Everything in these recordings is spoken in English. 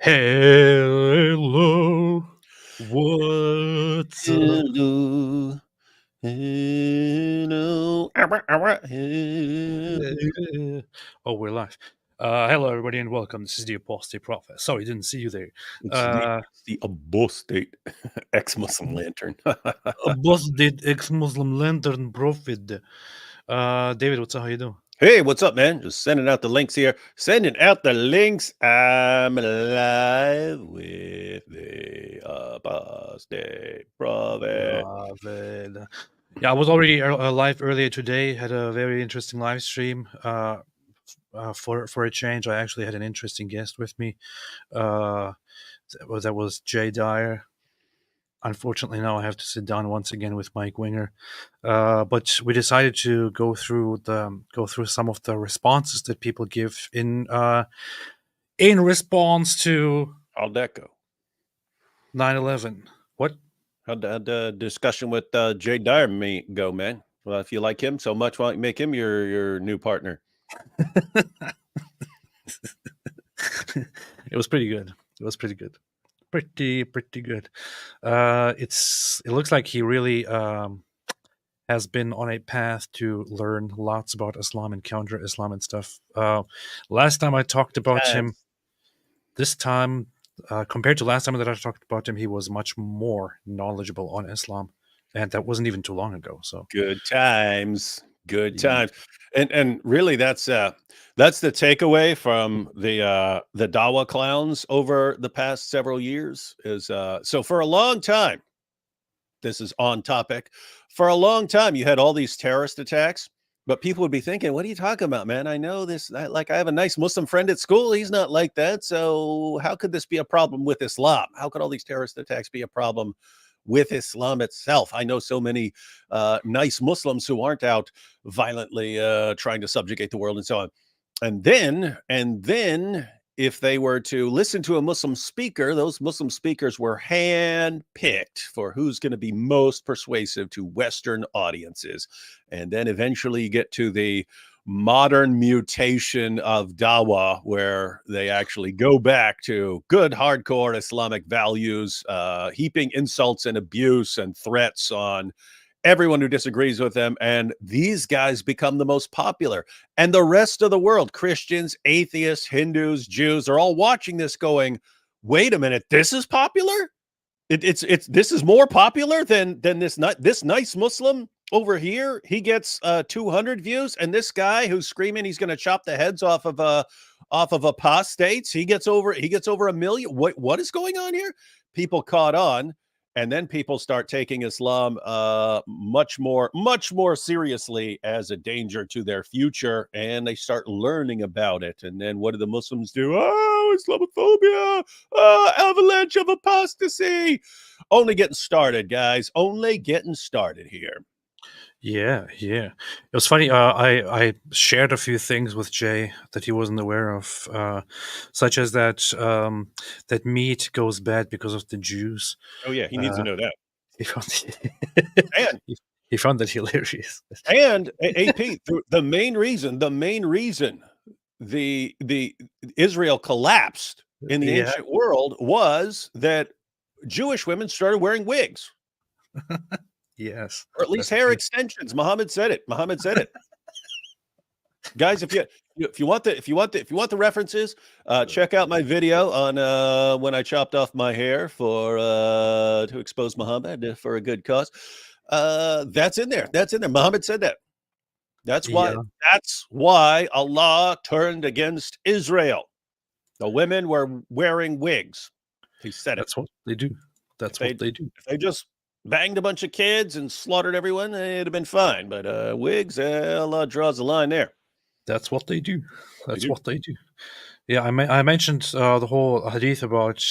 Hello, what's up? Hello, hello, Oh, we're live. Hello, everybody, and welcome. This is the Apostate Prophet. Sorry, didn't see you there. It's the Apostate ex-Muslim lantern. Apostate ex-Muslim lantern prophet. David, what's up? How you doing? Hey, what's up, man? Just sending out the links here. Sending out the links. I'm live with the Apostate Prophet. David. Yeah, I was already live earlier today. Had a very interesting live stream. For a change, I actually had an interesting guest with me. That was Jay Dyer. Unfortunately, now I have to sit down once again with Mike Winger. But we decided to go through some of the responses that people give in response to How'd that go? 9/11. What? How'd the discussion with Jay Dyer go, man? Well, if you like him so much, why don't you make him your new partner? It was pretty good. Pretty good. It looks like he really has been on a path to learn lots about Islam and counter Islam and stuff. Last time I talked about him, this time, compared to last time that I talked about him, he was much more knowledgeable on Islam, and that wasn't even too long ago. So good times. Yeah. And really that's the takeaway from the Dawa clowns over the past several years is so for a long time, this is on topic, for a long time you had all these terrorist attacks, but people would be thinking, what are you talking about, man? I know this, I have a nice Muslim friend at school, he's not like that, so how could this be a problem with Islam? How could all these terrorist attacks be a problem with Islam itself? I know so many nice Muslims who aren't out violently trying to subjugate the world and so on. And then if they were to listen to a Muslim speaker, those Muslim speakers were hand-picked for who's going to be most persuasive to Western audiences. And then eventually you get to the modern mutation of Dawa, where they actually go back to good hardcore Islamic values, heaping insults and abuse and threats on everyone who disagrees with them. And these guys become the most popular. And the rest of the world, Christians, atheists, Hindus, Jews, are all watching this going, wait a minute, this is popular? This is more popular than this nice Muslim over here. He gets 200 views, and this guy who's screaming he's going to chop the heads off of apostates, he gets over 1 million. What is going on here? People caught on, and then people start taking Islam much more seriously as a danger to their future, and they start learning about it. And then what do the Muslims do? Oh, Islamophobia, avalanche of apostasy. Only getting started, guys. Only getting started here. Yeah. It was funny. I shared a few things with Jay that he wasn't aware of, such as that that meat goes bad because of the Jews. Oh yeah, he needs to know that. He found, And he found that hilarious. And AP, the main reason the Israel collapsed in the ancient world was that Jewish women started wearing wigs. Yes, or at least hair extensions. Muhammad said it. Guys, if you want the references, check out my video on when I chopped off my hair for to expose Muhammad for a good cause. That's in there. Muhammad said that. That's why Allah turned against Israel. The women were wearing wigs. He said that's what they do. That's what they do. If they just banged a bunch of kids and slaughtered everyone, it'd have been fine. But wigs, Allah draws the line there. That's what they do. What they do. Yeah, I mentioned the whole hadith about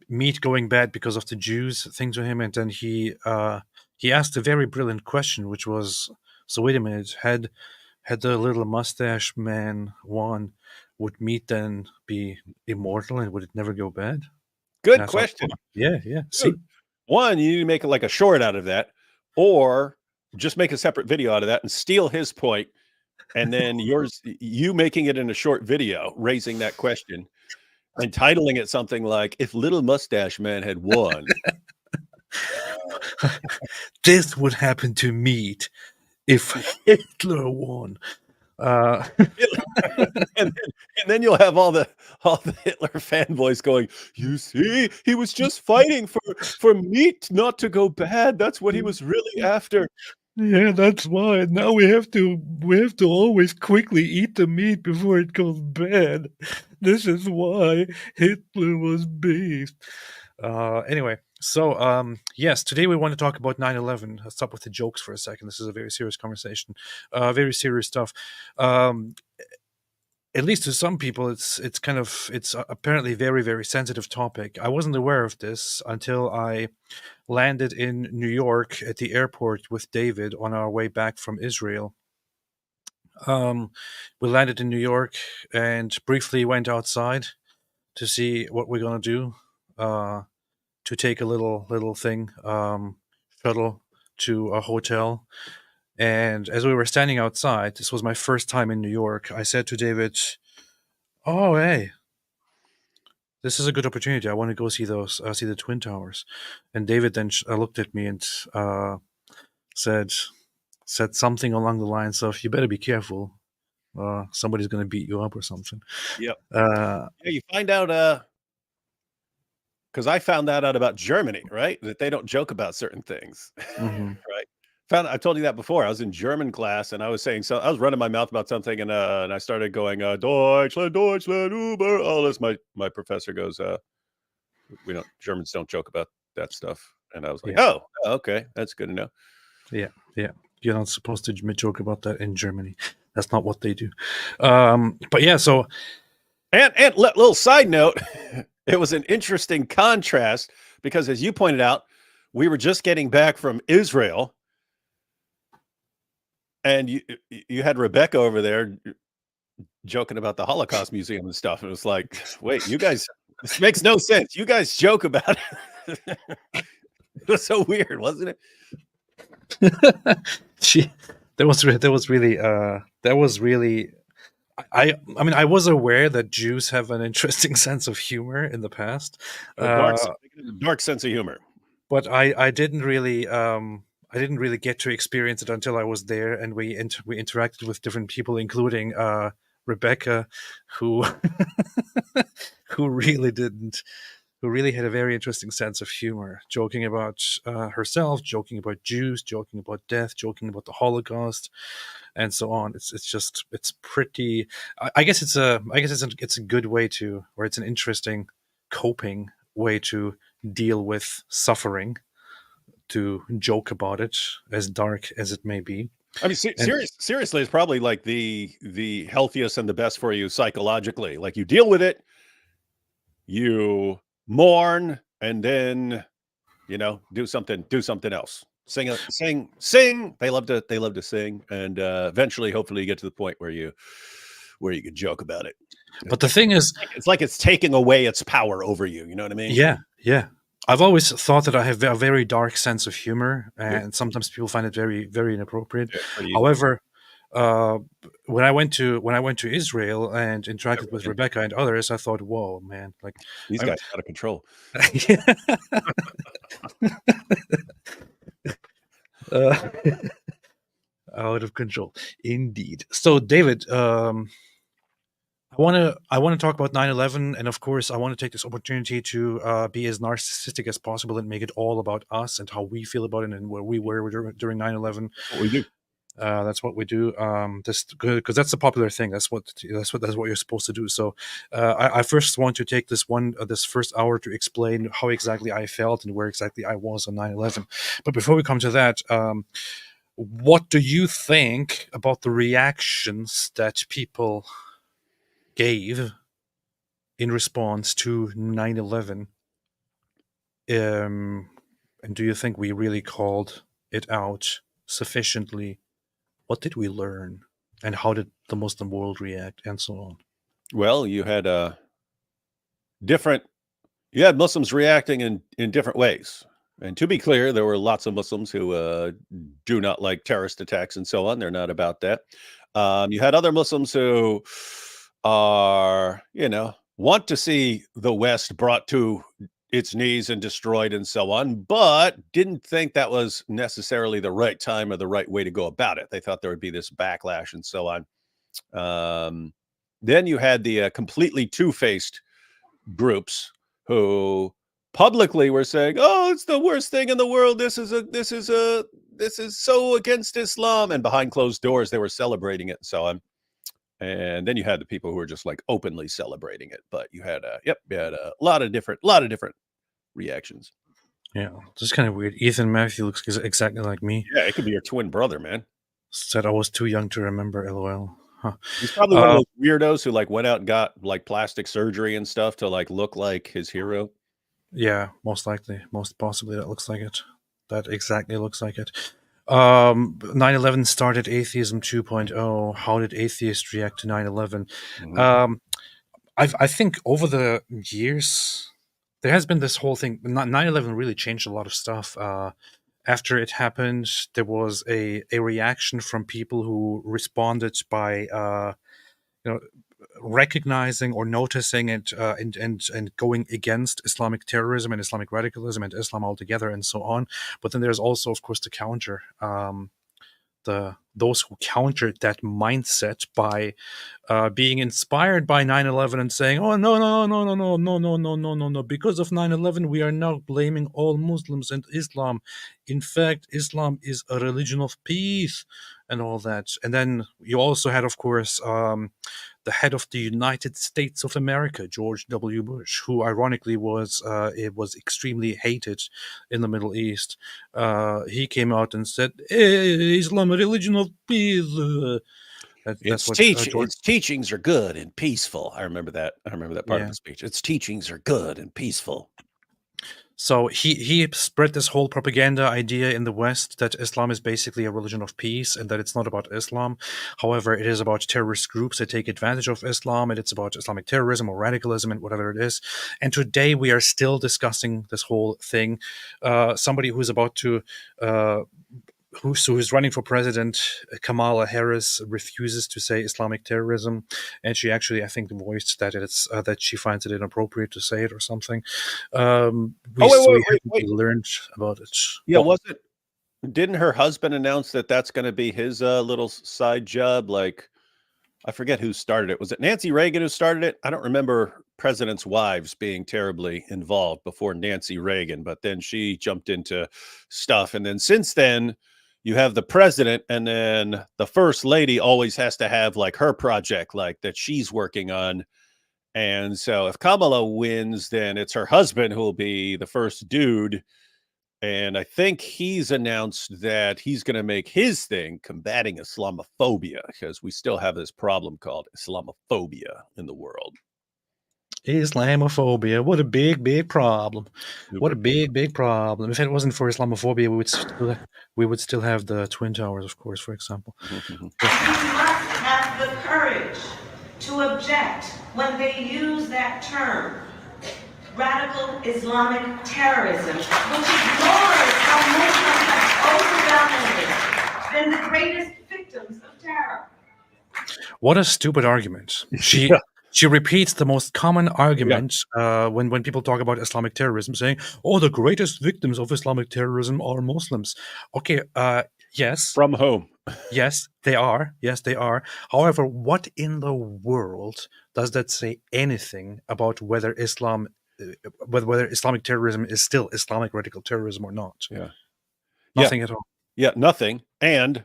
meat going bad because of the Jews thing to him, and then he asked a very brilliant question, which was, so wait a minute, had the little mustache man won, would meat then be immortal and would it never go bad? Good question. Yeah. See, one, you need to make like a short out of that, or just make a separate video out of that and steal his point and then you making it in a short video, raising that question, and titling it something like "If Little Mustache Man Had Won." This would happen to meat if Hitler won. Uh, And then you'll have all the Hitler fanboys going, "You see, he was just fighting for meat not to go bad. That's what he was really after." yeah, that's why. Now we have to always quickly eat the meat before it goes bad. This is why Hitler was based. Anyway, so yes, today we want to talk about 9/11. Let's stop with the jokes for a second. This is a very serious conversation. Very serious stuff. Um, at least to some people, it's kind of it's apparently very very sensitive topic. I wasn't aware of this until I landed in New York at the airport with David on our way back from Israel. Um, we landed in New York and briefly went outside to see what we're gonna do. To take a little thing, shuttle to a hotel. And as we were standing outside, this was my first time in New York. I said to David, "Oh, hey, this is a good opportunity. I want to go see see the Twin Towers." And David then looked at me and said something along the lines of, "You better be careful. Somebody's going to beat you up or something." Yep. Uh, Yeah, you find out, because I found that out about Germany, right? That they don't joke about certain things, mhm. right? I told you that before. I was in German class and I was saying, so I was running my mouth about something, and I started going, Deutschland, Deutschland, Uber. Oh, this my professor goes, we don't Germans don't joke about that stuff. And I was like, Yeah, oh, okay, that's good to know. yeah, yeah. You're not supposed to joke about that in Germany. That's not what they do. But yeah, so And little side note, it was an interesting contrast because, as you pointed out, we were just getting back from Israel, and you had Rebecca over there joking about the Holocaust Museum and stuff. It was like, wait, you guys, this makes no sense. You guys joke about it. It was so weird, wasn't it? that was really I mean, I was aware that Jews have an interesting sense of humor in the past, A dark sense of humor. but I didn't really get to experience it until I was there, and we interacted with different people, including Rebecca, who who really didn't who really had a very interesting sense of humor, joking about herself, joking about Jews, joking about death, joking about the Holocaust, and so on. It's pretty. I guess it's a good way to, or it's an interesting coping way to deal with suffering, to joke about it, as dark as it may be. I mean, And seriously, it's probably like the healthiest and the best for you psychologically. Like, you deal with it, you mourn, and then do something else. Sing. They love to sing, and eventually, hopefully, you get to the point where you can joke about it. but the thing is, It's like it's taking away its power over you. You know what I mean? yeah. I've always thought that I have a very dark sense of humor, Yeah. and sometimes people find it very, very inappropriate. Yeah, pretty easy. However, when I went to Israel and interacted with Rebecca and others, I thought, "Whoa, man! Like These I, guys out of control. uh, out of control, indeed." So, David, I want to talk about 9/11, and of course, I want to take this opportunity to be as narcissistic as possible and make it all about us and how we feel about it and where we were during 9/11. What we do. That's what we do. This because that's the popular thing. That's what you're supposed to do. So, I first want to take this first hour to explain how exactly I felt and where exactly I was on 9/11. But before we come to that, what do you think about the reactions that people gave in response to 9/11? And do you think we really called it out sufficiently? What did we learn? And how did the Muslim world react? And so on. Well, you had you had Muslims reacting in different ways. And to be clear, there were lots of Muslims who do not like terrorist attacks and so on. They're not about that. You had other Muslims who are, want to see the West brought to its knees and destroyed and so on, but didn't think that was necessarily the right time or the right way to go about it. They thought there would be this backlash and so on. Then you had the completely two-faced groups who publicly were saying, "Oh, it's the worst thing in the world. This is so against Islam," and behind closed doors they were celebrating it and so on. And then you had the people who were just like openly celebrating it. But you had a lot of different reactions. Yeah, just kind of weird. Ethan Matthew looks exactly like me. Yeah, it could be your twin brother, man. Said I was too young to remember. LOL. Huh. He's probably one of those weirdos who like went out and got like plastic surgery and stuff to like look like his hero. Yeah, most likely, most possibly that looks like it. That exactly looks like it. 9/11 started atheism 2.0. How did atheists react to 9/11? Mhm. I think over the years there has been this whole thing. 9/11 really changed a lot of stuff. After it happened, there was a reaction from people who responded by you know recognizing or noticing it, and going against Islamic terrorism and Islamic radicalism and Islam altogether and so on. But then there's also, of course, the counter. Those who countered that mindset by being inspired by 9/11 and saying, "Oh, no, no, no, no, no, no, no, no, no, no, no! Because of 9/11, we are now blaming all Muslims and Islam. In fact, Islam is a religion of peace," and all that. And then you also had, of course, the head of the United States of America, George W. Bush, who ironically was extremely hated in the Middle East. He came out and said, "Hey, Islam, a religion of peace." That's what George. Its teachings are good and peaceful. I remember that part of Yeah. the speech. Its teachings are good and peaceful. So he spread this whole propaganda idea in the West that Islam is basically a religion of peace and that it's not about Islam. However, it is about terrorist groups that take advantage of Islam, and it's about Islamic terrorism or radicalism and whatever it is. And today we are still discussing this whole thing. Somebody who's about to who's running for president, Kamala Harris, refuses to say Islamic terrorism, and she actually, I think, voiced that it's that she finds it inappropriate to say it or something. We learned about it. Yeah, didn't her husband announce that that's going to be his little side job? Like, I forget who started it. Was it Nancy Reagan who started it? I don't remember presidents' wives being terribly involved before Nancy Reagan, but then she jumped into stuff. And then since then, you have the president, and then the first lady always has to have like her project, like that she's working on. And so if Kamala wins, then it's her husband who will be the first dude. And I think he's announced that he's going to make his thing combating Islamophobia, because we still have this problem called Islamophobia in the world. Islamophobia. What a big, big problem. Super. What a big, big problem. If it wasn't for Islamophobia, we would still have the Twin Towers, of course, for example. You must have the courage to object when they use that term, radical Islamic terrorism, which ignores how Muslims have overwhelmingly been the greatest victims of terror. What a stupid argument. She repeats the most common argument when people talk about Islamic terrorism, saying, "Oh, the greatest victims of Islamic terrorism are Muslims." Okay, yes. From whom? Yes, they are. Yes, they are. However, what in the world does that say anything about whether whether Islamic terrorism is still Islamic radical terrorism or not? Yeah. Nothing at all. Yeah, nothing. And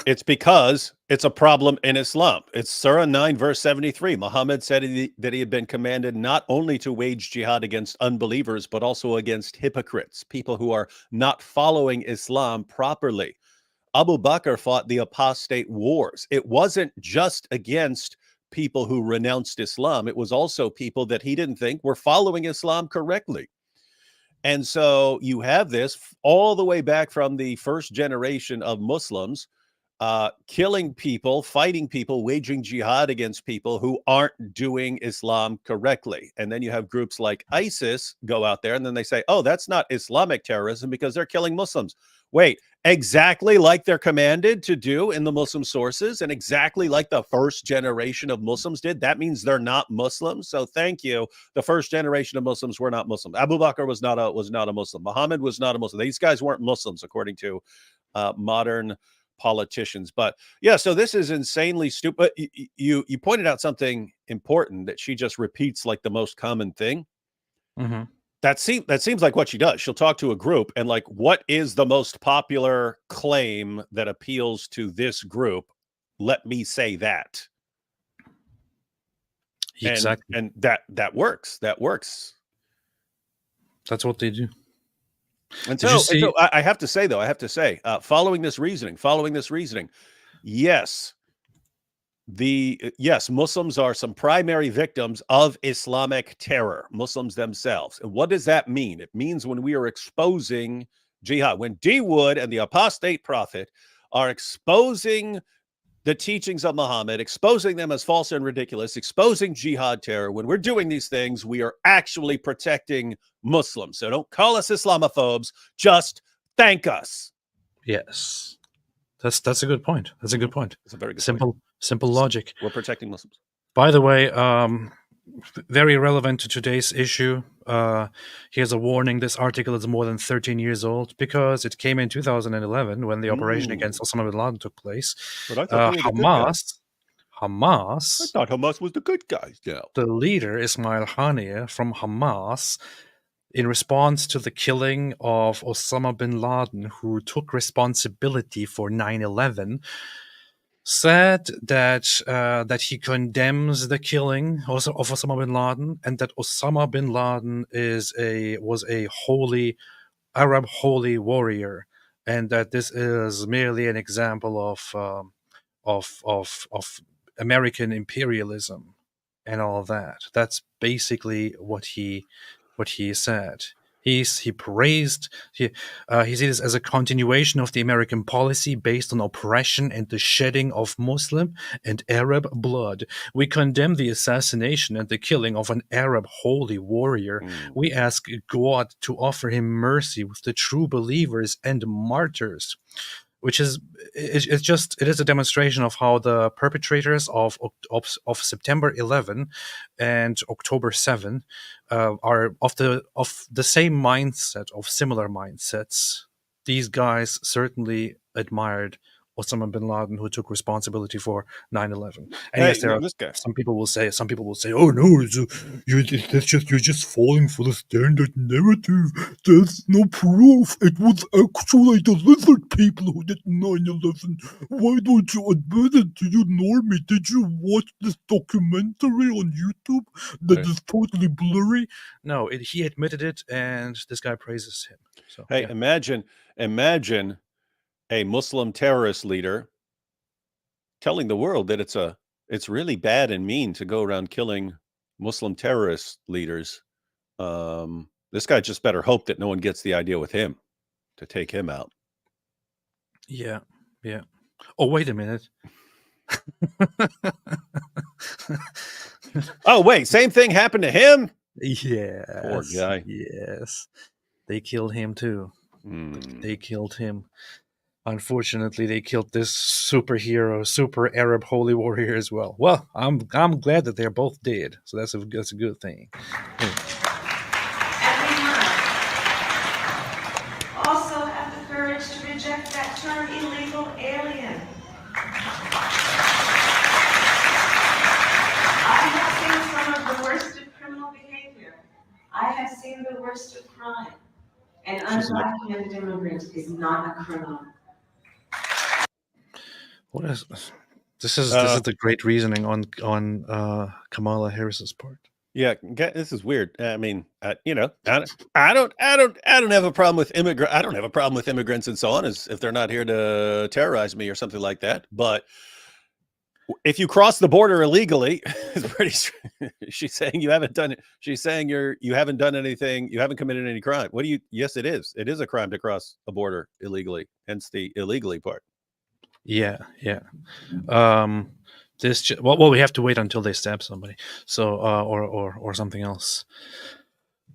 it's because it's a problem in Islam. It's Surah 9, verse 73. Muhammad said that he had been commanded not only to wage jihad against unbelievers, but also against hypocrites, people who are not following Islam properly. Abu Bakr fought the apostate wars. It wasn't just against people who renounced Islam. It was also people that he didn't think were following Islam correctly. And so you have this all the way back from the first generation of Muslims, killing people, fighting people, waging jihad against people who aren't doing Islam correctly. And then you have groups like ISIS go out there and then they say, "Oh, that's not Islamic terrorism because they're killing Muslims." Wait, exactly like they're commanded to do in the Muslim sources, and exactly like the first generation of Muslims did. That means they're not Muslims. So thank you. The first generation of Muslims were not Muslim. Abu Bakr was not a Muslim. Muhammad was not a Muslim. These guys weren't Muslims, according to modern politicians. But yeah, so this is insanely stupid. You pointed out something important that she just repeats like the most common thing. Mm-hmm. That seems like what she does. She'll talk to a group and like, what is the most popular claim that appeals to this group? Let me say that. Exactly. And that works. That works. That's what they do. And Did you so, see? I have to say, following this reasoning, yes, yes, Muslims are some primary victims of Islamic terror, Muslims themselves. And what does that mean? It means when we are exposing jihad, when D. Wood and the Apostate Prophet are exposing the teachings of Muhammad, exposing them as false and ridiculous, exposing jihad terror, when we're doing these things, we are actually protecting Muslims. So don't call us Islamophobes, just thank us. Yes, that's a good point. That's a good point. It's a very good Simple logic. We're protecting Muslims. By the way, very relevant to today's issue. Here's a warning: this article is more than 13 years old because it came in 2011 when the operation against Osama bin Laden took place. But I thought they were the good guys. Hamas. I thought Hamas was the good guys now. The leader Ismail Haniyeh from Hamas, in response to the killing of Osama bin Laden, who took responsibility for 9/11, said that he condemns the killing of Osama bin Laden, and that Osama bin Laden was a Arab holy warrior, and that this is merely an example of American imperialism and all that. That's basically what he said. He praised. He sees this as a continuation of the American policy based on oppression and the shedding of Muslim and Arab blood. We condemn the assassination and the killing of an Arab holy warrior. We ask God to offer him mercy with the true believers and martyrs. Which is it is a demonstration of how the perpetrators of September 11 and October 7 are of the same mindset, of similar mindsets. These guys certainly admired Osama bin Laden, who took responsibility for 9/11. And yes, there are some people will say, "Oh no, you're just falling for the standard narrative. There's no proof. It was actually the lizard people who did 9/11. Why don't you admit it? Do you normie? Did you watch this documentary on YouTube that is totally blurry?" No, he admitted it, and this guy praises him. So, hey, yeah. Imagine a Muslim terrorist leader telling the world that it's really bad and mean to go around killing Muslim terrorist leaders. This guy just better hope that no one gets the idea with him to take him out. Yeah. Oh, wait a minute. Oh, wait, same thing happened to him? Yes. Poor guy. Yes. They killed him too. They killed him. Unfortunately, they killed this super Arab holy warrior as well. Well, I'm glad that they're both dead, so that's a good thing. And we must also have the courage to reject that term illegal alien. I have seen some of the worst of criminal behavior. I have seen the worst of crime. An undocumented immigrant is not a criminal. What is this? Is the great reasoning on Kamala Harris's part? Yeah, this is weird. I mean, I don't have a problem with I don't have a problem with immigrants and so on, as if they're not here to terrorize me or something like that. But if you cross the border illegally, it's pretty. She's saying you haven't done it. She's saying you haven't done anything. You haven't committed any crime. What do you? Yes, it is. It is a crime to cross a border illegally. Hence the illegally part. Yeah. Well, we have to wait until they stab somebody. So, or something else.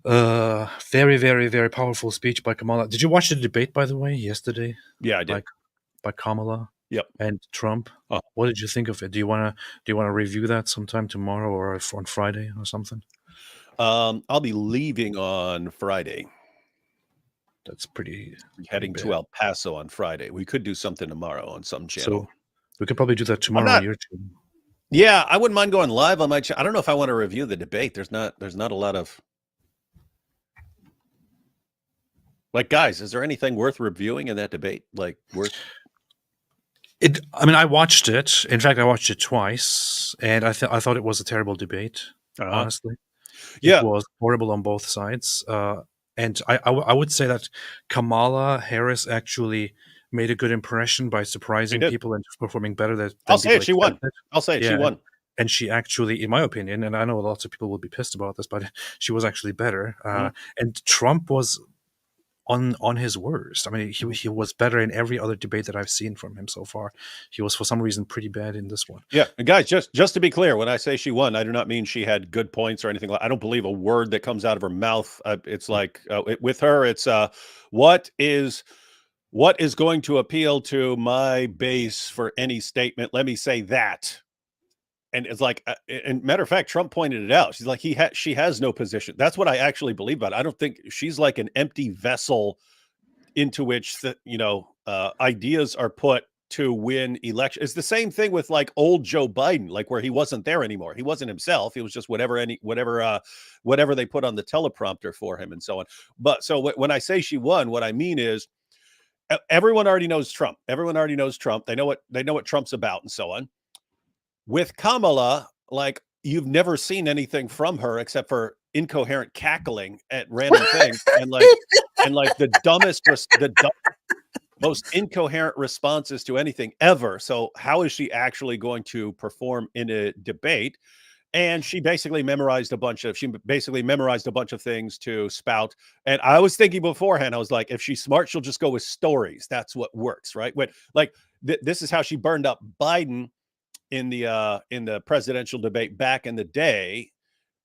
Very, very, very powerful speech by Kamala. Did you watch the debate, by the way, yesterday? Yeah, I did. By Kamala Yep. and Trump. Oh. What did you think of it? Do you wanna review that sometime tomorrow or on Friday or something? I'll be leaving on Friday, That's pretty heading bad. to El Paso on Friday. We could do something tomorrow on some channel. So we could probably do that I'm tomorrow on not. YouTube. Yeah, I wouldn't mind going live on my channel. I don't know if I want to review the debate. There's not a lot of like, guys. Is there anything worth reviewing in that debate? Like worth? I mean, I watched it. In fact, I watched it twice, and I thought it was a terrible debate. Honestly, Yeah. it was horrible on both sides. And I would say that Kamala Harris actually made a good impression by surprising did. people and performing better than I'll say people it. She won. expected. I'll say it. She Yeah, won. and she actually, in my opinion, and I know lots of people will be pissed about this, but she was actually better. And Trump was on his worst. I mean, he was better in every other debate that I've seen from him so far. He was, for some reason, pretty bad in this one. Yeah, and guys, just to be clear, when I say she won, I do not mean she had good points or anything. I don't believe a word that comes out of her mouth. It's like with her, it's what is going to appeal to my base for any statement. Let me say that. And it's like, and matter of fact, Trump pointed it out. She's like, she has no position. That's what I actually believe about it. I don't think she's like an empty vessel into which ideas are put to win election. It's the same thing with like old Joe Biden, like where he wasn't there anymore. He wasn't himself. He was just whatever they put on the teleprompter for him and so on. But so when I say she won, what I mean is everyone already knows Trump. Everyone already knows Trump. They know what Trump's about and so on. With Kamala, like you've never seen anything from her except for incoherent cackling at random things and like the most incoherent responses to anything ever. So how is she actually going to perform in a debate? And she basically memorized a bunch of things to spout. And I was thinking beforehand, I was like, if she's smart, she'll just go with stories. That's what works, right? This is how she burned up Biden in the presidential debate back in the day.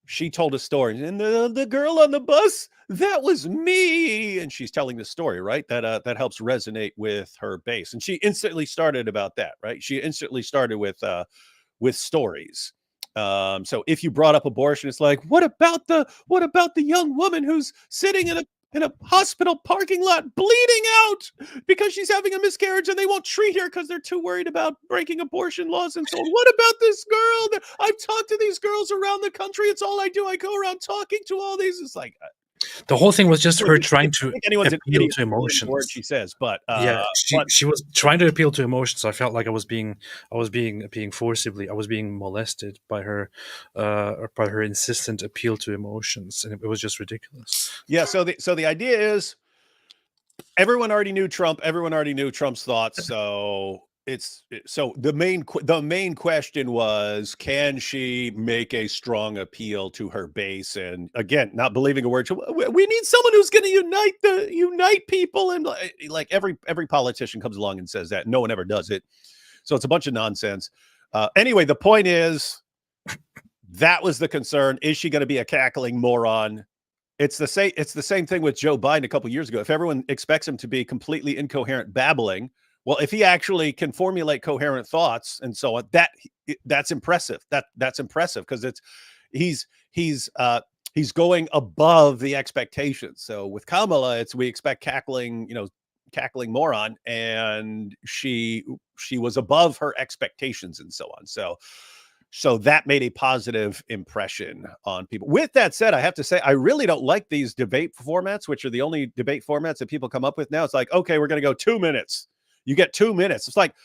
She told a story, and the girl on the bus, that was me, and she's telling the story, right? That helps resonate with her base, and she instantly started about that, right? She instantly started with stories. So if you brought up abortion, it's like, what about the young woman who's sitting in a hospital parking lot bleeding out because she's having a miscarriage and they won't treat her because they're too worried about breaking abortion laws and so on. What about this girl? I've talked to these girls around the country. It's all I do. I go around talking to all these. It's like the whole thing was just her trying to anyone's appeal to emotions. Word she says, but she was trying to appeal to emotions. So I felt like I was being forcibly, I was being molested by her insistent appeal to emotions, and it was just ridiculous. Yeah. So the idea is everyone already knew Trump. Everyone already knew Trump's thoughts. So the main question was, can she make a strong appeal to her base? And again, not believing a word. We need someone who's going to unite people. And like every politician comes along and says that. No one ever does it. So it's a bunch of nonsense. Anyway, the point is that was the concern. Is she going to be a cackling moron? It's the same thing with Joe Biden a couple of years ago. If everyone expects him to be completely incoherent babbling, well, if he actually can formulate coherent thoughts and so on, that's impressive. That's impressive because he's going above the expectations. So with Kamala, we expect cackling moron, and she was above her expectations and so on. So that made a positive impression on people. With that said, I have to say, I really don't like these debate formats, which are the only debate formats that people come up with now. It's like, okay, we're going to go 2 minutes. You get 2 minutes. It's like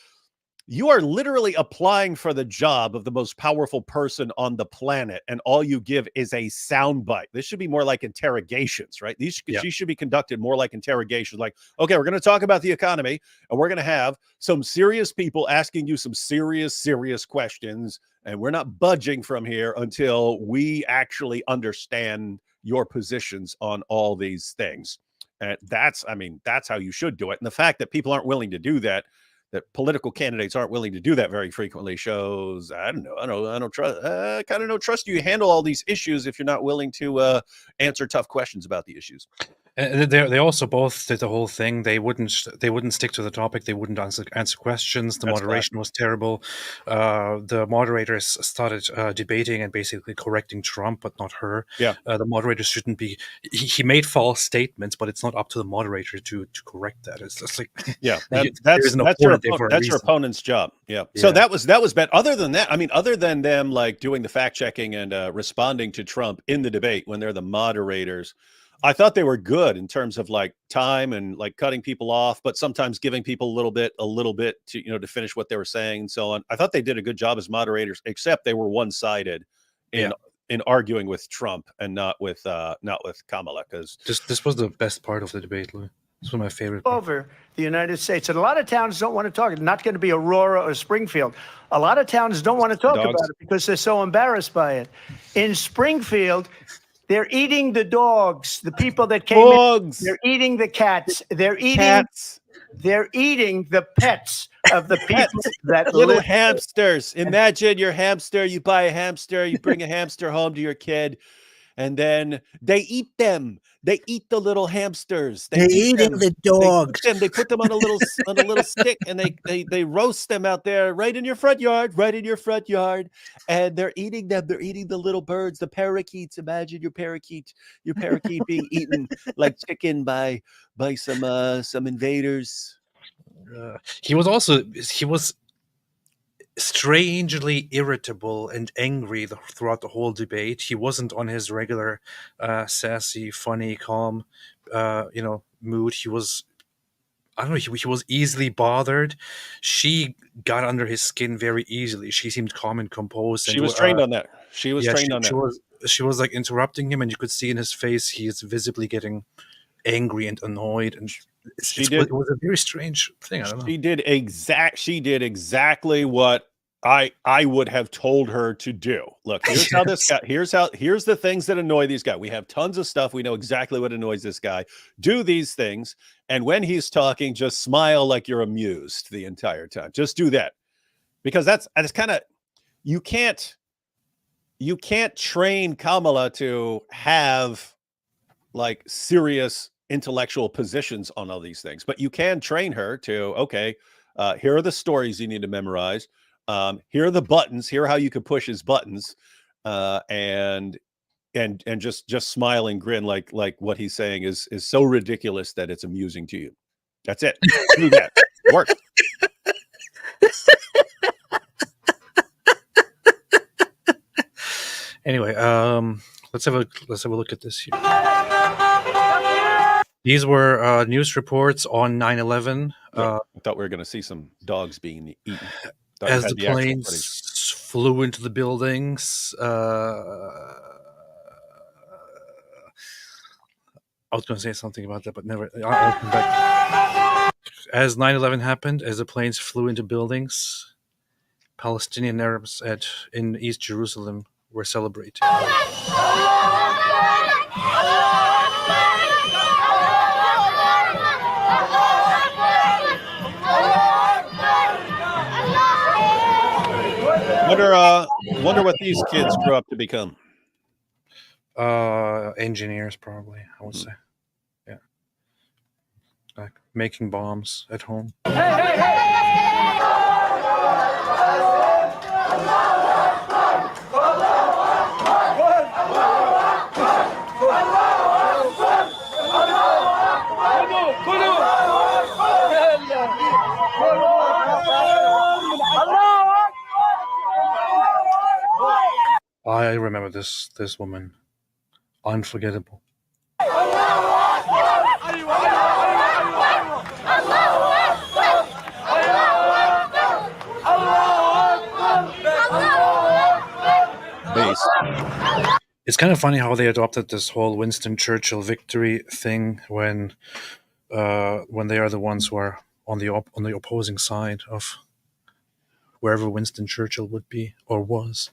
you are literally applying for the job of the most powerful person on the planet, and all you give is a soundbite. This should be more like interrogations, right? These should be conducted more like interrogations. Like, okay, we're going to talk about the economy, and we're going to have some serious people asking you some serious questions, and we're not budging from here until we actually understand your positions on all these things. And that's how you should do it. And the fact that people aren't willing to do that, political candidates aren't willing to do that very frequently shows, I don't trust, kind of don't trust you handle all these issues if you're not willing to answer tough questions about the issues. And they also both did the whole thing. They wouldn't stick to the topic. They wouldn't answer questions. The moderation was terrible. The moderators started debating and basically correcting Trump, but not her. Yeah. The moderators shouldn't be. He made false statements, but it's not up to the moderator to correct that. It's just like that's your opponent's job. Yeah. So that was bad. Other than that, I mean, other than them like doing the fact checking and responding to Trump in the debate when they're the moderators, I thought they were good in terms of like time and like cutting people off, but sometimes giving people a little bit to, to finish what they were saying and so on. I thought they did a good job as moderators, except they were one-sided in arguing with Trump and not with Kamala. Because this was the best part of the debate, Lou. This was my favorite part. Over the United States. And a lot of towns don't want to talk. It's not going to be Aurora or Springfield. A lot of towns don't want to talk about it because they're so embarrassed by it. In Springfield, they're eating the dogs, the people that came in. They're eating the cats. They're eating the pets of the people that little hamsters. Imagine your hamster. You buy a hamster. You bring a hamster home to your kid, and then they eat them. They eat the little hamsters. They're eating the dogs. They put them on a little stick, and they roast them out there right in your front yard, and they're eating them. They're eating the little birds, the parakeets. Imagine your parakeet being eaten like chicken by some invaders. He was strangely irritable and angry throughout the whole debate. He wasn't on his regular sassy, funny, calm mood. He was, I don't know, he was easily bothered. She got under his skin very easily. She seemed calm and composed. She was trained on that. She was She was like interrupting him, and you could see in his face he is visibly getting angry and annoyed, and it was a very strange thing. I don't know. She did exactly what I would have told her to do. Look, here's how this guy, here's the things that annoy these guys. We have tons of stuff. We know exactly what annoys this guy. Do these things, and when he's talking, just smile like you're amused the entire time. Just do that, because that's kind of, you can't train Kamala to have like serious intellectual positions on all these things, but you can train her to, okay, here are the stories you need to memorize. Here are the buttons. Here are how you could push his buttons, and just smile and grin like what he's saying is so ridiculous that it's amusing to you. That's it. Do that. Work. Anyway, let's have a look at this here. These were news reports on 9/11. I thought we were going to see some dogs being eaten. As the planes flew into the buildings. I was going to say something about that, but never. I'll come back. As 9/11 happened, as the planes flew into buildings, Palestinian Arabs in East Jerusalem were celebrating. Wonder what these kids grew up to become. Engineers, probably, I would say. Yeah. Like making bombs at home. I remember this woman. Unforgettable. Bass. It's kind of funny how they adopted this whole Winston Churchill victory thing when they are the ones who are on the opposing side of wherever Winston Churchill would be or was.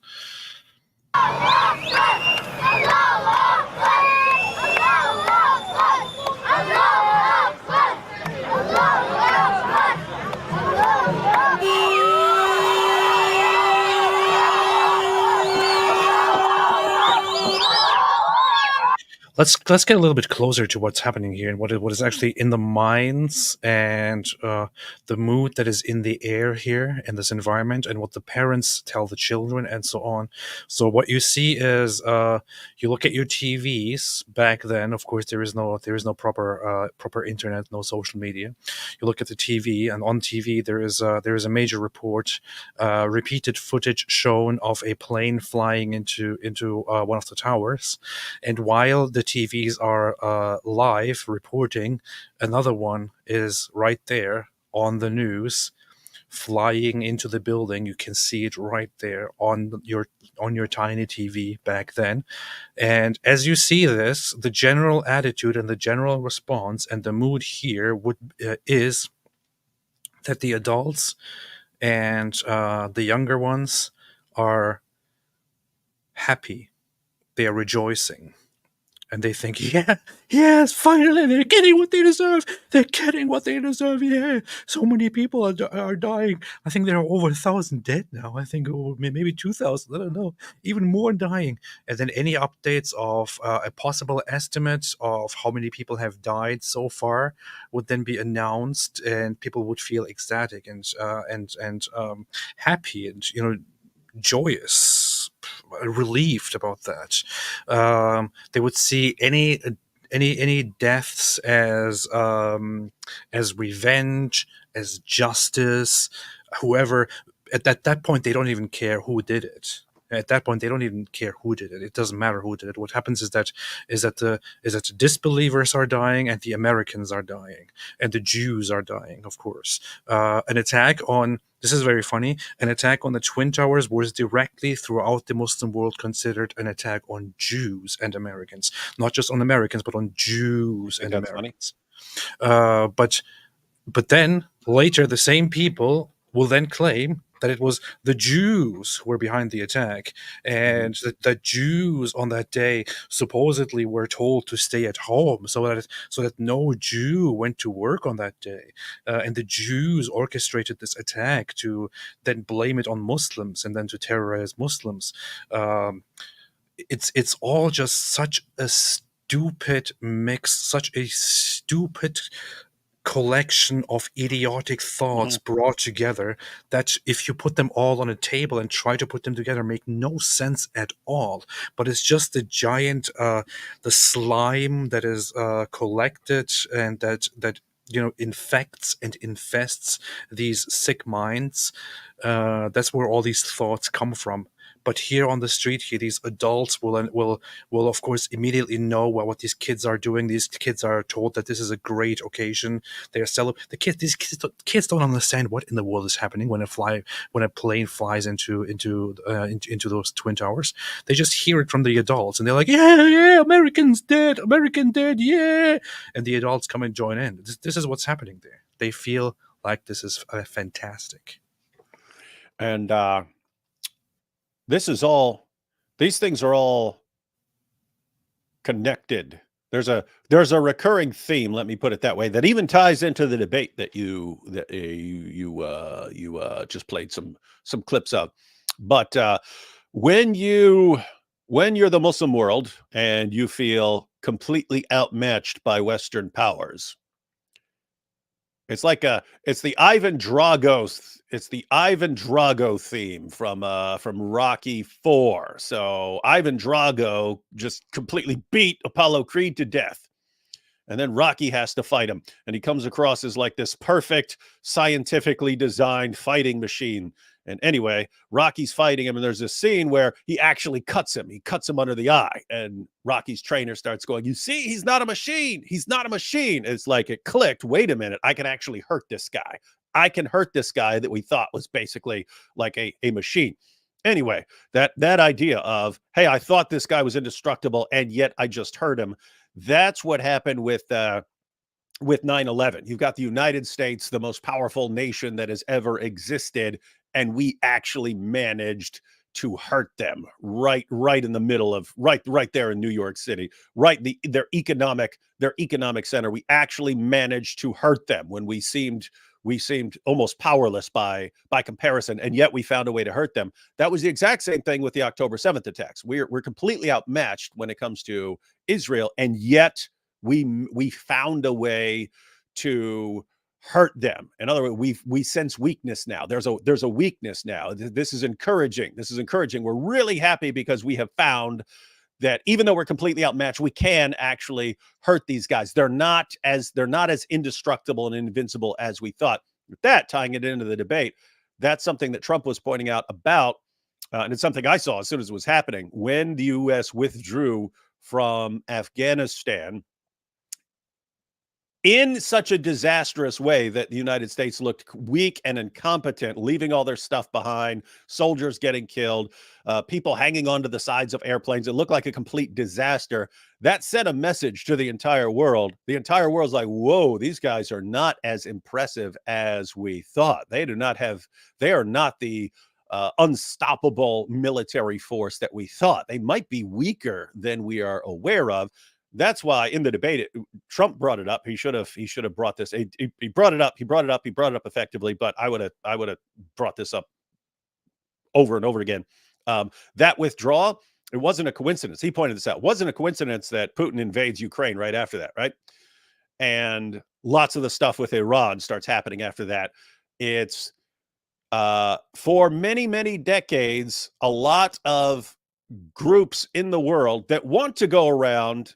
let's get a little bit closer to what's happening here and what is actually in the minds and the mood that is in the air here in this environment, and what the parents tell the children and so on. So what you see is you look at your TVs. Back then, of course, there is no proper internet, no social media. You look at the TV, and on TV there is a major report, repeated footage shown of a plane flying into one of the towers. And while the TVs are live reporting, another one is right there on the news, flying into the building. You can see it right there on your tiny TV back then. And as you see this, the general attitude and the general response and the mood here is that the adults and the younger ones are happy. They are rejoicing. And they think, yes, finally, they're getting what they deserve. They're getting what they deserve. Yeah, so many people are dying. I think there are over 1,000 dead now. I think maybe 2,000. I don't know, even more dying. And then any updates of a possible estimate of how many people have died so far would then be announced, and people would feel ecstatic and happy and joyous, relieved about that. They would see any deaths as revenge, as justice. Whoever at that point, they don't even care who did it. At that point, they don't even care who did it. It doesn't matter who did it. What happens is that the disbelievers are dying, and the Americans are dying, and the Jews are dying. Of course, an attack on this is very funny. An attack on the Twin Towers was directly throughout the Muslim world considered an attack on Jews and Americans, not just on Americans, but on Jews and Americans. But then later, the same people will then claim that it was the Jews who were behind the attack, and that Jews on that day supposedly were told to stay at home so that no Jew went to work on that day, and the Jews orchestrated this attack to then blame it on Muslims and then to terrorize Muslims. It's all just such a stupid mix, such a stupid collection of idiotic thoughts brought together that, if you put them all on a table and try to put them together, make no sense at all. But it's just the giant the slime that is collected and that infects and infests these sick minds. That's where all these thoughts come from. But here on the street, here these adults will of course immediately know what these kids are doing. These kids are told that this is a great occasion. They are these kids don't understand what in the world is happening when a plane flies into those Twin Towers. They just hear it from the adults, and they're like, yeah, American dead, yeah. And the adults come and join in. This is what's happening there. They feel like this is fantastic. And these things are all connected. There's a recurring theme, let me put it that way, that even ties into the debate that you just played some clips of. But when you're the Muslim world and you feel completely outmatched by Western powers, it's the Ivan Drago theme from Rocky IV. So Ivan Drago just completely beat Apollo Creed to death. And then Rocky has to fight him. And he comes across as like this perfect, scientifically designed fighting machine. And anyway, Rocky's fighting him, and there's this scene where he actually cuts him. He cuts him under the eye, and Rocky's trainer starts going, "You see, he's not a machine. He's not a machine." It's like it clicked. Wait a minute. I can actually hurt this guy. I can hurt this guy that we thought was basically like a machine. Anyway, that idea of, hey, I thought this guy was indestructible, and yet I just hurt him. That's what happened with 9/11. You've got the United States, the most powerful nation that has ever existed, and we actually managed to hurt them right in the middle of right there in New York City, their economic center. We actually managed to hurt them when we seemed we seemed almost powerless by comparison, and yet we found a way to hurt them. That was the exact same thing with the October 7th attacks. We're completely outmatched when it comes to Israel, and yet we found a way to hurt them. In other words, we sense weakness now. There's a weakness now. This is encouraging. This is encouraging. We're really happy because we have found that even though we're completely outmatched, we can actually hurt these guys. They're not as indestructible and invincible as we thought. With that, tying it into the debate, that's something that Trump was pointing out about, and it's something I saw as soon as it was happening. When the U.S. withdrew from Afghanistan in such a disastrous way that the United States looked weak and incompetent, leaving all their stuff behind, soldiers getting killed, people hanging onto the sides of airplanes. It looked like a complete disaster. That sent a message to the entire world. The entire world's like, whoa, these guys are not as impressive as we thought. They are not the unstoppable military force that we thought. They might be weaker than we are aware of. That's why in the debate, Trump brought it up. He should have brought this. He brought it up. He brought it up effectively. But I would have brought this up over and over again. That withdrawal, it wasn't a coincidence. He pointed this out. It wasn't a coincidence that Putin invades Ukraine right after that, right? And lots of the stuff with Iran starts happening after that. It's for many, many decades, a lot of groups in the world that want to go around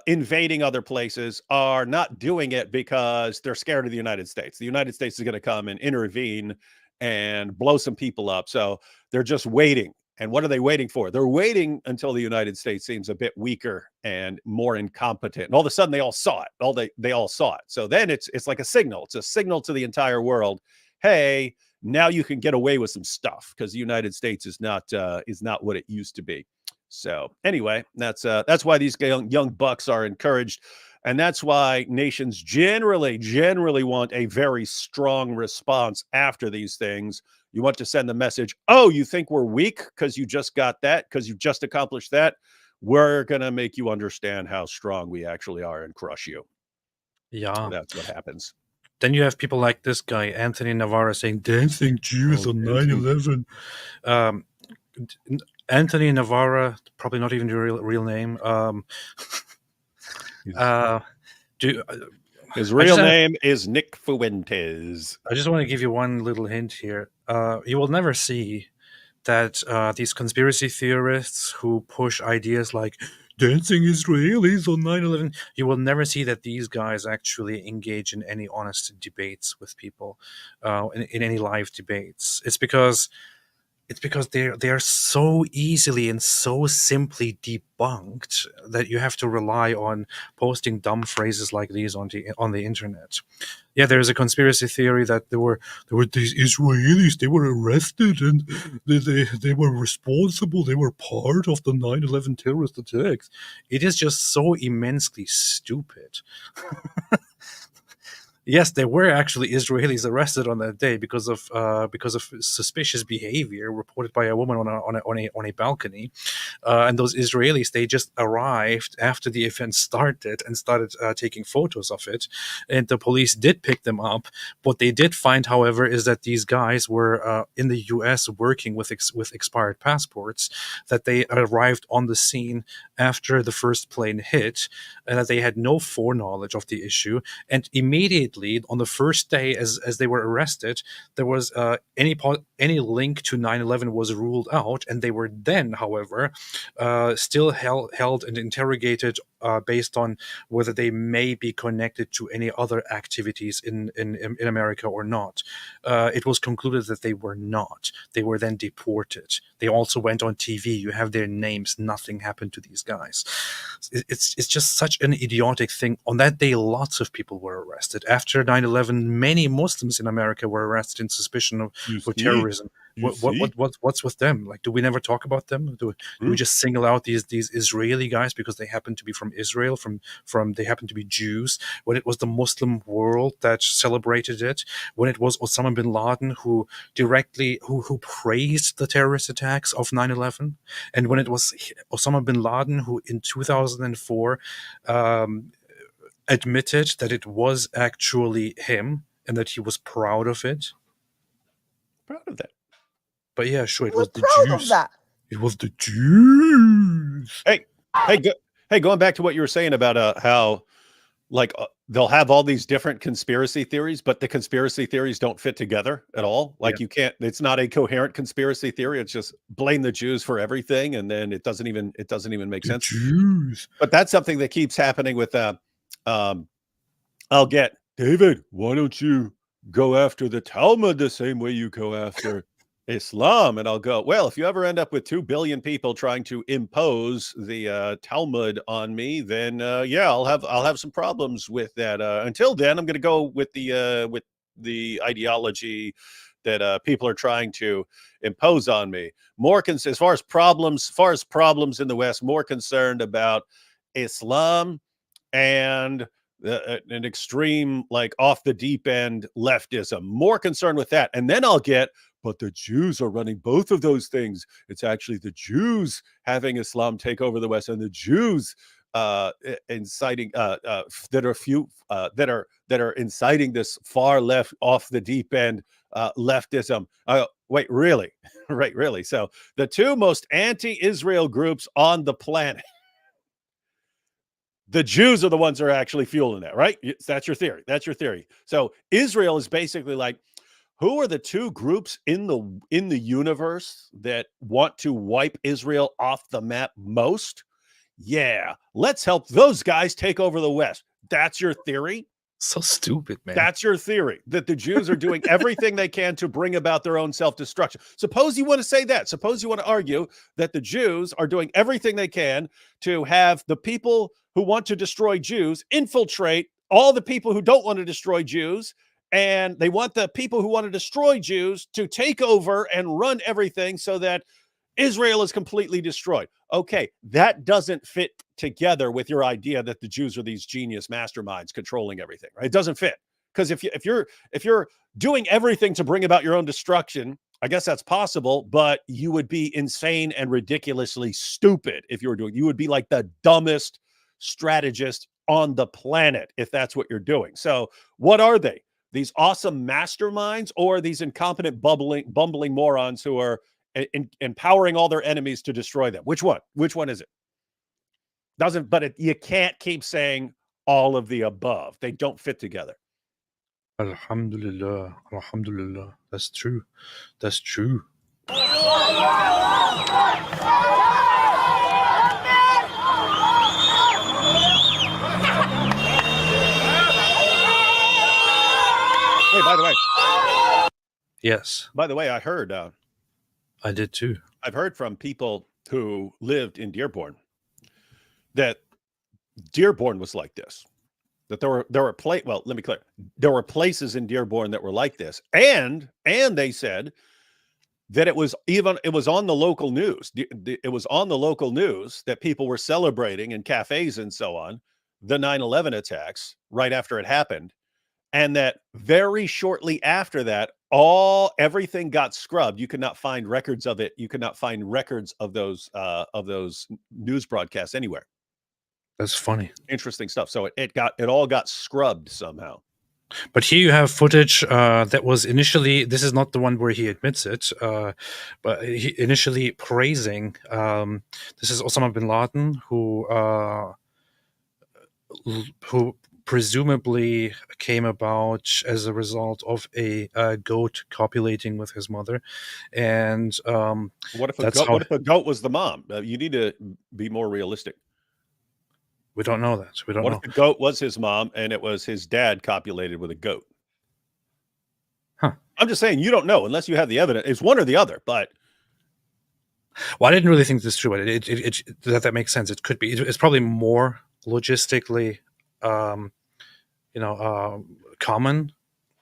invading other places are not doing it because they're scared of the United States. The United States is going to come and intervene and blow some people up. So they're just waiting. And what are they waiting for? They're waiting until the United States seems a bit weaker and more incompetent. And all of a sudden they all saw it. They all saw it. So then it's like a signal. It's a signal to the entire world. Hey, now you can get away with some stuff because the United States is not what it used to be. So anyway, that's why these young bucks are encouraged, and that's why nations generally want a very strong response after these things. You want to send the message, oh, you think we're weak because you just got that, because you just accomplished that? We're gonna make you understand how strong we actually are and crush you. Yeah, that's what happens. Then you have people like this guy, Anthony Navarro, saying dancing Jews on 9/11. Anthony Navarro, probably not even your real name. His real name is Nick Fuentes. I just want to give you one little hint here. You will never see that these conspiracy theorists who push ideas like dancing Israelis on 9/11, you will never see that these guys actually engage in any honest debates with people, in any live debates. It's because they are so easily and so simply debunked that you have to rely on posting dumb phrases like these on the internet. Yeah, there is a conspiracy theory that there were these Israelis, they were arrested and they were responsible, they were part of the 9/11 terrorist attacks. It is just so immensely stupid. Yes, there were actually Israelis arrested on that day because of suspicious behavior reported by a woman on a balcony, and those Israelis, they just arrived after the event started and started taking photos of it, and the police did pick them up. What they did find, however, is that these guys were in the U.S. working with expired passports, that they arrived on the scene after the first plane hit, and that they had no foreknowledge of the issue, and immediately on the first day as they were arrested, there was any link to 9/11 was ruled out, and they were then, however, still held and interrogated based on whether they may be connected to any other activities in America or not. It was concluded that they were not. They were then deported. They also went on TV. You have their names. Nothing happened to these guys. It's just such an idiotic thing. On that day, lots of people were arrested. After 9/11, many Muslims in America were arrested in suspicion of terrorism. What's with them? Like, do we never talk about them? Do we just single out these Israeli guys because they happen to be from Israel, from they happen to be Jews? When it was the Muslim world that celebrated it, when it was Osama bin Laden who praised the terrorist attacks of 9/11, and when it was Osama bin Laden who in 2004 admitted that it was actually him and that he was proud of it. Proud of that. But yeah, sure, it We're was the proud of Jews. that. It was the Jews. Hey, going back to what you were saying about how they'll have all these different conspiracy theories, but the conspiracy theories don't fit together at all. Like you can't, it's not a coherent conspiracy theory. It's just blame the Jews for everything. And then it doesn't even make The sense. Jews. But that's something that keeps happening with, I'll get, David, why don't you go after the Talmud the same way you go after Islam? And I'll go, well, if you ever end up with 2 billion people trying to impose the Talmud on me, then I'll have some problems with that. Until then, I'm going to go with the ideology that people are trying to impose on me. As far as problems in the West, more concerned about Islam and an extreme, like off the deep end leftism. More concerned with that, and then I'll get, but the Jews are running both of those things. It's actually the Jews having Islam take over the West, and the Jews inciting that are inciting this far left, off the deep end leftism. Wait, really? Right, really? So the two most anti-Israel groups on the planet. The Jews are the ones that are actually fueling that, right? That's your theory. That's your theory. So Israel is basically like, who are the two groups in the universe that want to wipe Israel off the map most? Yeah, let's help those guys take over the West. That's your theory? So stupid, man. That's your theory, that the Jews are doing everything they can to bring about their own self-destruction. Suppose you want to say that. Suppose you want to argue that the Jews are doing everything they can to have the people who want to destroy Jews infiltrate all the people who don't want to destroy Jews, and they want the people who want to destroy Jews to take over and run everything so that Israel is completely destroyed. Okay, that doesn't fit together with your idea that the Jews are these genius masterminds controlling everything, right? It doesn't fit. Because if you're doing everything to bring about your own destruction, I guess that's possible, but you would be insane and ridiculously stupid if you were doing. You would be like the dumbest strategist on the planet if that's what you're doing. So what are they? These awesome masterminds, or these incompetent bumbling morons who are empowering all their enemies to destroy them? Which one? Which one is it? You can't keep saying all of the above. They don't fit together. Alhamdulillah. Alhamdulillah. That's true. That's true. Hey, by the way. Yes. By the way, I heard. I did too. I've heard from people who lived in Dearborn that Dearborn was like this. That there were well, let me clear. There were places in Dearborn that were like this, and they said that it was on the local news. It was on the local news that people were celebrating in cafes and so on the 9/11 attacks right after it happened, and that very shortly after that, everything got scrubbed. You could not find records of it. You could not find records of those news broadcasts anywhere. That's funny. Interesting stuff. So it all got scrubbed somehow. But here you have footage that was initially, this is not the one where he admits it, but he initially praising, this is Osama bin Laden, who presumably came about as a result of a goat copulating with his mother. And what if a goat was the mom? You need to be more realistic. We don't know that. We don't know. What if the goat was his mom and it was his dad copulated with a goat? Huh. I'm just saying, you don't know unless you have the evidence. It's one or the other, but. Well, I didn't really think this is true, but that makes sense. It could be. It's probably more logistically, common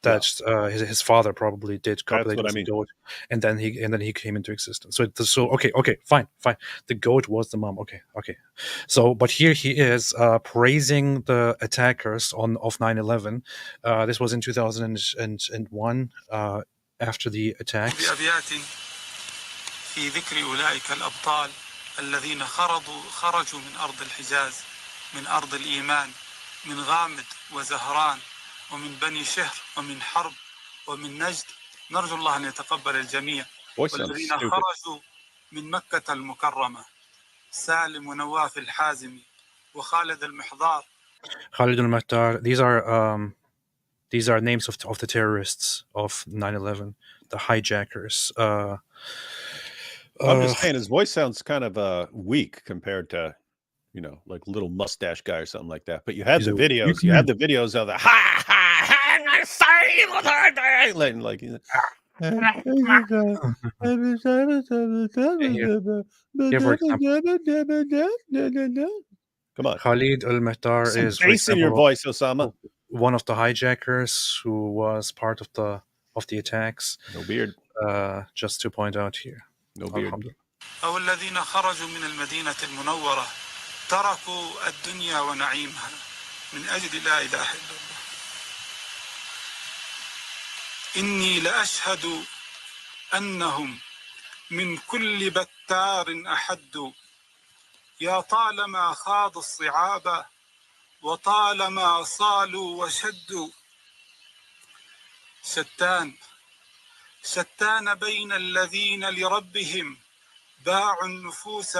that his father probably did copulate with the goat, and then he came into existence. So okay, fine. The goat was the mom. Okay. So, but here he is praising the attackers of 9/11. This was in 2001 after the attacks. في ذكر أولئك الأبطال الذين خرجوا من أرض الحجاز من أرض الإيمان من غامد وزهران ومن بني شهر ومن حرب ومن نجد. نرجو الله أن يتقبل الجميع. والذين خرجوا من مكة المكرمة سالم ونواف الحازمي وخالد المحضار. Khalid al-Mahtar. These are names of the terrorists of 9/11, the hijackers. I'm just saying his voice sounds kind of weak compared to, you know, like little mustache guy or something like that. But you had the videos. You had the videos of the like. Here, for example, come on. Khalid al-Mahtar is, for bass in your example, voice, Osama. one of the hijackers who was part of the attacks. No beard. Just to point out here. No beard. أو الذين خرجوا من المدينة المنورة تركوا الدنيا ونعيمها من أجل لا إله إلا الله. إني لأشهد أنهم من كل بتار أحدوا يا طالما خاضوا الصعاب وطالما صالوا وشدوا. شتان بين الذين لربهم باعوا النفوس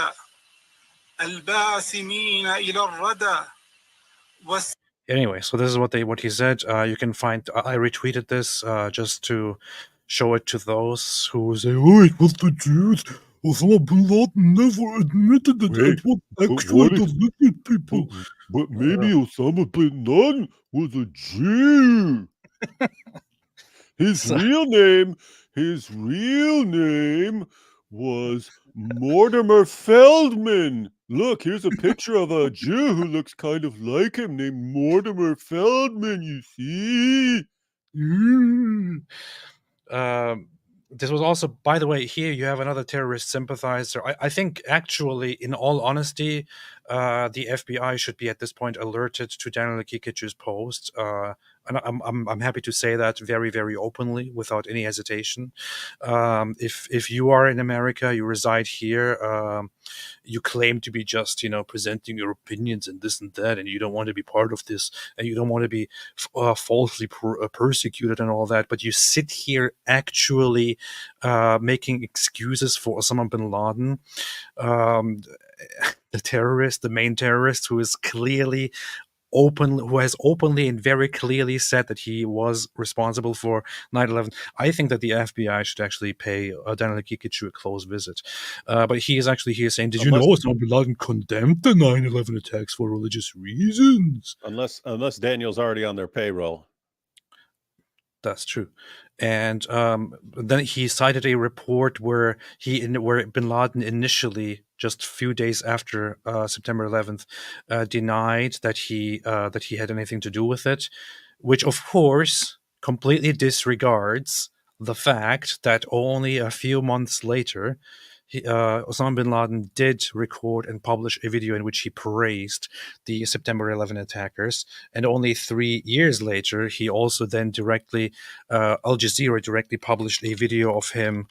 الباسمين إلى الردى. Anyway, so this is what he said. You can find. I retweeted this just to show it to those who say, "Oh, it was the truth. Osama bin Laden never admitted that it was actually the wicked people." But maybe Osama bin Laden was a Jew. His real name was Mortimer Feldman. Look, here's a picture of a Jew who looks kind of like him, named Mortimer Feldman, you see? This was also, by the way, here you have another terrorist sympathizer. I think, actually, in all honesty, the FBI should be at this point alerted to Daniel Kikic's post. And I'm happy to say that very, very openly, without any hesitation. If you are in America, you reside here, you claim to be just, presenting your opinions and this and that, and you don't want to be part of this, and you don't want to be falsely persecuted and all that, but you sit here actually making excuses for Osama bin Laden, the main terrorist, who has openly and very clearly said that he was responsible for 9/11. I think that the FBI should actually pay Daniel Kikic a close visit. But he is actually here saying, did you know Osama bin Laden condemned the 9/11 attacks for religious reasons? Unless Daniel's already on their payroll. That's true. And then he cited a report where bin Laden initially, just a few days after September 11th, denied that he had anything to do with it, which of course completely disregards the fact that only a few months later, Osama bin Laden did record and publish a video in which he praised the September 11 attackers, and only 3 years later, he also then Al Jazeera directly published a video of him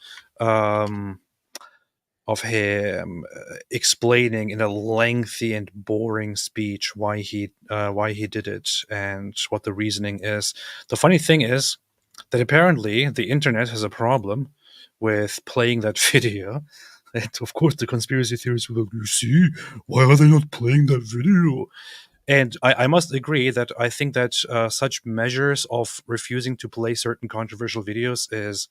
explaining in a lengthy and boring speech why he did it and what the reasoning is. The funny thing is that apparently the internet has a problem with playing that video. And of course, the conspiracy theorists were like, you see, why are they not playing that video? And I must agree that I think that such measures of refusing to play certain controversial videos is,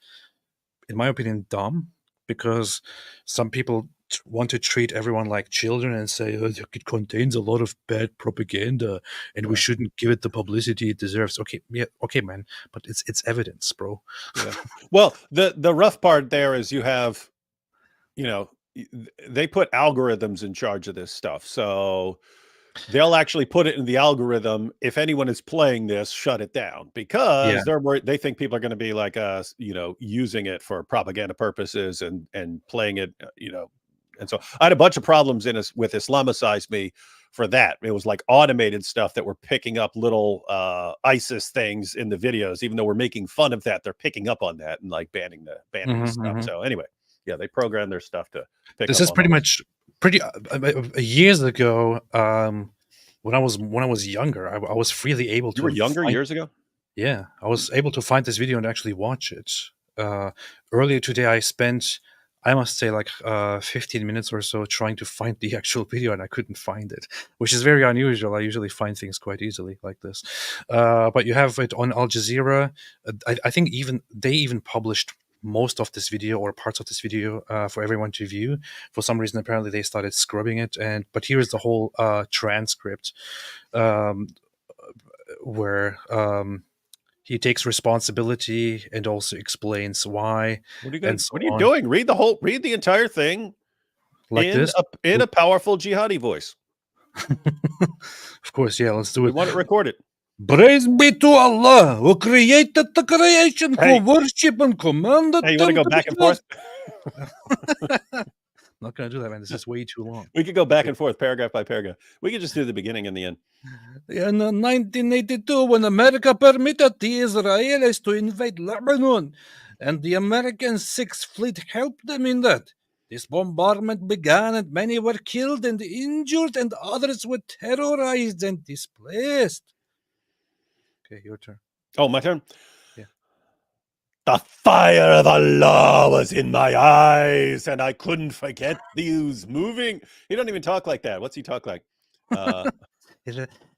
in my opinion, dumb, because some people want to treat everyone like children and say, oh, it contains a lot of bad propaganda and we shouldn't give it the publicity it deserves. Okay, man, but it's evidence, bro. Yeah. Well, the rough part there is you have, they put algorithms in charge of this stuff. So they'll actually put it in the algorithm. If anyone is playing this, shut it down, because they think people are going to be like us, using it for propaganda purposes and playing it, And so I had a bunch of problems with Islamicize Me for that. It was like automated stuff that were picking up little ISIS things in the videos, even though we're making fun of that. They're picking up on that and like banning the stuff. So anyway, yeah, they program their stuff to pick this up is on pretty all much years ago. When I was younger, I was freely able to. You were younger years ago? Yeah, I was able to find this video and actually watch it. Earlier today, I spent, I must say, like 15 minutes or so trying to find the actual video, and I couldn't find it, which is very unusual. I usually find things quite easily like this. But you have it on Al Jazeera. I think they even published most of this video or parts of this video for everyone to view. For some reason, apparently they started scrubbing it. But here's the whole transcript where he takes responsibility and also explains why. What and so are you on. doing? Read the entire thing Like this? In a powerful jihadi voice. Of course, yeah, let's do We it. want it recorded. Praise be to Allah, who created the creation for worship and commanded. Hey, you want to go back and forth? Not going to do that, man. This is way too long. We could go back and forth, paragraph by paragraph. We could just do the beginning and the end. In 1982, when America permitted the Israelis to invade Lebanon, and the American Sixth Fleet helped them in that, this bombardment began, and many were killed and injured, and others were terrorized and displaced. Okay, your turn. Oh, my turn? Yeah. The fire of Allah was in my eyes, and I couldn't forget these moving. He don't even talk like that. What's he talk like?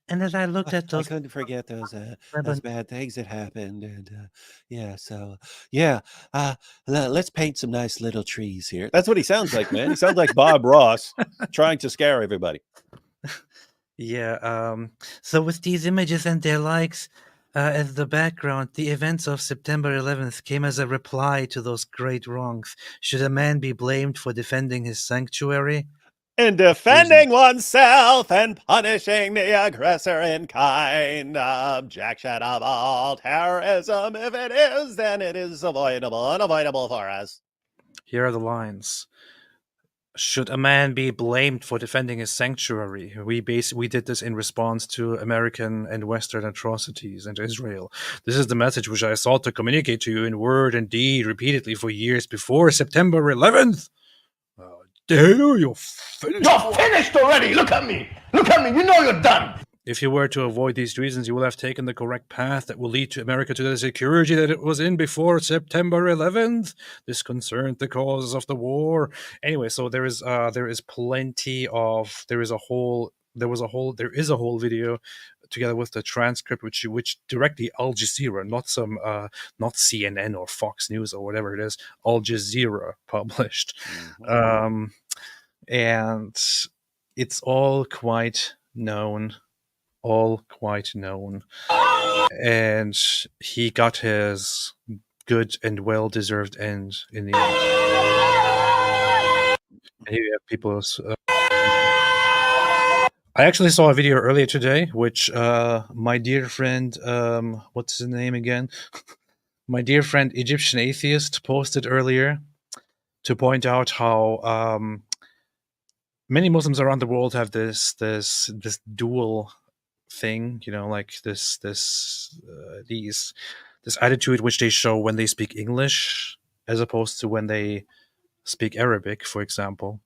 And as I looked at those, I couldn't forget those bad things that happened, and let's paint some nice little trees here. That's what he sounds like, man. He sounds like Bob Ross trying to scare everybody. Yeah. So with these images and their likes as the background, the events of September 11th came as a reply to those great wrongs. Should a man be blamed for defending his sanctuary? In defending oneself and punishing the aggressor in kind, objection of all terrorism. If it is, then it is unavoidable for us. Here are the lines. Should a man be blamed for defending his sanctuary? We did this in response to American and Western atrocities in Israel. This is the message which I sought to communicate to you in word and deed repeatedly for years before September 11th. Daniel, you're finished. You're finished already. Look at me. Look at me. You know you're done. If you were to avoid these reasons, you will have taken the correct path that will lead to America to the security that it was in before September 11th. This concerned the causes of the war. Anyway, so there is plenty of there is a whole video together with the transcript, which directly Al Jazeera, not CNN or Fox News or whatever it is, Al Jazeera published, and it's all quite known. And he got his good and well-deserved end in the end. And here you have people's... I actually saw a video earlier today, which my dear friend, what's his name again? My dear friend, Egyptian Atheist, posted earlier to point out how many Muslims around the world have this dual thing, like this attitude which they show when they speak English as opposed to when they speak Arabic, for example.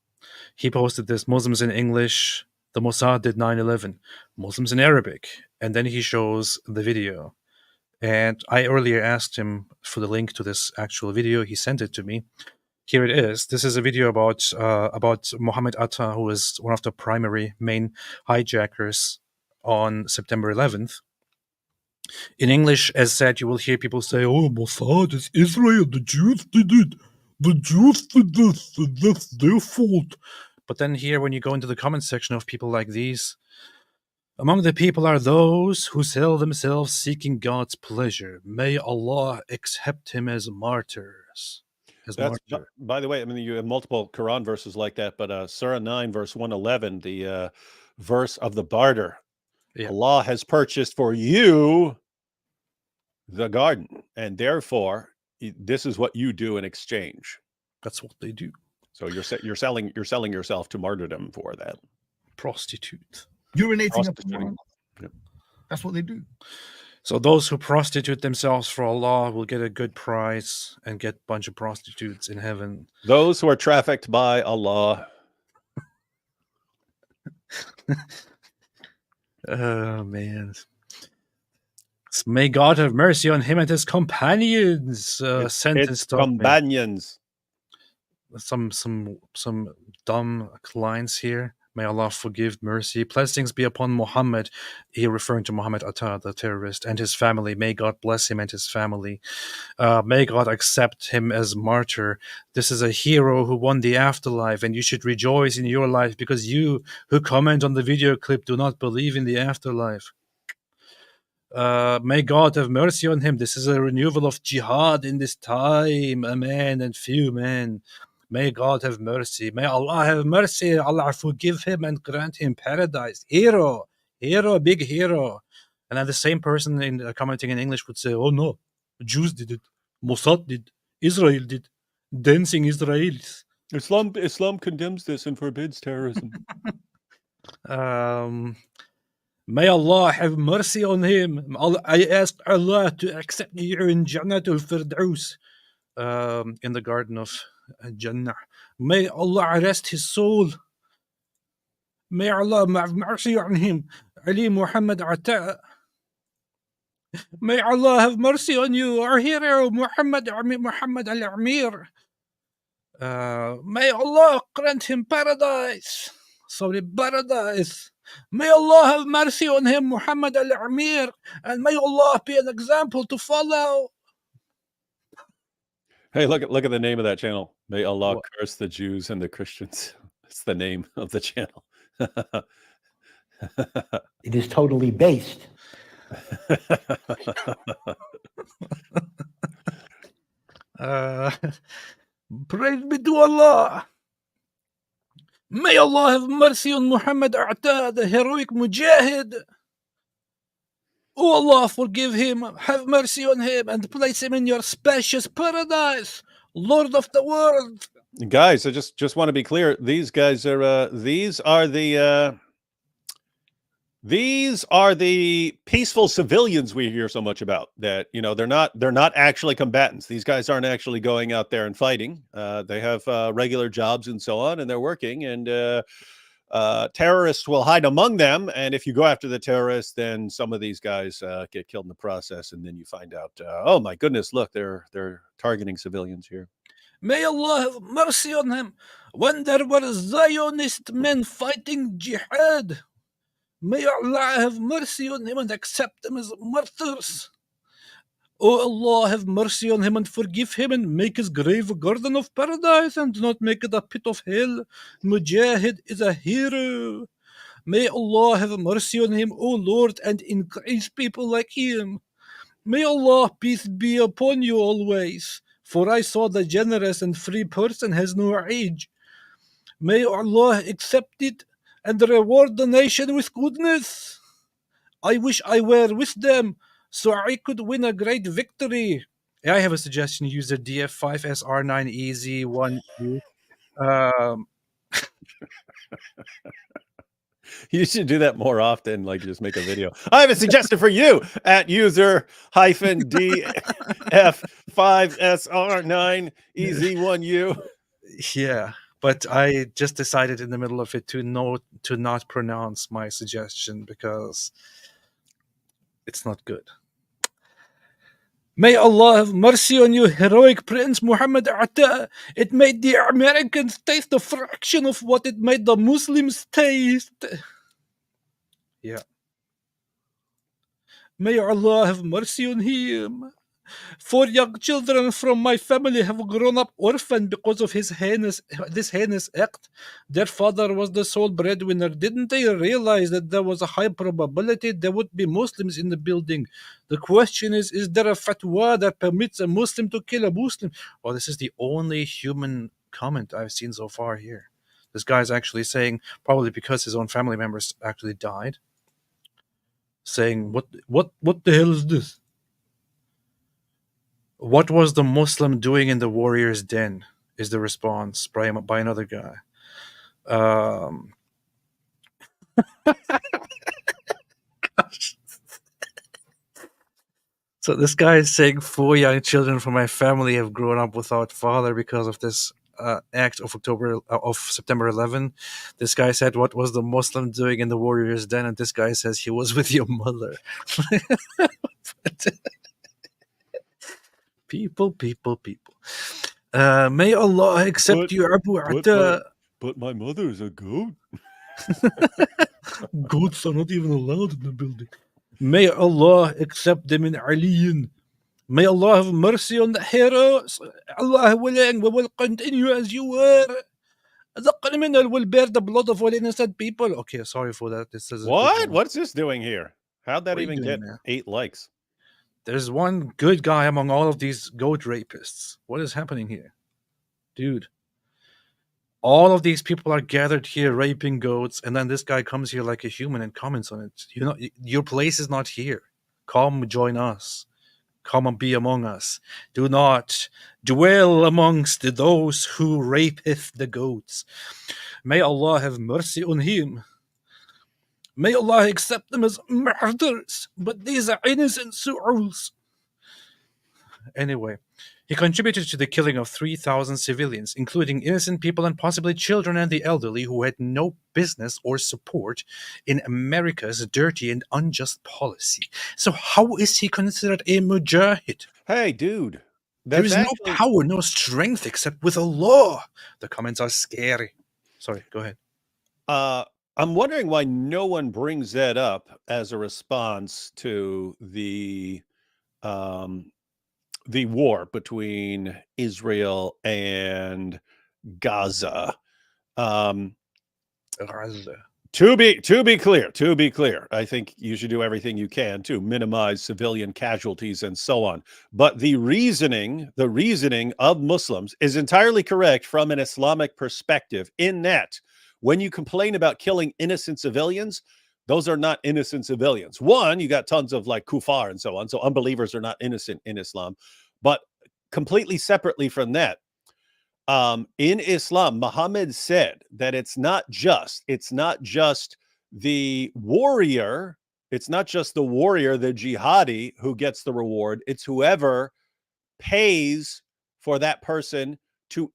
He posted this: Muslims in English, the Mossad did 9/11, Muslims in Arabic, and then he shows the video. And I earlier asked him for the link to this actual video. He sent it to me. Here it is. This is a video about Mohammed Atta, who is one of the primary main hijackers on September 11th. In English, as said, you will hear people say, "Oh, Mossad is Israel. The Jews did it. The Jews did this. That's their fault." But then here, when you go into the comment section of people like these, among the people are those who sell themselves seeking God's pleasure. May Allah accept him as martyrs. By the way, I mean, you have multiple Quran verses like that, but Surah 9, verse 111, the verse of the barter. Yeah. Allah has purchased for you the garden, and therefore this is what you do in exchange. That's what they do. So you're selling yourself to martyrdom for that. Prostitute. Urinating up the wall. Yep. That's what they do. So those who prostitute themselves for Allah will get a good price and get a bunch of prostitutes in heaven. Those who are trafficked by Allah. Oh, man. May God have mercy on him and his companions. It's companions. Some dumb lines here. May Allah forgive, mercy, blessings be upon Muhammad. He referring to Muhammad Atta, the terrorist, and his family. May God bless him and his family. May God accept him as martyr. This is a hero who won the afterlife, and you should rejoice in your life because you who comment on the video clip do not believe in the afterlife. May God have mercy on him. This is a renewal of jihad in this time, a man and few men. May God have mercy. May Allah have mercy. Allah forgive him and grant him paradise. Hero, big hero. And then the same person in commenting in English would say, oh no, Jews did it. Mossad did. Israel did. Dancing Israelis. Islam condemns this and forbids terrorism. May Allah have mercy on him. I ask Allah to accept you in Jannatul Firdaus, in the garden of Jannah. May Allah rest his soul. May Allah have mercy on him. Ali Muhammad Atta. May Allah have mercy on you, our hero Muhammad Al-Amir. May Allah grant him paradise. Paradise. May Allah have mercy on him, Muhammad Al-Amir, and may Allah be an example to follow. Hey, look at the name of that channel. May Allah curse the Jews and the Christians. It's the name of the channel. It is totally based. Praise be to Allah. May Allah have mercy on Muhammad Atta, the heroic mujahid. Oh Allah, forgive him, have mercy on him, and place him in your spacious paradise, Lord of the world. Guys, I just want to be clear. These guys are these are the peaceful civilians we hear so much about. That, you know, they're not actually combatants. These guys aren't actually going out there and fighting. They have regular jobs and so on, and they're working. And terrorists will hide among them. And if you go after the terrorists, then some of these guys get killed in the process. And then you find out, oh my goodness, look, they're targeting civilians here. May Allah have mercy on him. When there were Zionist men fighting jihad, may Allah have mercy on him and accept them as martyrs. Oh Allah, have mercy on him and forgive him and make his grave a garden of paradise and do not make it a pit of hell. Mujahid is a hero. May Allah have mercy on him, O Lord, and increase people like him. May Allah, peace be upon you always. For I saw the generous and free person has no age. May Allah accept it and reward the nation with goodness. I wish I were with them, so I could win a great victory. I have a suggestion, user DF5SR9EZ1U. You should do that more often, like just make a video. I have a suggestion for you at user -DF5SR9EZ1U. Yeah, but I just decided in the middle of it to not pronounce my suggestion because it's not good. May Allah have mercy on you, heroic Prince Muhammad Atta. It made the Americans taste a fraction of what it made the Muslims taste. Yeah. May Allah have mercy on him. 4 young children from my family have grown up orphaned because of this heinous act. Their father was the sole breadwinner. Didn't they realize that there was a high probability there would be Muslims in the building? The question is there a fatwa that permits a Muslim to kill a Muslim? Well, this is the only human comment I've seen so far here. This guy's actually saying, probably because his own family members actually died, saying, what the hell is this? What was the Muslim doing in the warrior's den? Is the response by another guy. So this guy is saying 4 young children from my family have grown up without father because of this act of September 11. This guy said, what was the Muslim doing in the warrior's den? And this guy says he was with your mother. People. May Allah accept you, Abu Atta. But my mother's a goat. Goats are not even allowed in the building. May Allah accept them in Aliyin. May Allah have mercy on the heroes. Allah willing, we will continue as you were. The criminal will bear the blood of all innocent people. Okay, sorry for that. This is what? What's this doing here? How'd that even get there? 8 likes? There's one good guy among all of these goat rapists. What is happening here? Dude. All of these people are gathered here raping goats, and then this guy comes here like a human and comments on it. You know, your place is not here. Come join us. Come and be among us. Do not dwell amongst those who rapeth the goats. May Allah have mercy on him. May Allah accept them as murderers, but these are innocent souls. Anyway, he contributed to the killing of 3,000 civilians, including innocent people and possibly children and the elderly who had no business or support in America's dirty and unjust policy. So how is he considered a mujahid? Hey, dude. There is no power, no strength except with Allah. The comments are scary. Sorry, go ahead. I'm wondering why no one brings that up as a response to the war between Israel and Gaza. To be clear, I think you should do everything you can to minimize civilian casualties and so on. But the reasoning of Muslims is entirely correct from an Islamic perspective, in that when you complain about killing innocent civilians, those are not innocent civilians. One, you got tons of like kuffar and so on. So unbelievers are not innocent in Islam. But completely separately from that, in Islam, Muhammad said that it's not just the warrior, the jihadi who gets the reward. It's whoever pays for that person to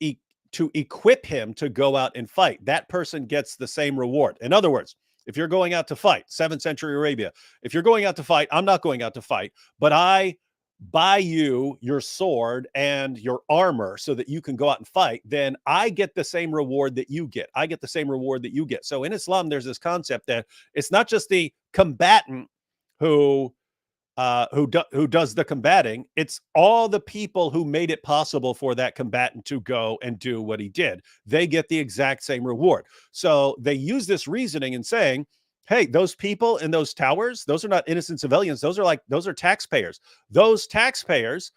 equip him to go out and fight. That person gets the same reward. In other words, if you're going out to fight, 7th century Arabia, if you're going out to fight, I'm not going out to fight, but I buy you your sword and your armor so that you can go out and fight, then I get the same reward that you get. So in Islam, there's this concept that it's not just the combatant who does the combating. It's all the people who made it possible for that combatant to go and do what he did. They get the exact same reward. So they use this reasoning and saying, hey, those people in those towers, those are not innocent civilians. Those are taxpayers. Those taxpayers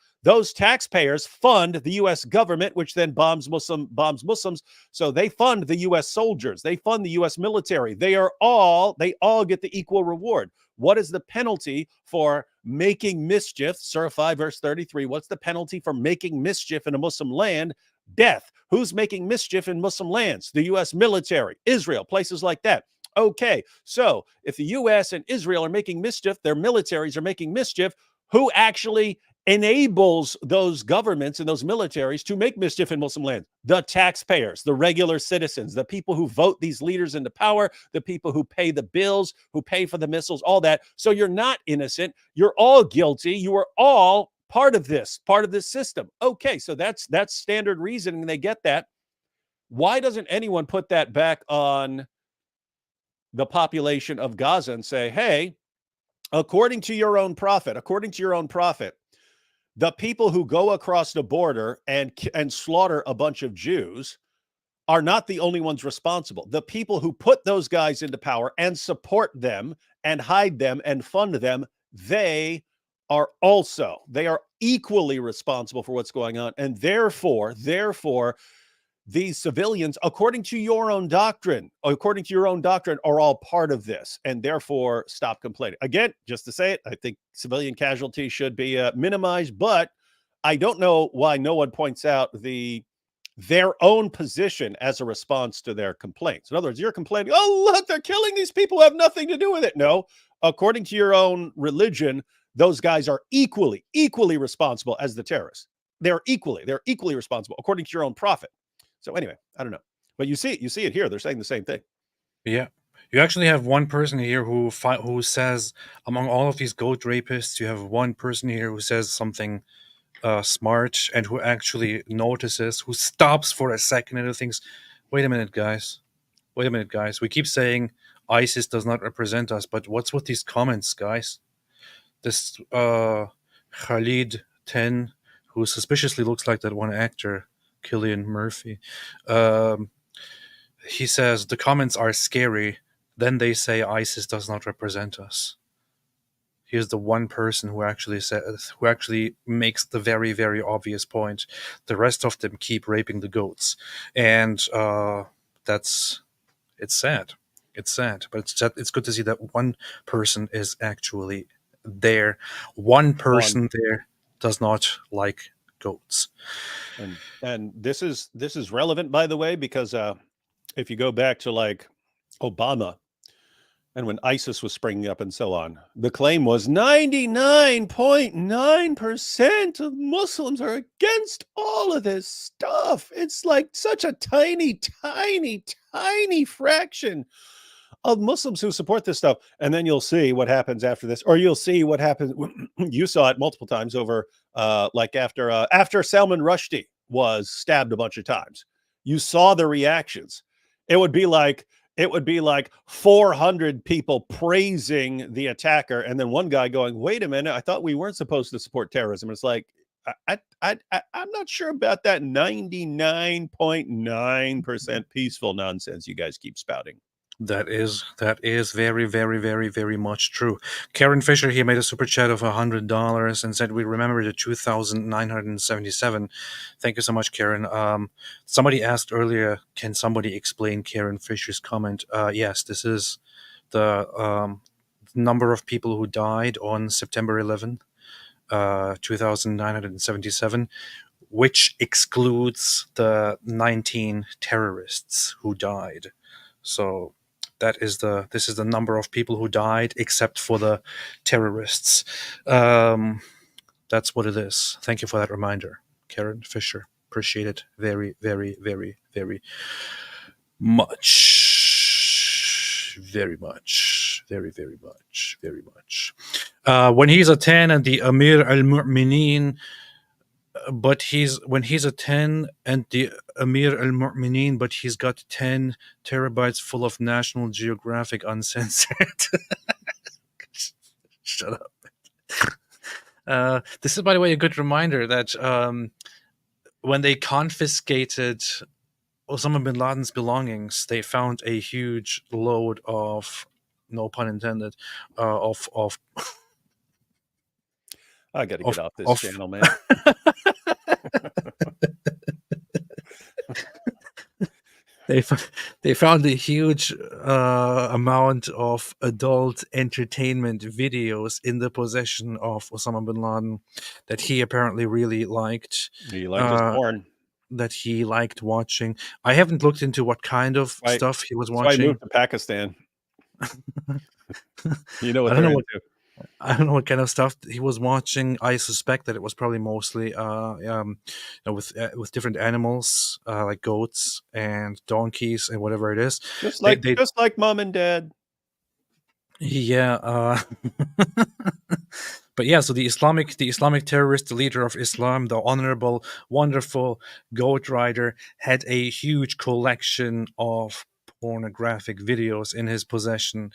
fund the U.S. government, which then bombs Muslims. So they fund the U.S. soldiers. They fund the U.S. military. They all get the equal reward. What is the penalty for making mischief? Surah 5, verse 33. What's the penalty for making mischief in a Muslim land? Death. Who's making mischief in Muslim lands? The U.S. military, Israel, places like that. Okay, so if the U.S. and Israel are making mischief, their militaries are making mischief, who actually enables those governments and those militaries to make mischief in Muslim lands? The taxpayers, the regular citizens, the people who vote these leaders into power, the people who pay the bills, who pay for the missiles, all that. So you're not innocent. You're all guilty. You are all part of this system. Okay, so that's standard reasoning. They get that. Why doesn't anyone put that back on the population of Gaza and say, hey, according to your own prophet, the people who go across the border and slaughter a bunch of Jews are not the only ones responsible. The people who put those guys into power and support them and hide them and fund them, they are equally responsible for what's going on. And therefore, these civilians, according to your own doctrine, are all part of this, and therefore stop complaining. Again, just to say it, I think civilian casualties should be minimized, but I don't know why no one points out their own position as a response to their complaints. In other words, you're complaining, oh, look, they're killing these people who have nothing to do with it. No, according to your own religion, those guys are equally responsible as the terrorists. They're equally responsible according to your own prophet. So anyway, I don't know, but you see it here. They're saying the same thing. Yeah, You actually have one person here who says, among all of these goat rapists, you have one person here who says something smart and who actually notices, who stops for a second and thinks, wait a minute, guys. Wait a minute, guys. We keep saying ISIS does not represent us, but what's with these comments, guys? This Khalid 10, who suspiciously looks like that one actor, Cillian Murphy, he says the comments are scary. Then they say ISIS does not represent us. He is the one person who actually makes the very, very obvious point. The rest of them keep raping the goats, and it's sad. It's sad, but it's good to see that one person is actually there. One person there does not like goats. And this is relevant, by the way, because if you go back to like Obama and when ISIS was springing up and so on, the claim was 99.9% of Muslims are against all of this stuff. It's like such a tiny, tiny, tiny fraction of Muslims who support this stuff. And then you'll see what happens after this, or you'll see what happens. You saw it multiple times over, like after Salman Rushdie was stabbed a bunch of times. You saw the reactions. It would be like 400 people praising the attacker, and then one guy going, "Wait a minute, I thought we weren't supposed to support terrorism." It's like, I'm not sure about that 99.9% peaceful nonsense you guys keep spouting. That is very, very, very, very much true. Karen Fisher here made a super chat of $100 and said, "We remember the 2,977." Thank you so much, Karen. Somebody asked earlier, can somebody explain Karen Fisher's comment? Yes, this is the number of people who died on September 11, 2,977, which excludes the 19 terrorists who died. So this is the number of people who died except for the terrorists. That's what it is. Thank you for that reminder, Karen Fisher. Appreciate it very, very, very, very much. Very much. Very, very much. Very much. When he's a 10 and the Amir al-Mu'mineen, but when he's a 10 and the Amir al-Mu'mineen, but he's got 10 terabytes full of National Geographic uncensored. Shut up. This is, by the way, a good reminder that when they confiscated Osama bin Laden's belongings, they found a huge load of, no pun intended, of I got to get off this channel, man. They found a huge amount of adult entertainment videos in the possession of Osama bin Laden that he apparently really liked. He liked his porn. That he liked watching. I haven't looked into what kind of stuff he was watching. So I moved to Pakistan. You know what they're into. I don't know what kind of stuff he was watching. I suspect that it was probably mostly with different animals like goats and donkeys and whatever it is. Just like mom and dad. Yeah. But yeah, so the Islamic terrorist, the leader of Islam, the honorable, wonderful goat rider, had a huge collection of pornographic videos in his possession,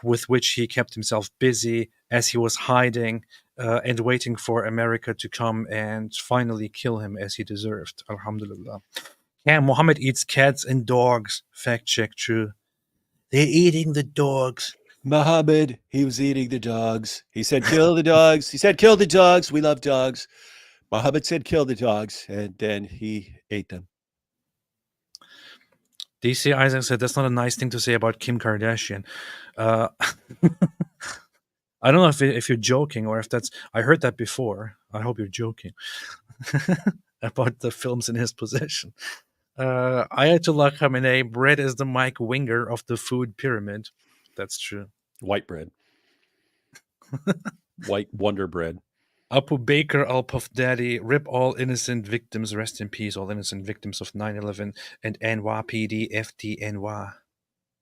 with which he kept himself busy as he was hiding and waiting for America to come and finally kill him as he deserved. Alhamdulillah. Yeah, Muhammad eats cats and dogs. Fact check, true. They're eating the dogs. Muhammad, he was eating the dogs. He said, kill the dogs. He said, kill the dogs. We love dogs. Muhammad said, kill the dogs. And then he ate them. DC Isaac said, that's not a nice thing to say about Kim Kardashian. I don't know if you're joking or if that's... I heard that before. I hope you're joking. About the films in his possession. Ayatollah Khamenei, bread is the Mike Winger of the food pyramid. That's true. White bread. White Wonder Bread. Abu Baker al-Puff Daddy, rip all innocent victims, rest in peace, all innocent victims of 9/11 and NYPD FDNY.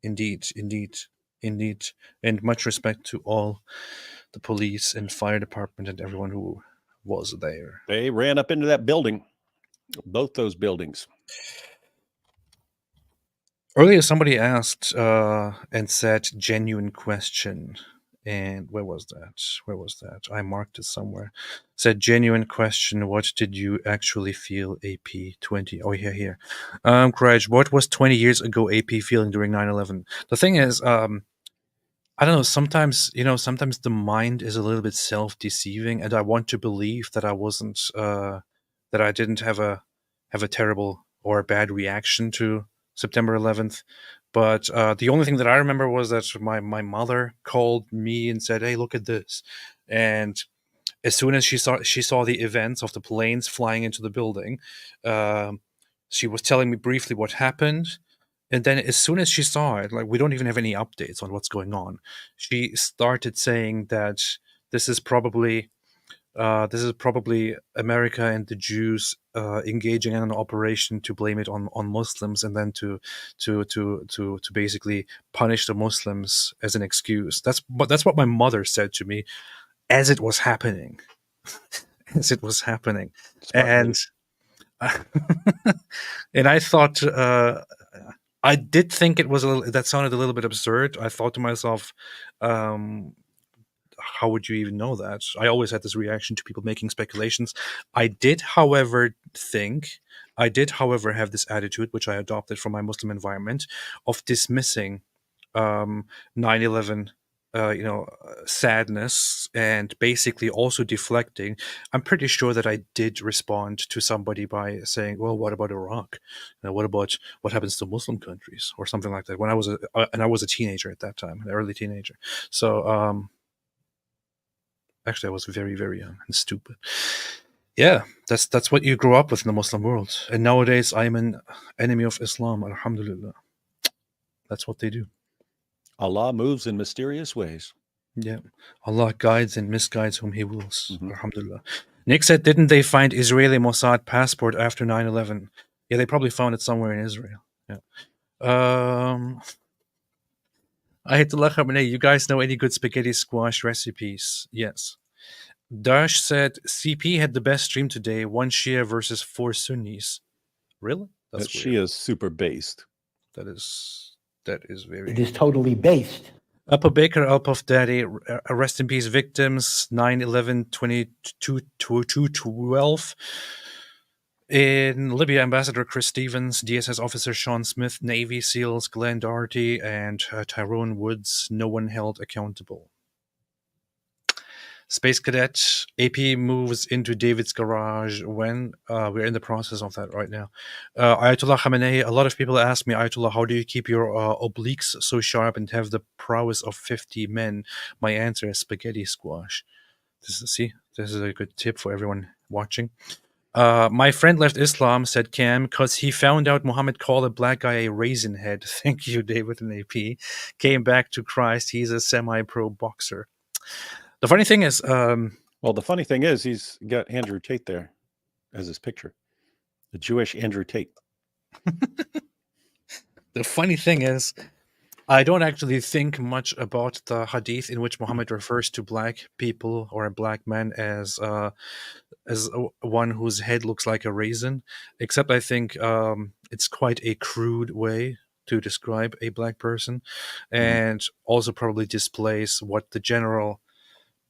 Indeed, indeed, indeed. And much respect to all the police and fire department and everyone who was there. They ran up into that building, both those buildings. Earlier, somebody asked and said, genuine question. And where was that? Where was that? I marked it somewhere. Said, genuine question. What did you actually feel, AP 20? Oh, here. Courage, what was 20 years ago AP feeling during 9/11? The thing is, I don't know, sometimes the mind is a little bit self-deceiving, and I want to believe that I wasn't, that I didn't have a terrible or a bad reaction to September 11th. But the only thing that I remember was that my mother called me and said, "Hey, look at this." And as soon as she saw the events of the planes flying into the building, she was telling me briefly what happened. And then as soon as she saw it, like, we don't even have any updates on what's going on, she started saying that this is probably America and the Jews engaging in an operation to blame it on Muslims, and then to basically punish the Muslims as an excuse. That's what my mother said to me as it was happening. As it was happening. And and I thought, I did think it was that sounded a little bit absurd. I thought to myself, how would you even know that? I always had this reaction to people making speculations. I did, however, have this attitude, which I adopted from my Muslim environment, of dismissing 9/11, sadness, and basically also deflecting. I'm pretty sure that I did respond to somebody by saying, "Well, what about Iraq? What about what happens to Muslim countries?" or something like that. When I was a teenager at that time, an early teenager. So actually, I was very, very young and stupid. Yeah, that's what you grow up with in the Muslim world. And nowadays, I'm an enemy of Islam. Alhamdulillah. That's what they do. Allah moves in mysterious ways. Yeah. Allah guides and misguides whom He wills. Alhamdulillah. Nick said, didn't they find Israeli Mossad passport after 9/11? Yeah, they probably found it somewhere in Israel. Yeah. Ayatollah Khamenei, you guys know any good spaghetti squash recipes? Yes. Dash said, CP had the best stream today, 1 Shia versus 4 Sunnis. Really? That Shia is super based. That is very... It is totally based. Apo Baker, Al Puff Daddy, rest in peace victims, 9/11/22/12. In Libya, Ambassador Chris Stevens, DSS Officer Sean Smith, Navy SEALs Glenn Doherty, and Tyrone Woods, no one held accountable. Space Cadet, AP moves into David's garage when we're in the process of that right now. Ayatollah Khamenei, a lot of people ask me, Ayatollah, how do you keep your obliques so sharp and have the prowess of 50 men? My answer is spaghetti squash. This is a good tip for everyone watching. My friend left Islam, said Cam, because he found out Muhammad called a black guy a raisin head. Thank you, David and AP. Came back to Christ. He's a semi-pro boxer. The funny thing is... well, the funny thing is he's got Andrew Tate there as his picture. The Jewish Andrew Tate. The funny thing is, I don't actually think much about the hadith in which Muhammad refers to black people or a black man as one whose head looks like a raisin, except I think it's quite a crude way to describe a black person, and also probably displays what the general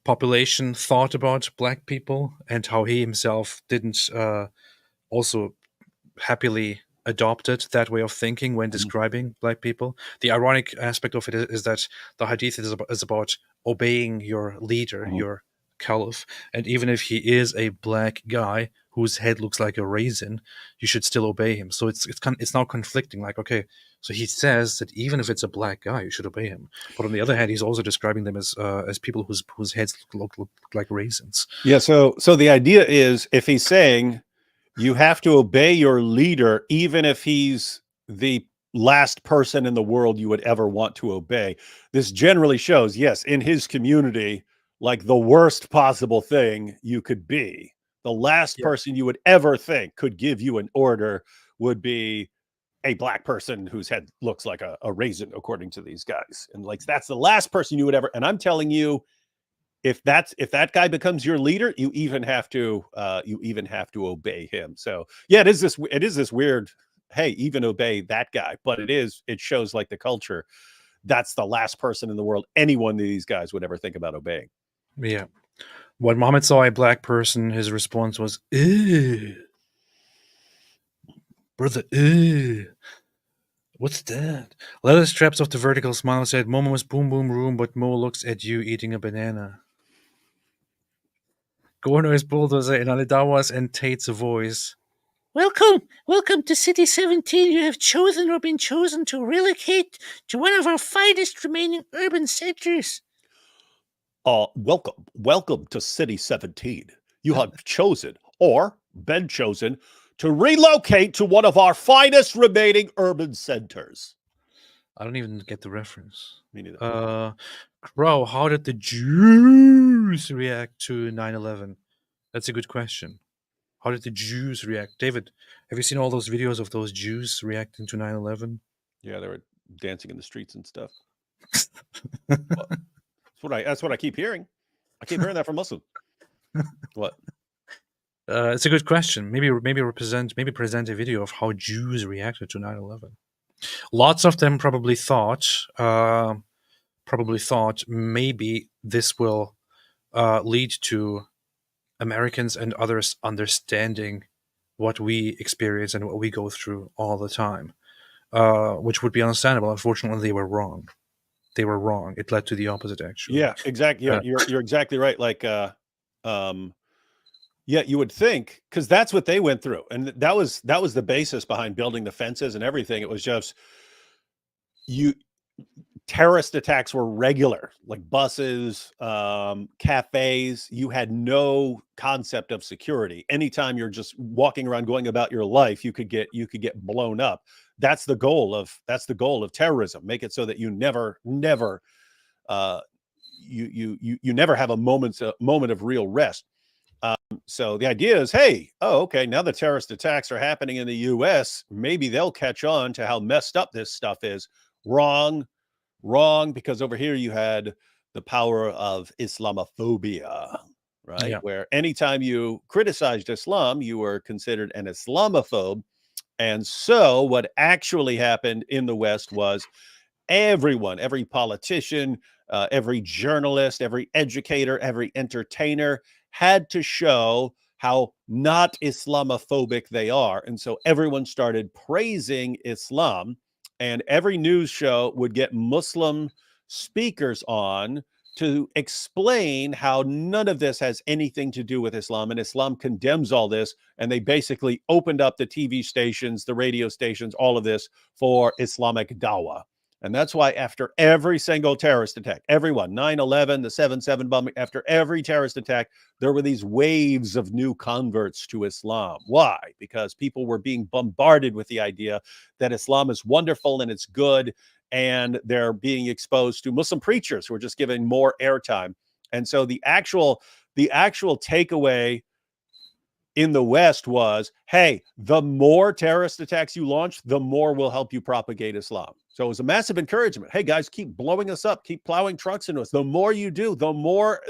population thought about black people and how he himself didn't also happily adopted that way of thinking when describing black people. The ironic aspect of it is that the hadith is about obeying your leader, your caliph, and even if he is a black guy whose head looks like a raisin, you should still obey him. So it's now conflicting. Like, okay, so he says that even if it's a black guy, you should obey him. But on the other hand, he's also describing them as people whose heads look like raisins. Yeah. So the idea is, if he's saying you have to obey your leader, even if he's the last person in the world you would ever want to obey, this generally shows, yes, in his community, like the worst possible thing you could be. The last person you would ever think could give you an order would be a black person whose head looks like a raisin, according to these guys. And like, that's the last person you would ever, and I'm telling you, if that guy becomes your leader, you even have to obey him. So yeah, it is this weird, hey, even obey that guy, but it shows like the culture. That's the last person in the world any one of these guys would ever think about obeying. Yeah. When Muhammad saw a black person, his response was, "Ew. Brother, ew. What's that?" Leather straps off the vertical smile said, "Momo was boom boom room, but Mo looks at you eating a banana." Gorno's bulldozer in Alidawa's and Tate's voice. Welcome to City 17. You have chosen or been chosen to relocate to one of our finest remaining urban centers. Welcome to City 17. You have chosen or been chosen to relocate to one of our finest remaining urban centers. I don't even get the reference. Me neither. Crow, how did the Jews react to 9/11? That's a good question. How did the Jews react? David, have you seen all those videos of those Jews reacting to 9/11? Yeah, they were dancing in the streets and stuff. That's what I keep hearing. I keep hearing that from Muslims. What? It's a good question. Maybe present a video of how Jews reacted to 9/11. Lots of them probably thought maybe this will lead to Americans and others understanding what we experience and what we go through all the time, which would be understandable. Unfortunately, they were wrong. It led to the opposite, actually. Yeah, exactly. Yeah, you're exactly right. Like, yeah, you would think, because that's what they went through, and that was the basis behind building the fences and everything. It was just terrorist attacks were regular, like buses, cafes. You had no concept of security. Anytime you're just walking around going about your life, you could get blown up. That's the goal of terrorism. Make it so that you never you never have a moment of real rest. So the idea is, hey, okay, now the terrorist attacks are happening in the U.S. Maybe they'll catch on to how messed up this stuff is. Wrong, because over here you had the power of Islamophobia, right? Yeah. Where anytime you criticized Islam, you were considered an Islamophobe. And so what actually happened in the West was everyone, every politician, every journalist, every educator, every entertainer had to show how not Islamophobic they are. And so everyone started praising Islam, and every news show would get Muslim speakers on to explain how none of this has anything to do with Islam, and Islam condemns all this. And they basically opened up the TV stations, the radio stations, all of this for Islamic dawah. And that's why after every single terrorist attack, everyone, 9/11, the 7/7 bombing, after every terrorist attack, there were these waves of new converts to Islam. Why? Because people were being bombarded with the idea that Islam is wonderful and it's good, and they're being exposed to Muslim preachers who are just giving more airtime. And so the actual takeaway in the West was, hey, the more terrorist attacks you launch, the more will help you propagate Islam. So it was a massive encouragement. Hey, guys, keep blowing us up. Keep plowing trucks into us. The more you do, the more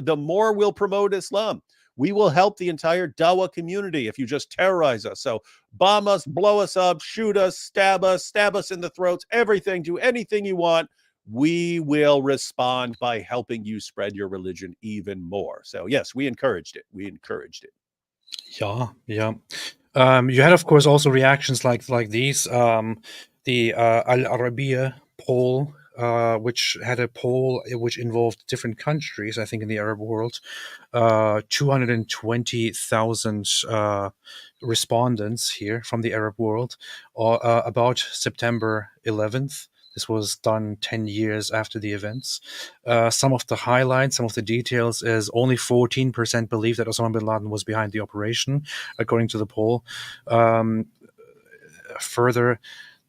we'll promote Islam. We will help the entire Dawah community if you just terrorize us. So bomb us, blow us up, shoot us, stab us in the throats, everything, do anything you want. We will respond by helping you spread your religion even more. So yes, we encouraged it. Yeah. You had, of course, also reactions like these. The Al Arabiya poll, which had a poll which involved different countries, I think, in the Arab world. 220,000 respondents here from the Arab world about September 11th. This was done 10 years after the events. Some of the highlights, some of the details is only 14% believe that Osama bin Laden was behind the operation, according to the poll. Further,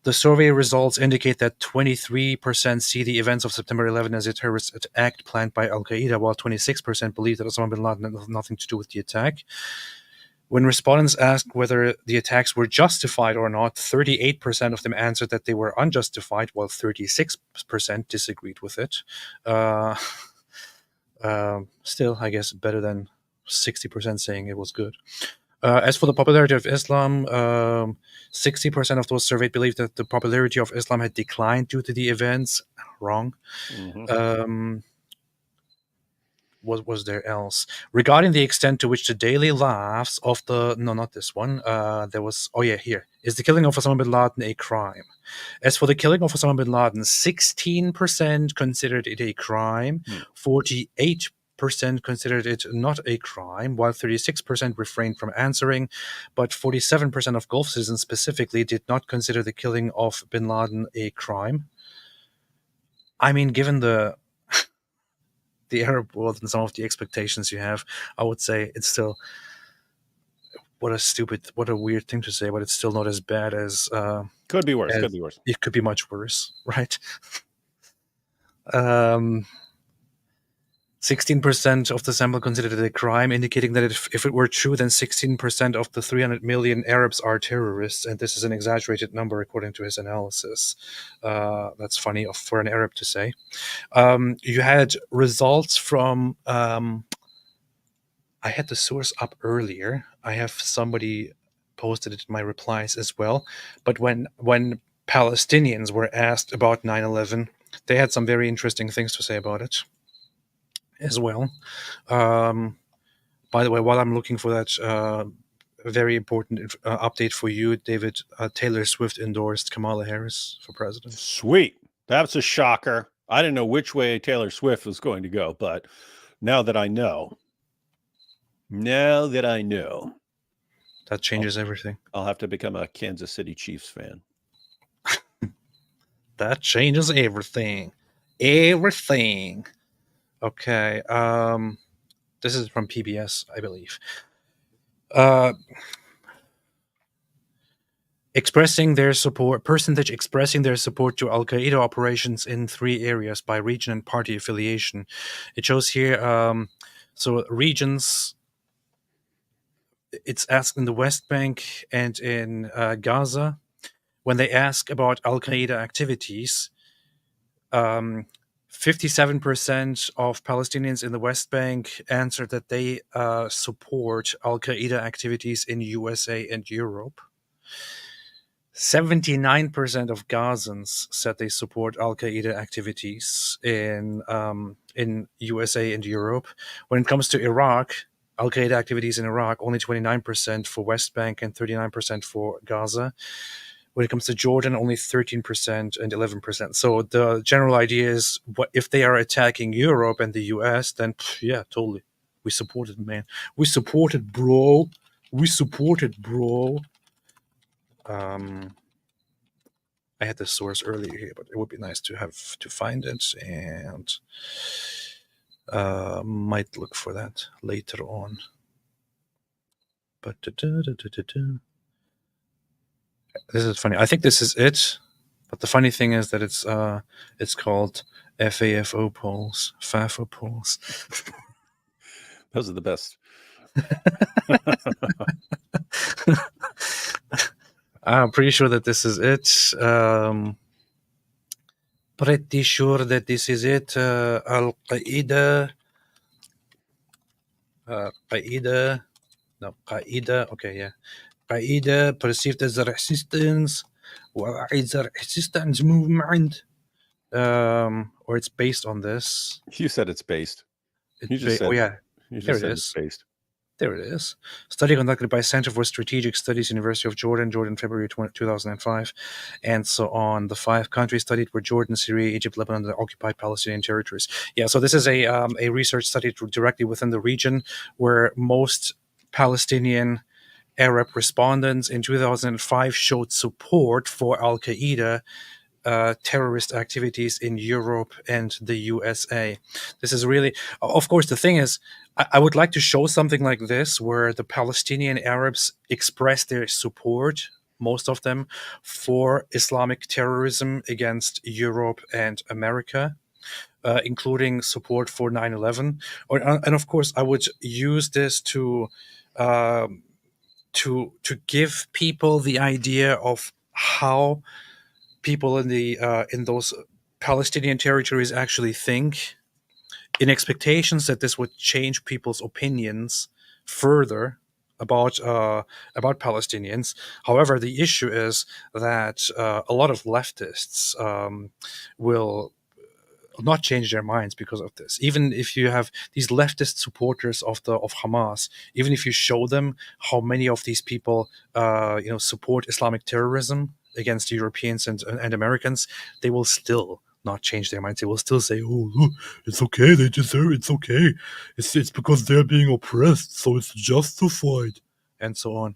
the survey results indicate that 23% see the events of September 11 as a terrorist act planned by Al-Qaeda, while 26% believe that Osama bin Laden had nothing to do with the attack. When respondents asked whether the attacks were justified or not, 38% of them answered that they were unjustified, while 36% disagreed with it. Still, I guess, better than 60% saying it was good. As for the popularity of Islam, 60% of those surveyed believed that the popularity of Islam had declined due to the events. Wrong. What was there else? Regarding the extent to which the daily lives of the... No, not this one. There was... Oh, yeah, here. Is the killing of Osama bin Laden a crime? As for the killing of Osama bin Laden, 16% considered it a crime. 48% considered it not a crime, while 36% refrained from answering. But 47% of Gulf citizens specifically did not consider the killing of bin Laden a crime. I mean, given the Arab world and some of the expectations you have, I would say it's still what a weird thing to say, but it's still not as bad as could be worse. Could be worse. It could be much worse, right? 16% of the sample considered it a crime, indicating that if it were true, then 16% of the 300 million Arabs are terrorists, and this is an exaggerated number according to his analysis. That's funny for an Arab to say. You had results from... I had the source up earlier. I have somebody posted it in my replies as well. But when Palestinians were asked about 9/11, they had some very interesting things to say about it as well. By the way, while I'm looking for that very important update for you, David, Taylor Swift endorsed Kamala Harris for president. Sweet. That's a shocker. I didn't know which way Taylor Swift was going to go, but now that I know, that changes everything. I'll have to become a Kansas City Chiefs fan. That changes everything. Everything. Okay. This is from PBS, I believe. Percentage expressing their support to Al-Qaeda operations in 3 areas by region and party affiliation. It shows here, so regions, it's asked in the West Bank and in Gaza. When they ask about Al-Qaeda activities, 57% of Palestinians in the West Bank answered that they support Al-Qaeda activities in USA and Europe. 79% of Gazans said they support Al-Qaeda activities in USA and Europe. When it comes to Iraq, Al-Qaeda activities in Iraq, only 29% for West Bank and 39% for Gaza. When it comes to Jordan, only 13% and 11%. So the general idea is, what if they are attacking Europe and the US, then yeah, totally. We supported, man. We supported, bro. We supported, bro. I had the source earlier here, but it would be nice to have to find it, and might look for that later on. But this is funny. I think this is it. But the funny thing is that it's called FAFO polls, FAFO polls. Those are the best. I'm pretty sure that this is it. Pretty sure that this is it. Al-Qaeda. Qaeda. Okay, yeah. Qaeda perceived as a resistance movement. Or it's based on this. You said it's based. You just said it's based. There it is. Study conducted by Center for Strategic Studies, University of Jordan, February 2005, and so on. The 5 countries studied were Jordan, Syria, Egypt, Lebanon, and the occupied Palestinian territories. Yeah, so this is a research study directly within the region, where most Palestinian Arab respondents in 2005 showed support for Al-Qaeda terrorist activities in Europe and the USA. This is really, of course, the thing is, I would like to show something like this where the Palestinian Arabs express their support, most of them, for Islamic terrorism against Europe and America, including support for 9/11. And of course, I would use this to to give people the idea of how people in those Palestinian territories actually think, in expectations that this would change people's opinions further about Palestinians. However, the issue is that a lot of leftists will not change their minds because of this. Even if you have these leftist supporters of Hamas, even if you show them how many of these people support Islamic terrorism against Europeans and Americans, they will still not change their minds. They will still say, "Oh, look, it's okay. They deserve. It's okay. It's because they're being oppressed, so it's justified," and so on.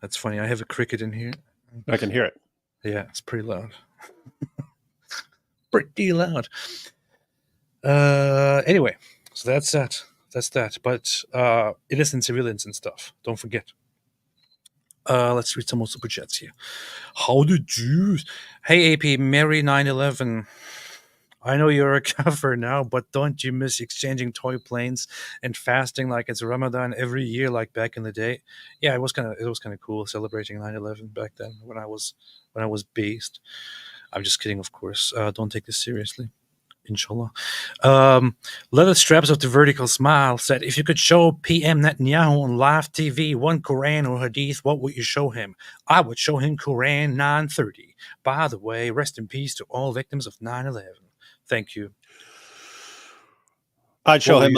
That's funny. I have a cricket in here. I can hear it. Yeah, it's pretty loud. Pretty loud. Anyway, so that's that. That's that. But innocent civilians and stuff. Don't forget. Let's read some more super chats here. How the Jews? Hey AP, Merry 9/11. I know you're a kafir now, but don't you miss exchanging toy planes and fasting like it's Ramadan every year, like back in the day? Yeah, it was kind of cool celebrating 9/11 back then when I was based. I'm just kidding, of course. Don't take this seriously. Inshallah. Leather Straps of the Vertical Smile said, if you could show PM Netanyahu on live TV one Quran or Hadith, what would you show him? I would show him Quran 930. By the way, rest in peace to all victims of 9/11. Thank you. I'd show him.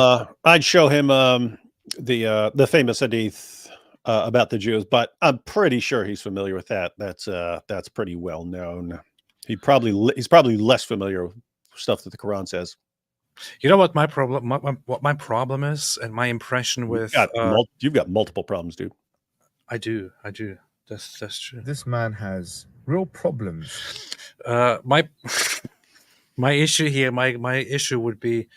The famous Hadith about the Jews, but I'm pretty sure he's familiar with that. That's pretty well known. He's probably less familiar with stuff that the Quran says. You know what my problem? What my problem is, and my impression with you've got multiple problems, dude. I do. That's true. This man has real problems. My issue here, my issue would be,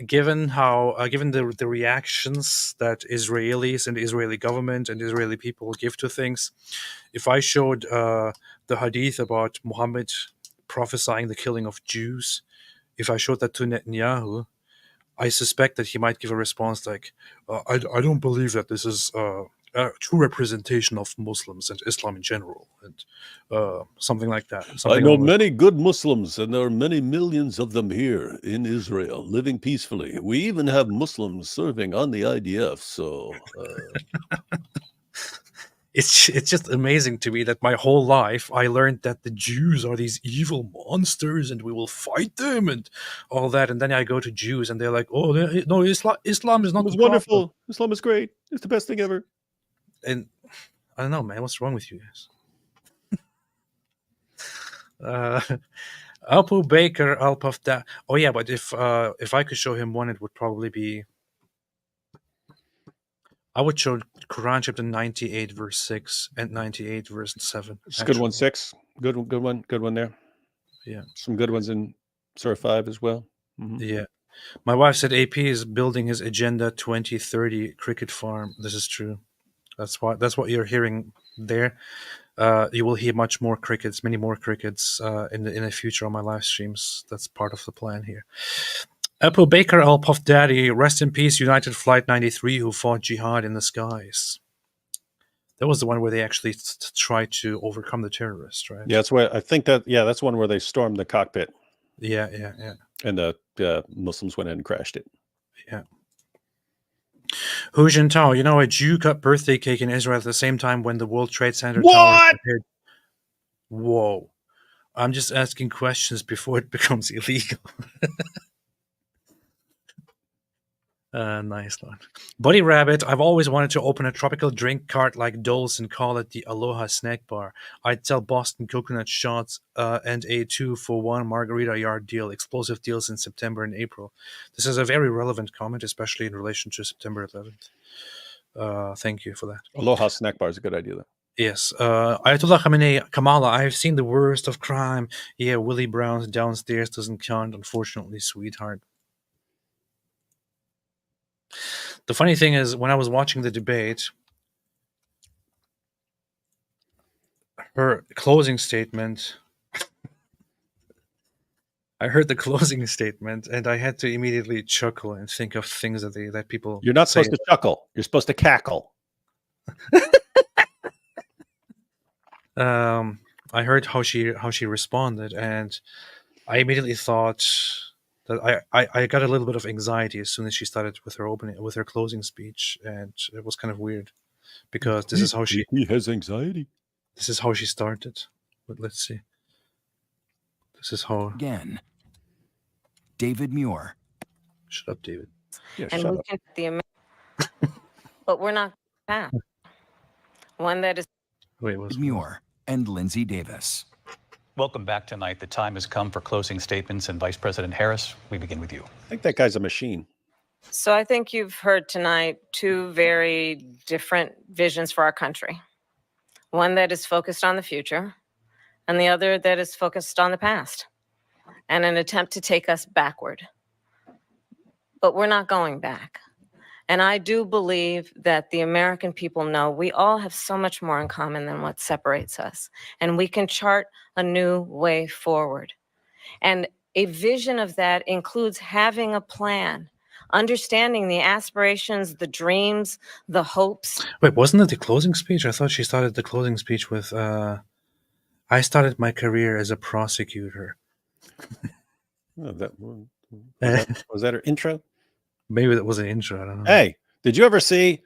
given the reactions that Israelis and the Israeli government and Israeli people give to things, if I showed the hadith about Muhammad prophesying the killing of Jews, if I showed that to Netanyahu, I suspect that he might give a response like, I don't believe that this is a true representation of Muslims and Islam in general, and something like that. I know many good Muslims, and there are many millions of them here in Israel, living peacefully. We even have Muslims serving on the IDF, so... It's just amazing to me that my whole life I learned that the Jews are these evil monsters and we will fight them and all that, and then I go to Jews and they're like, "Oh no, Islam is not wonderful. Problem. Islam is great. It's the best thing ever." And I don't know, man, what's wrong with you guys? Apu Baker, Alpaf Da. Oh yeah, but if I could show him one, it would probably be. I would show Quran chapter 98 verse 6 and 98 verse 7. It's a good one, 6. Good one there. Yeah. Some good ones in Surah 5 as well. Mm-hmm. Yeah. My wife said AP is building his Agenda 2030 cricket farm. This is true. That's what you're hearing there. You will hear many more crickets in the future on my live streams. That's part of the plan here. Apu Baker Al Puff Daddy, rest in peace, United Flight 93, who fought jihad in the skies. That was the one where they actually tried to overcome the terrorists, right? Yeah, that's one where they stormed the cockpit. Yeah. And the Muslims went in and crashed it. Yeah. Hu Jintao, a Jew cut birthday cake in Israel at the same time when the World Trade Center What? Tower. Whoa. I'm just asking questions before it becomes illegal. Nice one. Buddy Rabbit, I've always wanted to open a tropical drink cart like Dole's and call it the Aloha Snack Bar. I'd sell Boston coconut shots and a 2-for-1 margarita yard deal. Explosive deals in September and April. This is a very relevant comment, especially in relation to September 11th. Thank you for that. Aloha Snack Bar is a good idea, though. Yes. Ayatollah Khamenei, Kamala, I've seen the worst of crime. Yeah, Willie Brown's downstairs doesn't count, unfortunately, sweetheart. The funny thing is, when I was watching the debate, her closing statement, I heard the closing statement, and I had to immediately chuckle and think of things that people. You're not say. supposed to chuckle. You're supposed to cackle. I heard how she responded, and I immediately thought that I got a little bit of anxiety as soon as she started with her closing speech, and it was kind of weird because this is how she has anxiety. This is how she started. But let's see. This is how. Again, David Muir. Shut up, David. Yeah, and shut we up. can but we're not back. One that is Wait, what's Muir and Lindsay Davis. Welcome back tonight. The time has come for closing statements, and Vice President Harris, we begin with you. I think that guy's a machine. So I think you've heard tonight two very different visions for our country. One that is focused on the future, and the other that is focused on the past, and an attempt to take us backward. But we're not going back. And I do believe that the American people know we all have so much more in common than what separates us. And we can chart a new way forward. And a vision of that includes having a plan, understanding the aspirations, the dreams, the hopes. Wait, wasn't it the closing speech? I thought she started the closing speech with, I started my career as a prosecutor. Was that her intro? Maybe that was an intro. I don't know. Hey, did you ever see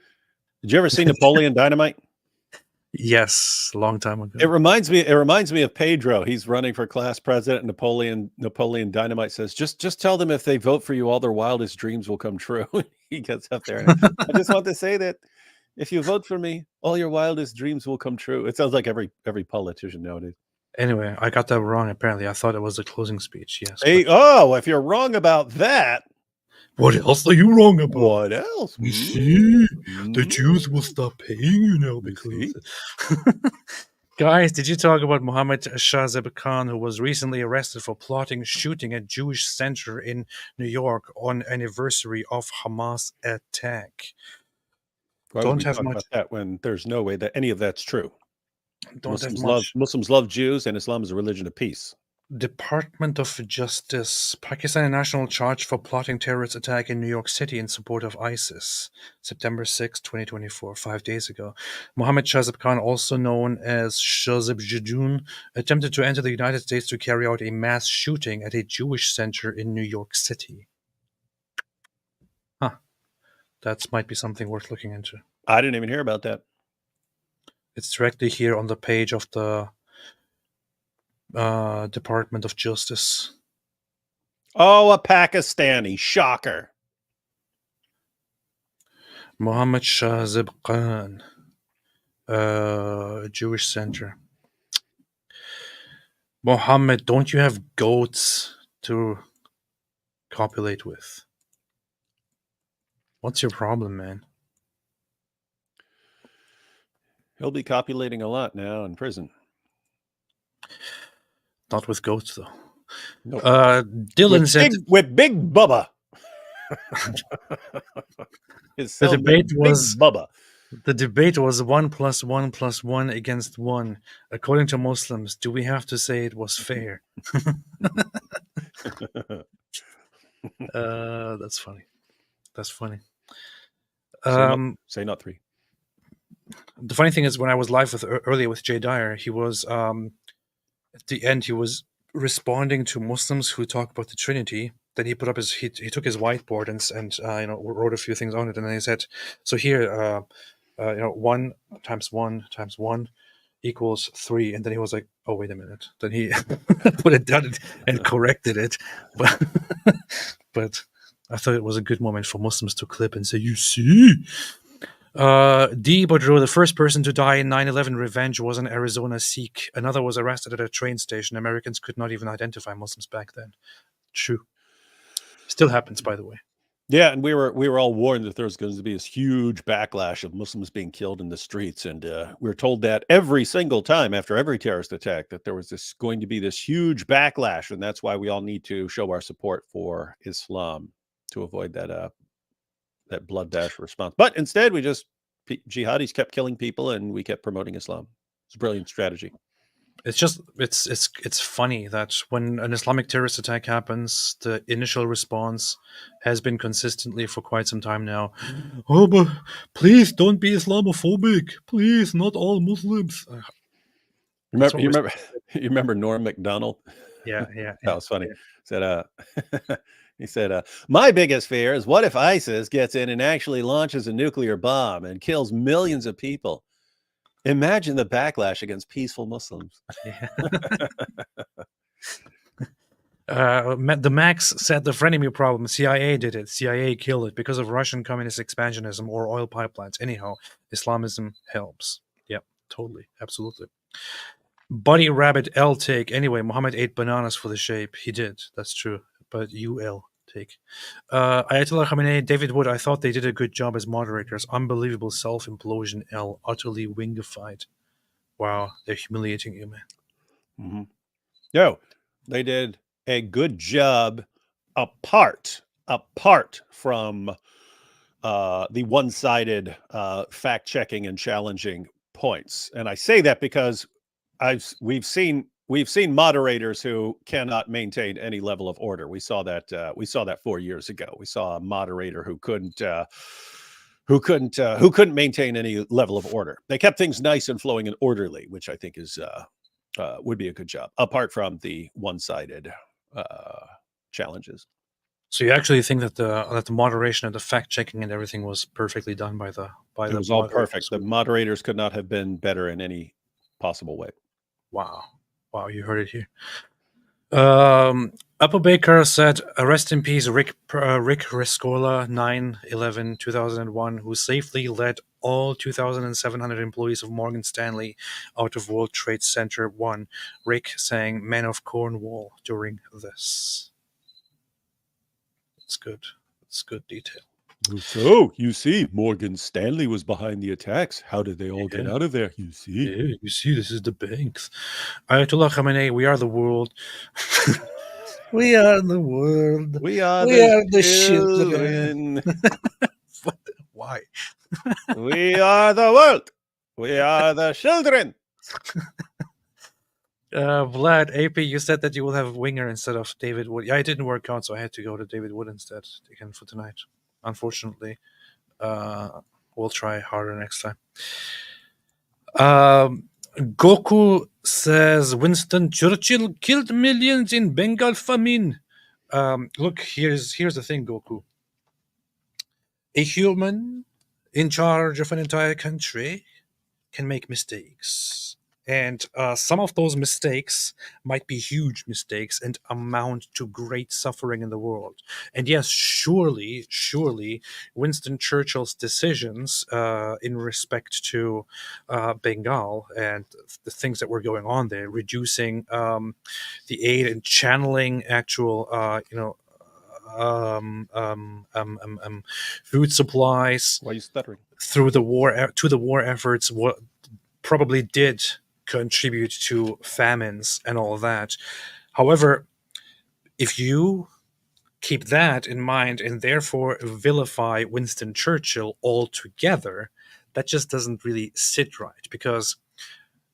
Napoleon Dynamite? Yes, a long time ago. It reminds me of Pedro. He's running for class president. Napoleon Dynamite says, just tell them if they vote for you, all their wildest dreams will come true. He gets up there. And I just want to say that if you vote for me, all your wildest dreams will come true. It sounds like every politician nowadays. Anyway, I got that wrong. Apparently, I thought it was the closing speech. Yes. Hey, if you're wrong about that, what else are you wrong about? What else? We see the Jews will stop paying you now because. Guys, did you talk about Mohammed Shahzeb Khan, who was recently arrested for plotting shooting a Jewish center in New York on anniversary of Hamas attack? Why would we talk about that when there's no way that any of that's true? Muslims love Jews, and Islam is a religion of peace. Department of Justice. Pakistani national charged for plotting terrorist attack in New York City in support of ISIS. September 6, 2024, 5 days ago. Mohammed Shahzeb Khan, also known as Shahzeb Jadun, attempted to enter the United States to carry out a mass shooting at a Jewish center in New York City. Huh. That might be something worth looking into. I didn't even hear about that. It's directly here on the page of the Department of Justice. Oh, a Pakistani. Shocker. Mohammed Shahzeb Khan, Jewish center. Mohammed, don't you have goats to copulate with? What's your problem, man? He'll be copulating a lot now in prison. Not with goats, though. No. Dylan said... with Big Bubba. The debate was... Bubba. The debate was 1 + 1 + 1 against 1. According to Muslims, do we have to say it was fair? That's funny. That's funny. Say not 3. The funny thing is, when I was live earlier with Jay Dyer, he was... at the end, he was responding to Muslims who talk about the Trinity. Then he put up he took his whiteboard and wrote a few things on it, and then he said, "So here, 1 × 1 × 1 = 3." And then he was like, "Oh, wait a minute." Then he put it down and corrected it, but I thought it was a good moment for Muslims to clip and say, "You see." D. Boudreau, the first person to die in 9/11 revenge was an Arizona Sikh. Another was arrested at a train station. Americans could not even identify Muslims back then. True. Still happens, by the way. Yeah, and we were all warned that there was going to be this huge backlash of Muslims being killed in the streets, and we were told that every single time after every terrorist attack that there was going to be this huge backlash, and that's why we all need to show our support for Islam to avoid that bloodbath response. But instead, jihadis kept killing people, and we kept promoting Islam. It's a brilliant strategy. It's funny that when an Islamic terrorist attack happens, the initial response has been consistently for quite some time now. Oh, but please don't be Islamophobic. Please, not all Muslims. You remember Norm Macdonald? Yeah. That was funny. Yeah. He said, my biggest fear is what if ISIS gets in and actually launches a nuclear bomb and kills millions of people? Imagine the backlash against peaceful Muslims. Yeah. The Max said the frenemy problem. CIA did it. CIA killed it because of Russian communist expansionism or oil pipelines. Anyhow, Islamism helps. Yep, totally, absolutely. Buddy Rabbit L take. Anyway, Muhammad ate bananas for the shape. He did. That's true. But UL take. Ayatollah Khamenei, David Wood. I thought they did a good job as moderators. Unbelievable self-implosion. L. Utterly wingified. Wow, they're humiliating you, man. Mm-hmm. No, they did a good job apart from the one-sided fact-checking and challenging points. And I say that because we've seen moderators who cannot maintain any level of order. We saw that 4 years ago. We saw a moderator who couldn't maintain any level of order. They kept things nice and flowing and orderly, which I think is would be a good job, apart from the one-sided challenges. So you actually think that the moderation and the fact checking and everything was perfectly done by the it was all perfect. The moderators could not have been better in any possible way. Wow, you heard it here. Apple Baker said, "Rest in peace, Rick Rescorla, 9/11/2001, who safely led all 2,700 employees of Morgan Stanley out of World Trade Center 1." Rick saying, "Man of Cornwall" during this. It's good. It's good detail. So, you see, Morgan Stanley was behind the attacks. How did they all get out of there? You see? Yeah, you see, this is the banks. Ayatollah Khamenei, we are the world. We are the world. We are the children. Why? We are the world. We are the children. Vlad, AP, you said that you will have Winger instead of David Wood. Yeah, it didn't work out, so I had to go to David Wood instead again for tonight. Unfortunately, we'll try harder next time. Goku says Winston Churchill killed millions in Bengal famine. Look, here's the thing, Goku. A human in charge of an entire country can make mistakes. And some of those mistakes might be huge mistakes and amount to great suffering in the world. And yes, surely, Winston Churchill's decisions in respect to Bengal and the things that were going on there, reducing the aid and channeling actual, food supplies. Why are you stuttering? Through the war to the war efforts, what probably did contribute to famines and all of that. However, if you keep that in mind and therefore vilify Winston Churchill altogether, that just doesn't really sit right, because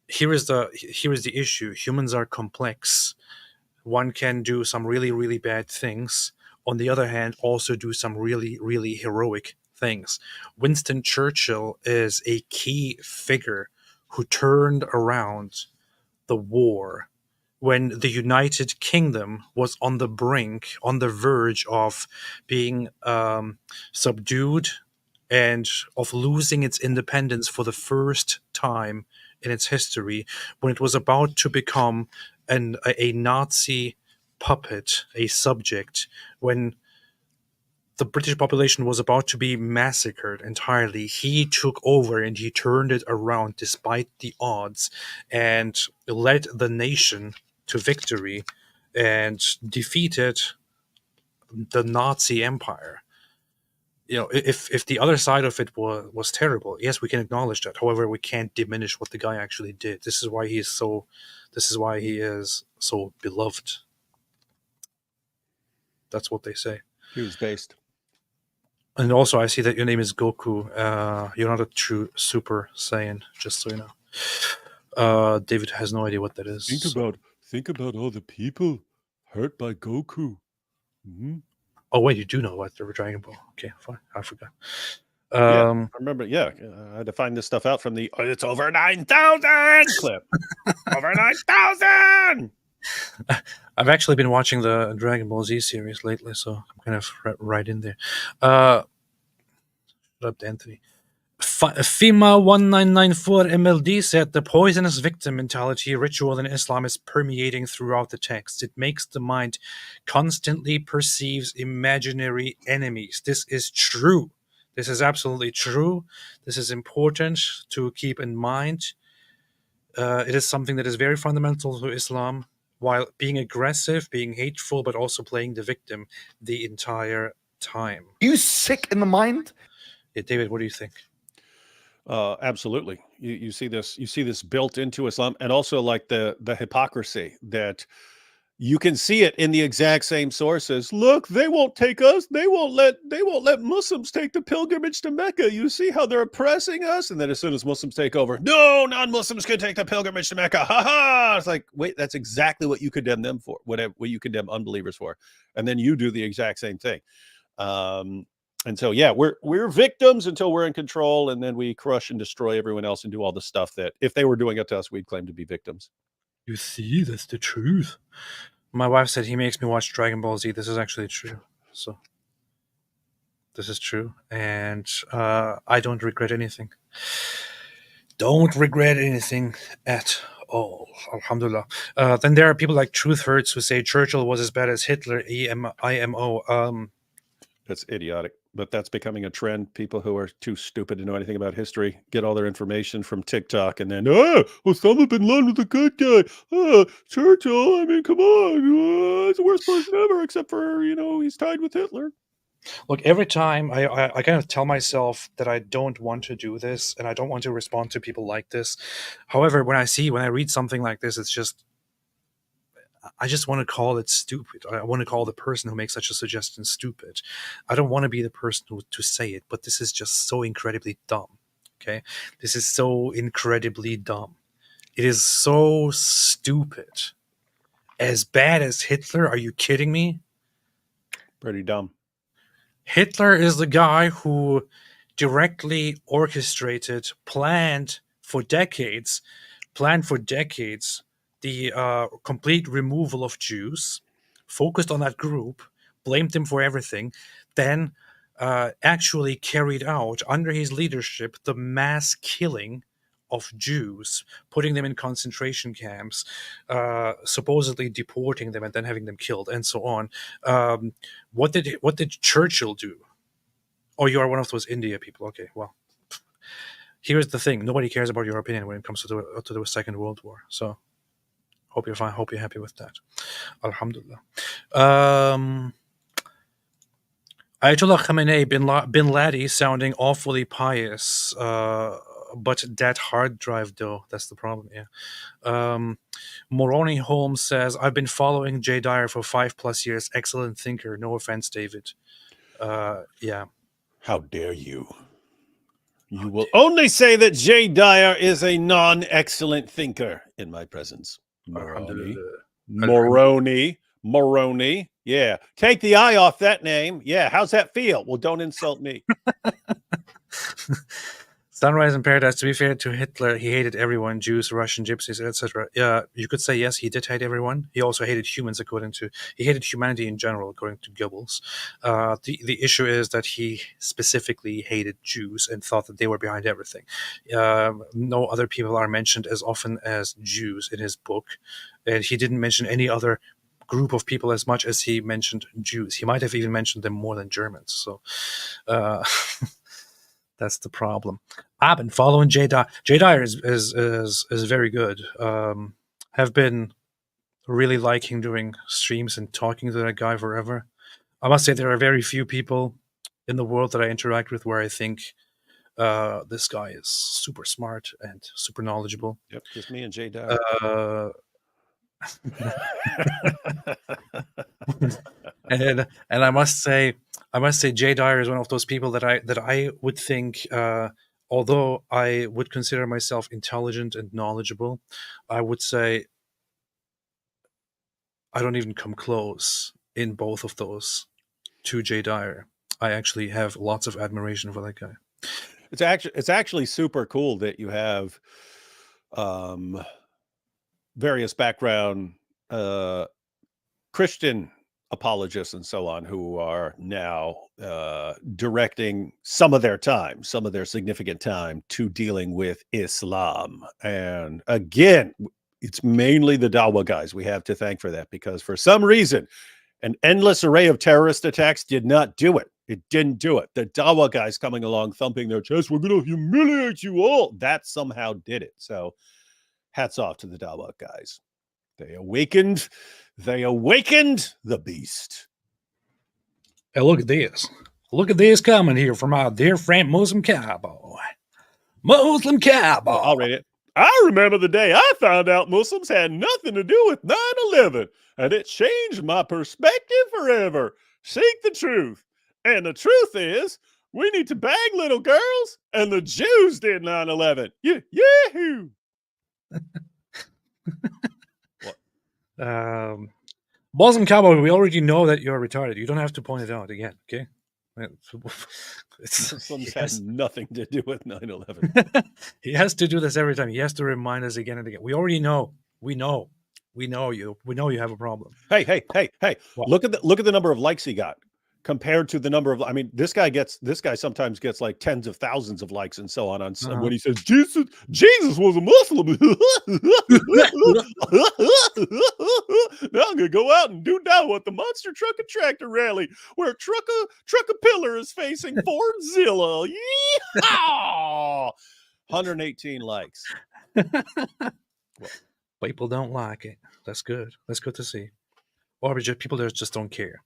here is the issue. Humans are complex. One can do some really, really bad things. On the other hand, also do some really, really heroic things. Winston Churchill is a key figure who turned around the war when the United Kingdom was on the brink, on the verge of being subdued and of losing its independence for the first time in its history, when it was about to become a Nazi puppet, a subject, when the British population was about to be massacred entirely. He took over and he turned it around despite the odds and led the nation to victory and defeated the Nazi Empire. You know, if the other side of it was terrible, yes, we can acknowledge that. However, we can't diminish what the guy actually did. This is why he is so beloved. That's what they say. He was based. And also, I see that your name is Goku. You're not a true Super Saiyan, just so you know. David has no idea what that is. Think about all the people hurt by Goku. Mm-hmm. Oh wait, you do know what the Dragon Ball? Okay, fine. I forgot. Yeah, I remember. Yeah, I had to find this stuff out from the "It's over 9,000" clip. Over 9,000. I've actually been watching the Dragon Ball Z series lately, so I'm kind of right in there. Shut up, Anthony. FEMA 1994 MLD said the poisonous victim mentality ritual in Islam is permeating throughout the text. It makes the mind constantly perceives imaginary enemies. This is true. This is absolutely true. This is important to keep in mind. It is something that is very fundamental to Islam, while being aggressive, being hateful, but also playing the victim the entire time. You sick in the mind? Yeah, David, what do you think? Absolutely. You see this built into Islam, and also like the hypocrisy that you can see it in the exact same sources. Look, they won't take us. They won't let Muslims take the pilgrimage to Mecca. You see how they're oppressing us? And then as soon as Muslims take over, no, non-Muslims can take the pilgrimage to Mecca. Ha ha. It's like, wait, that's exactly what you condemn them for, what you condemn unbelievers for. And then you do the exact same thing. And so, yeah, we're victims until we're in control, and then we crush and destroy everyone else and do all the stuff that if they were doing it to us, we'd claim to be victims. You see, that's the truth. My wife said he makes me watch Dragon Ball Z. This is actually true. So this is true, and I don't regret anything. Don't regret anything at all. Alhamdulillah. Then there are people like Truth Hurts who say Churchill was as bad as Hitler. IMO. That's idiotic, but that's becoming a trend. People who are too stupid to know anything about history get all their information from TikTok, and then, Osama bin Laden was a good guy. Churchill, I mean, come on. It's the worst person ever, except for, he's tied with Hitler. Look, every time I kind of tell myself that I don't want to do this, and I don't want to respond to people like this. However, when I read something like this, it's just, I just want to call it stupid. I want to call the person who makes such a suggestion stupid. I don't want to be the person to say it, but this is just so incredibly dumb. Okay? This is so incredibly dumb. It is so stupid. As bad as Hitler? Are you kidding me? Pretty dumb. Hitler is the guy who directly orchestrated, planned for decades the complete removal of Jews, focused on that group, blamed them for everything, then actually carried out, under his leadership, the mass killing of Jews, putting them in concentration camps, supposedly deporting them and then having them killed, and so on. What did Churchill do? Oh, you are one of those India people. Okay, well, here's the thing: nobody cares about your opinion when it comes to the Second World War. So, hope you're fine. Hope you're happy with that. Alhamdulillah. Ayatollah Khamenei bin Laden sounding awfully pious. But that hard drive, though, that's the problem. Yeah. Moroni Holmes says, I've been following Jay Dyer for 5+ years. Excellent thinker. No offense, David. Yeah. How dare you? You will only say that Jay Dyer is a non-excellent thinker in my presence. Moroni. Yeah. Take the I off that name. Yeah. How's that feel? Well, don't insult me. Sunrise in Paradise, to be fair to Hitler, he hated everyone, Jews, Russian, Gypsies, etc. You could say, yes, he did hate everyone. He also hated humans, he hated humanity in general, according to Goebbels. The issue is that he specifically hated Jews and thought that they were behind everything. No other people are mentioned as often as Jews in his book. And he didn't mention any other group of people as much as he mentioned Jews. He might have even mentioned them more than Germans. So, that's the problem. I've been following Jay Dyer. Jay Dyer is very good. Have been really liking doing streams and talking to that guy forever. I must say there are very few people in the world that I interact with where I think this guy is super smart and super knowledgeable. Yep, just me and Jay Dyer. And I must say Jay Dyer is one of those people that I would think although I would consider myself intelligent and knowledgeable, I would say I don't even come close in both of those to Jay Dyer. I actually have lots of admiration for that guy. It's actually super cool that you have various background Christian apologists and so on who are now directing some of their time, some of their significant time to dealing with Islam. And again, it's mainly the Dawa guys we have to thank for that, because for some reason, an endless array of terrorist attacks did not do it. It didn't do it. The Dawa guys coming along, thumping their chest, we're going to humiliate you all. That somehow did it. So hats off to the Dawa guys. They awakened the beast. Hey, look at this. Look at this coming here from our dear friend Muslim Cowboy. Muslim Cowboy. I'll read it. I remember the day I found out Muslims had nothing to do with 9/11, and it changed my perspective forever. Seek the truth. And the truth is, we need to bang little girls, and the Jews did 9/11. Yahoo! Muslim Cowboy, we already know that you're retarded. You don't have to point it out again, okay? Muslims has nothing to do with 9/11. He has to do this every time. He has to remind us again and again. We already know. We know you. We know you have a problem. Hey! What? Look at the number of likes he got compared to the number of. I mean, this guy sometimes gets like tens of thousands of likes and so on when he says Jesus was a Muslim. Now I'm gonna go out and do now at the Monster Truck and Tractor Rally, where Trucker Pillar is facing Fordzilla. Yeehaw! 118 likes. Well, people don't like it. That's good. That's good to see. Or people just don't care.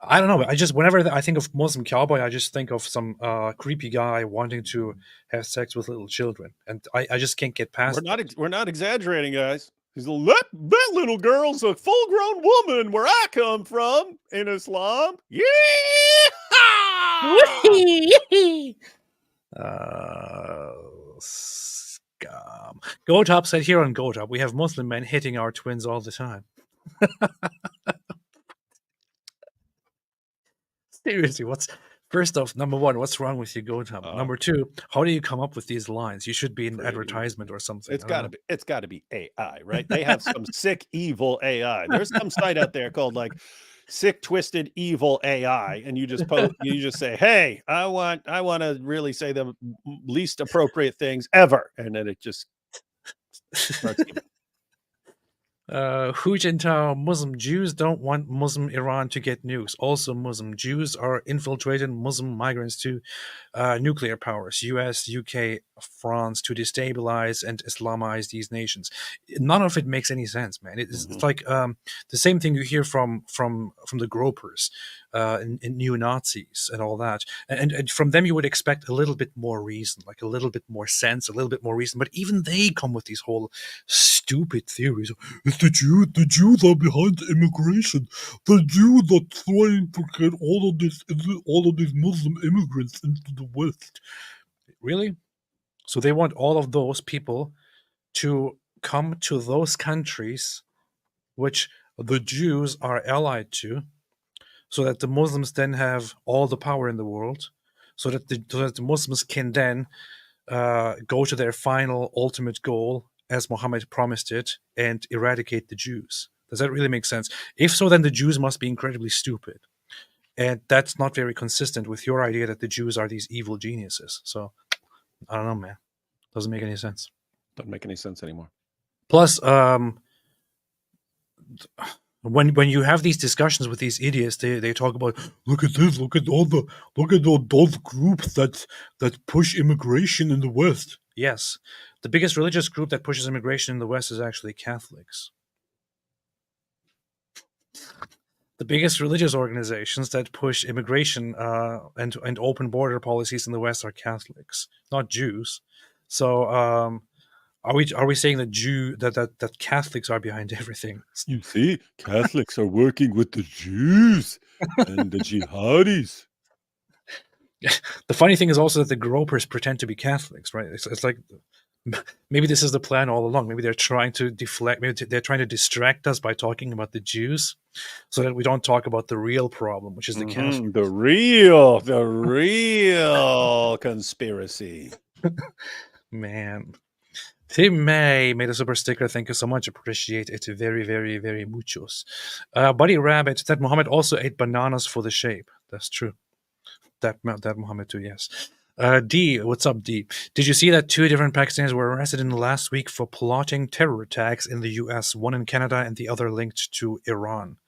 I don't know. Whenever I think of Muslim Cowboy, I just think of some creepy guy wanting to have sex with little children, and I just can't get past. We're not exaggerating, guys. He's that little girl's a full-grown woman where I come from in Islam. Yeah. Scum. GoTop said here on GoTop, we have Muslim men hitting our twins all the time. Seriously, first off, number one, what's wrong with you, GoTop? Number two, how do you come up with these lines? You should be an advertisement or something. It's got to be AI, right? They have some sick, evil AI. There's some site out there called like Sick, Twisted, Evil AI, and you just say, "Hey, I want to really say the least appropriate things ever," and then it just starts giving. Hu Jintao, Muslim Jews don't want Muslim Iran to get nukes. Also, Muslim Jews are infiltrating Muslim migrants to nuclear powers, US, UK, France, to destabilize and Islamize these nations. None of it makes any sense, man. It's like the same thing you hear from the gropers and neo-Nazis and all that. And from them you would expect a little bit more reason, like a little bit more sense, a little bit more reason. But even they come with these whole stupid theories. It's the Jews are behind immigration. The Jews are trying to get all of these Muslim immigrants into the West. Really? So they want all of those people to come to those countries which the Jews are allied to, so that the Muslims then have all the power in the world, so that the Muslims can then go to their final ultimate goal, as Muhammad promised it, and eradicate the Jews. Does that really make sense? If so, then the Jews must be incredibly stupid. And that's not very consistent with your idea that the Jews are these evil geniuses. So, I don't know, man. Doesn't make any sense. Doesn't make any sense anymore. Plus, when you have these discussions with these idiots, they talk about, look at this, look at all those groups that push immigration in the West. Yes, the biggest religious group that pushes immigration in the West is actually Catholics. The biggest religious organizations that push immigration and open border policies in the West are Catholics, not Jews. So, are we saying that Catholics are behind everything? You see, Catholics are working with the Jews and the jihadis. The funny thing is also that the gropers pretend to be Catholics, right? It's like maybe this is the plan all along. Maybe they're trying to deflect. Maybe they're trying to distract us by talking about the Jews, so that we don't talk about the real problem, which is the Catholics. The real conspiracy. Man. Tim May made a super sticker. Thank you so much. Appreciate it very, very, very muchos. Buddy Rabbit said Muhammad also ate bananas for the shape. That's true. That Muhammad too, yes. D, what's up, D? Did you see that 2 different Pakistanis were arrested in the last week for plotting terror attacks in the U.S., one in Canada and the other linked to Iran?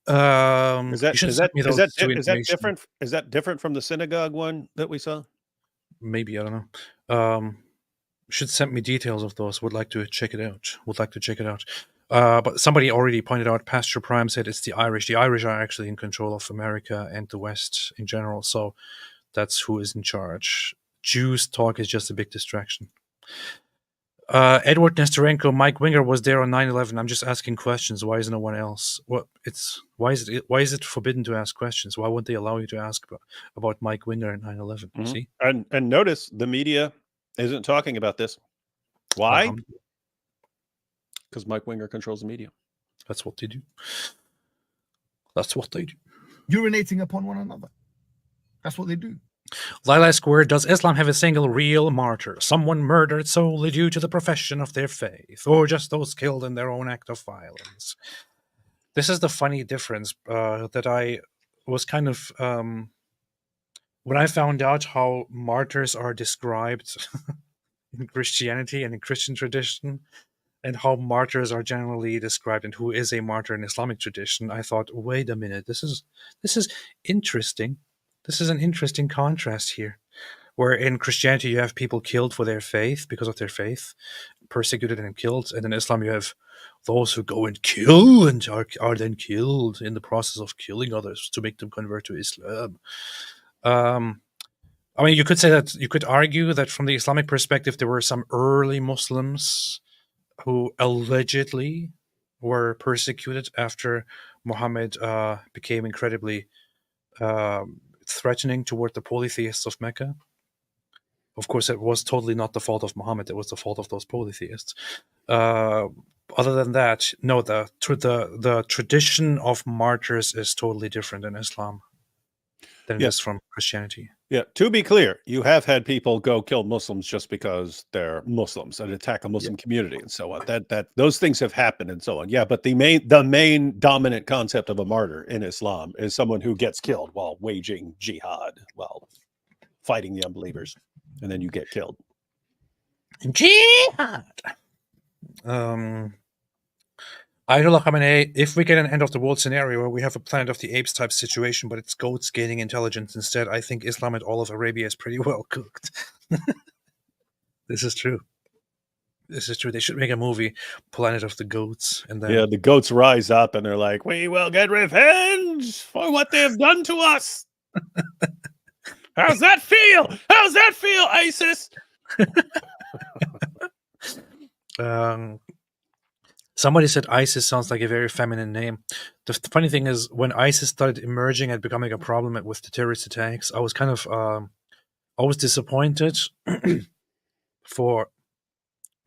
Is that different? Is that different from the synagogue one that we saw? Maybe, I don't know. Should send me details of those. Would like to check it out. But somebody already pointed out, Pastor Prime said it's the Irish. The Irish are actually in control of America and the West in general, so that's who is in charge. Jews talk is just a big distraction. Edward Nestorenko, Mike Winger was there on 9/11. I'm just asking questions. Why is no one else? Why is it forbidden to ask questions? Why wouldn't they allow you to ask about Mike Winger and 9/11? See, and notice the media isn't talking about this. Why? Because Mike Winger controls the media. That's what they do. Urinating upon one another. That's what they do. Lila Square, does Islam have a single real martyr? Someone murdered solely due to the profession of their faith, or just those killed in their own act of violence? This is the funny difference that I was kind of... when I found out how martyrs are described in Christianity and in Christian tradition, and how martyrs are generally described and who is a martyr in Islamic tradition, I thought, wait a minute, this is interesting. This is an interesting contrast here, where in Christianity you have people killed for their faith, because of their faith, persecuted and killed, and in Islam you have those who go and kill and are then killed in the process of killing others to make them convert to Islam. I mean, you could argue that from the Islamic perspective, there were some early Muslims who allegedly were persecuted after Muhammad became incredibly threatening toward the polytheists of Mecca. Of course, it was totally not the fault of Muhammad. It was the fault of those polytheists. Other than that, no, the tradition of martyrs is totally different in Islam than it is from Christianity. Yeah, to be clear, you have had people go kill Muslims just because they're Muslims and attack a Muslim community and so on. That those things have happened and so on. Yeah, but the main dominant concept of a martyr in Islam is someone who gets killed while waging jihad, while fighting the unbelievers, and then you get killed. Jihad. Ayatollah Khamenei, if we get an end of the world scenario where we have a Planet of the Apes type situation, but it's goats gaining intelligence instead, I think Islam and all of Arabia is pretty well cooked. This is true. They should make a movie, Planet of the Goats, and then the goats rise up and they're like, "We will get revenge for what they have done to us." How's that feel? How's that feel, ISIS? Somebody said ISIS sounds like a very feminine name. The funny thing is, when ISIS started emerging and becoming a problem with the terrorist attacks, I was kind of I was disappointed for...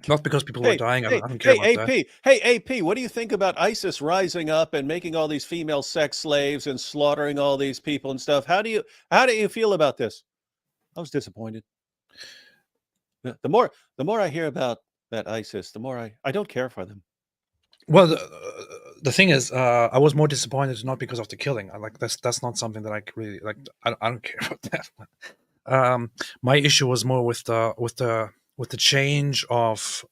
Not because people were dying. I don't care about that. Hey, AP, what do you think about ISIS rising up and making all these female sex slaves and slaughtering all these people and stuff? How do you feel about this? I was disappointed. The more I hear about that ISIS, the more I don't care for them. Well, the thing is, I was more disappointed not because of the killing. That's not something that I really like. I don't care about that. My issue was more with the change of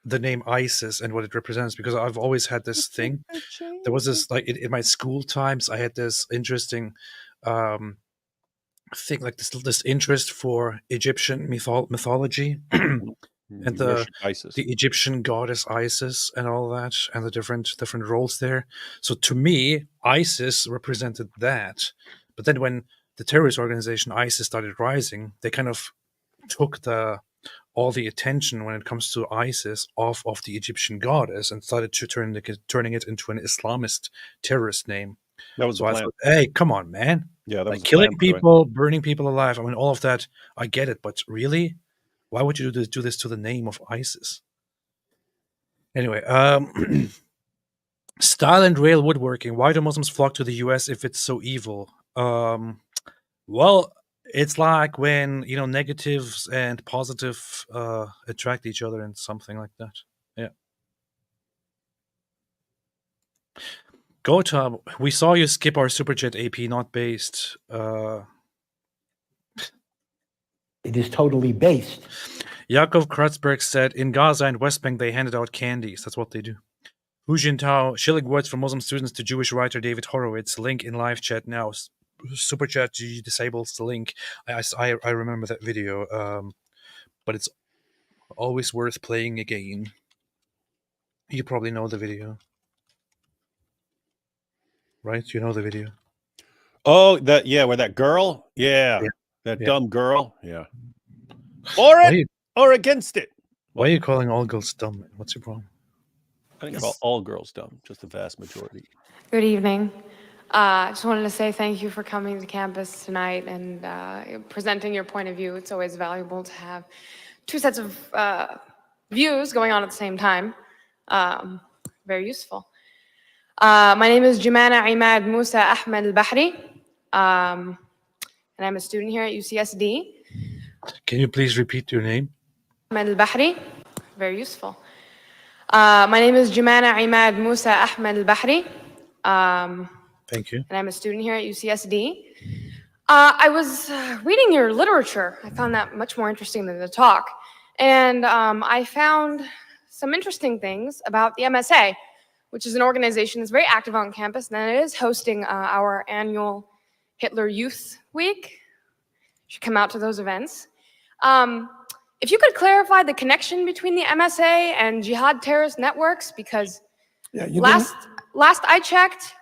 the name ISIS and what it represents, because I've always had this thing. There was this, like, in my school times, I had this interesting thing, like this interest for Egyptian mythology. And the Egyptian goddess Isis and all that, and the different roles there. So to me, ISIS represented that. But then when the terrorist organization ISIS started rising, they kind of took all the attention when it comes to ISIS off of the Egyptian goddess and started to turning it into an Islamist terrorist name. That was so I thought, hey, come on, man. Yeah, that was Like a killing flamethrower. people, burning people alive. I mean, all of that, I get it, but really, why would you do this to the name of ISIS? Anyway, style and rail woodworking. Why do Muslims flock to the U.S. if it's so evil? Well, it's like when negatives and positive attract each other and something like that. Yeah. Go Tom. We saw you skip our super chat AP, not based. It is totally based. Yakov Kratzberg said in Gaza and West Bank they handed out candies. That's what they do. Hu Jintao, shilling words from Muslim students to Jewish writer David Horowitz. Link in live chat now. Super chat disables the link. I remember that video, but it's always worth playing again. You probably know the video, right? You know the video. Oh, where that girl? Yeah. That Yeah. dumb girl. Yeah. For it or against it? Why are you calling all girls dumb? What's your problem? I think call all girls dumb, just the vast majority. Good evening. Just wanted to say thank you for coming to campus tonight and presenting your point of view. It's always valuable to have two sets of views going on at the same time. Very useful. My name is Jumana Imad Musa Ahmed Al-Bahri, and I'm a student here at UCSD. Can you please repeat your name? Ahmed Al-Bahri. Very useful. My name is Jumana Imad Musa Ahmed Al-Bahri. Thank you. And I'm a student here at UCSD. I was reading your literature. I found that much more interesting than the talk. And I found some interesting things about the MSA, which is an organization that's very active on campus, and it is hosting our annual Hitler Youth Week. You should come out to those events. If you could clarify the connection between the MSA and jihad terrorist networks, because last I checked,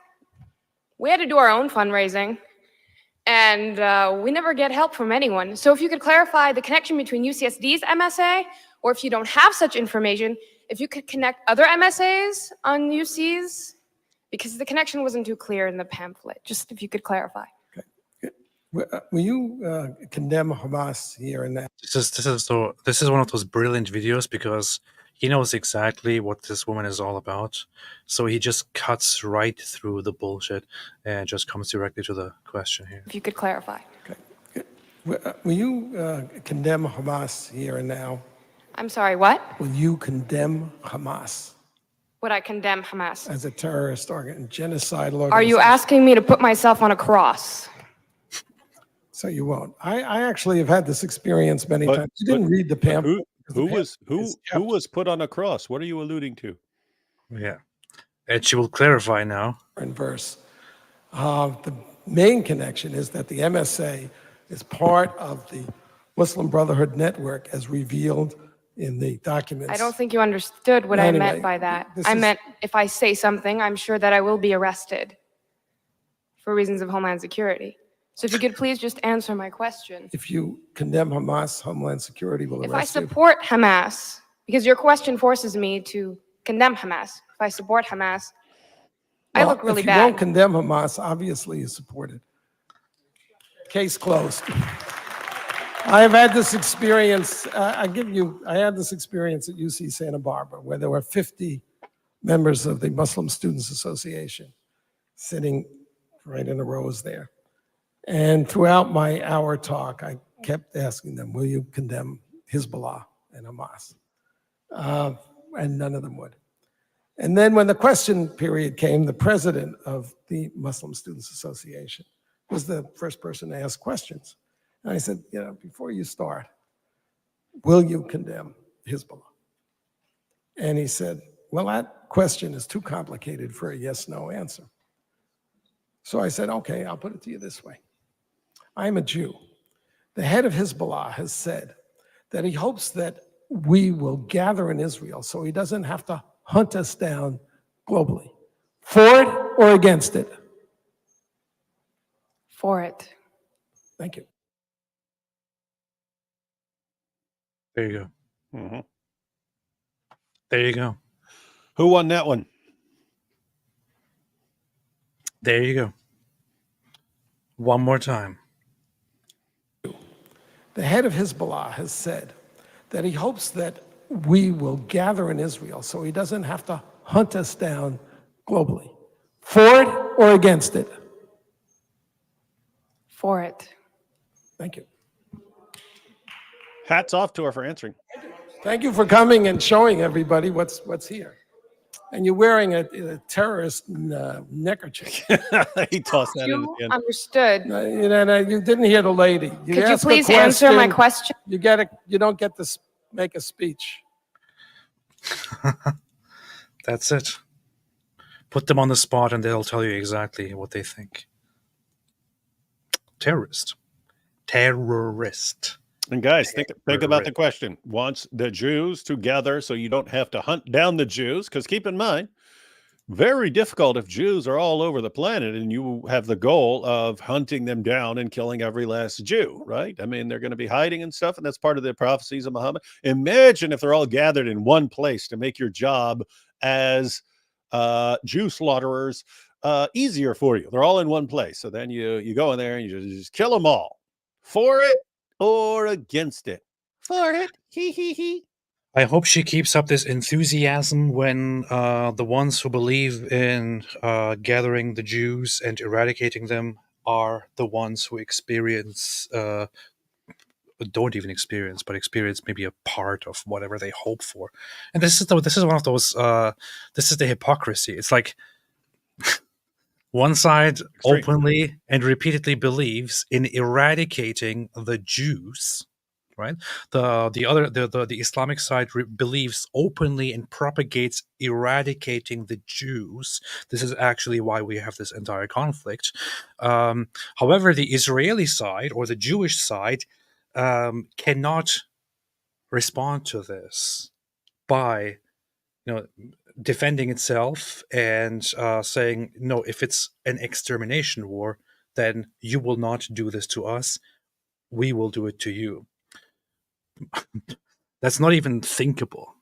we had to do our own fundraising, and we never get help from anyone. So if you could clarify the connection between UCSD's MSA, or if you don't have such information, if you could connect other MSAs on UC's, because the connection wasn't too clear in the pamphlet. Just if you could clarify. Will you condemn Hamas here and now? This is one of those brilliant videos because he knows exactly what this woman is all about. So he just cuts right through the bullshit and just comes directly to the question here. If you could clarify. Okay. Will you condemn Hamas here and now? I'm sorry, what? Will you condemn Hamas? Would I condemn Hamas? As a terrorist genocidal organization? Are you asking me to put myself on a cross? So you won't. I actually have had this experience many times. You didn't read the pamphlet. Who was put on a cross? What are you alluding to? Yeah. And she will clarify now. In verse. The main connection is that the MSA is part of the Muslim Brotherhood network as revealed in the documents. I don't think you understood what I meant by that. I meant if I say something, I'm sure that I will be arrested for reasons of Homeland Security. So if you could please just answer my question. If you condemn Hamas, Homeland Security will arrest you. If I support Hamas, because your question forces me to condemn Hamas. If I support Hamas, I look really bad. If you don't condemn Hamas, obviously you support it. Case closed. I have had this experience. I had this experience at UC Santa Barbara where there were 50 members of the Muslim Students Association sitting right in the rows there. And throughout my hour talk, I kept asking them, will you condemn Hezbollah and Hamas? And none of them would. And then when the question period came, the president of the Muslim Students Association was the first person to ask questions. And I said, before you start, will you condemn Hezbollah? And he said, well, that question is too complicated for a yes-no answer. So I said, okay, I'll put it to you this way. I'm a Jew. The head of Hezbollah has said that he hopes that we will gather in Israel so he doesn't have to hunt us down globally. For it or against it? For it. Thank you. There you go. Mm-hmm. There you go. Who won that one? There you go. One more time. The head of Hezbollah has said that he hopes that we will gather in Israel so he doesn't have to hunt us down globally. For it or against it? For it. Thank you. Hats off to her for answering. Thank you for coming and showing everybody what's here. And you're wearing a terrorist neckerchief. He tossed that in You at the end. understood. You didn't hear the lady. Could you ask a please answer my question? You don't get to make a speech. That's it. Put them on the spot and they'll tell you exactly what they think. Terrorist. And guys, think about the question. Wants the Jews to gather so you don't have to hunt down the Jews? Because keep in mind, very difficult if Jews are all over the planet and you have the goal of hunting them down and killing every last Jew, right? I mean, they're going to be hiding and stuff, and that's part of the prophecies of Muhammad. Imagine if they're all gathered in one place to make your job as Jew slaughterers easier for you. They're all in one place. So then you go in there and you just kill them all. For it or against it? For it. He he. I hope she keeps up this enthusiasm when the ones who believe in gathering the Jews and eradicating them are the ones who experience, don't even experience, but experience maybe a part of whatever they hope for. And this is one of those. This is the hypocrisy. It's like one side openly and repeatedly believes in eradicating the Jews. Right, the Islamic side believes openly and propagates eradicating the Jews. This is actually why we have this entire conflict. However, the Israeli side or the Jewish side cannot respond to this by, defending itself and saying, no, if it's an extermination war, then you will not do this to us. We will do it to you. That's not even thinkable.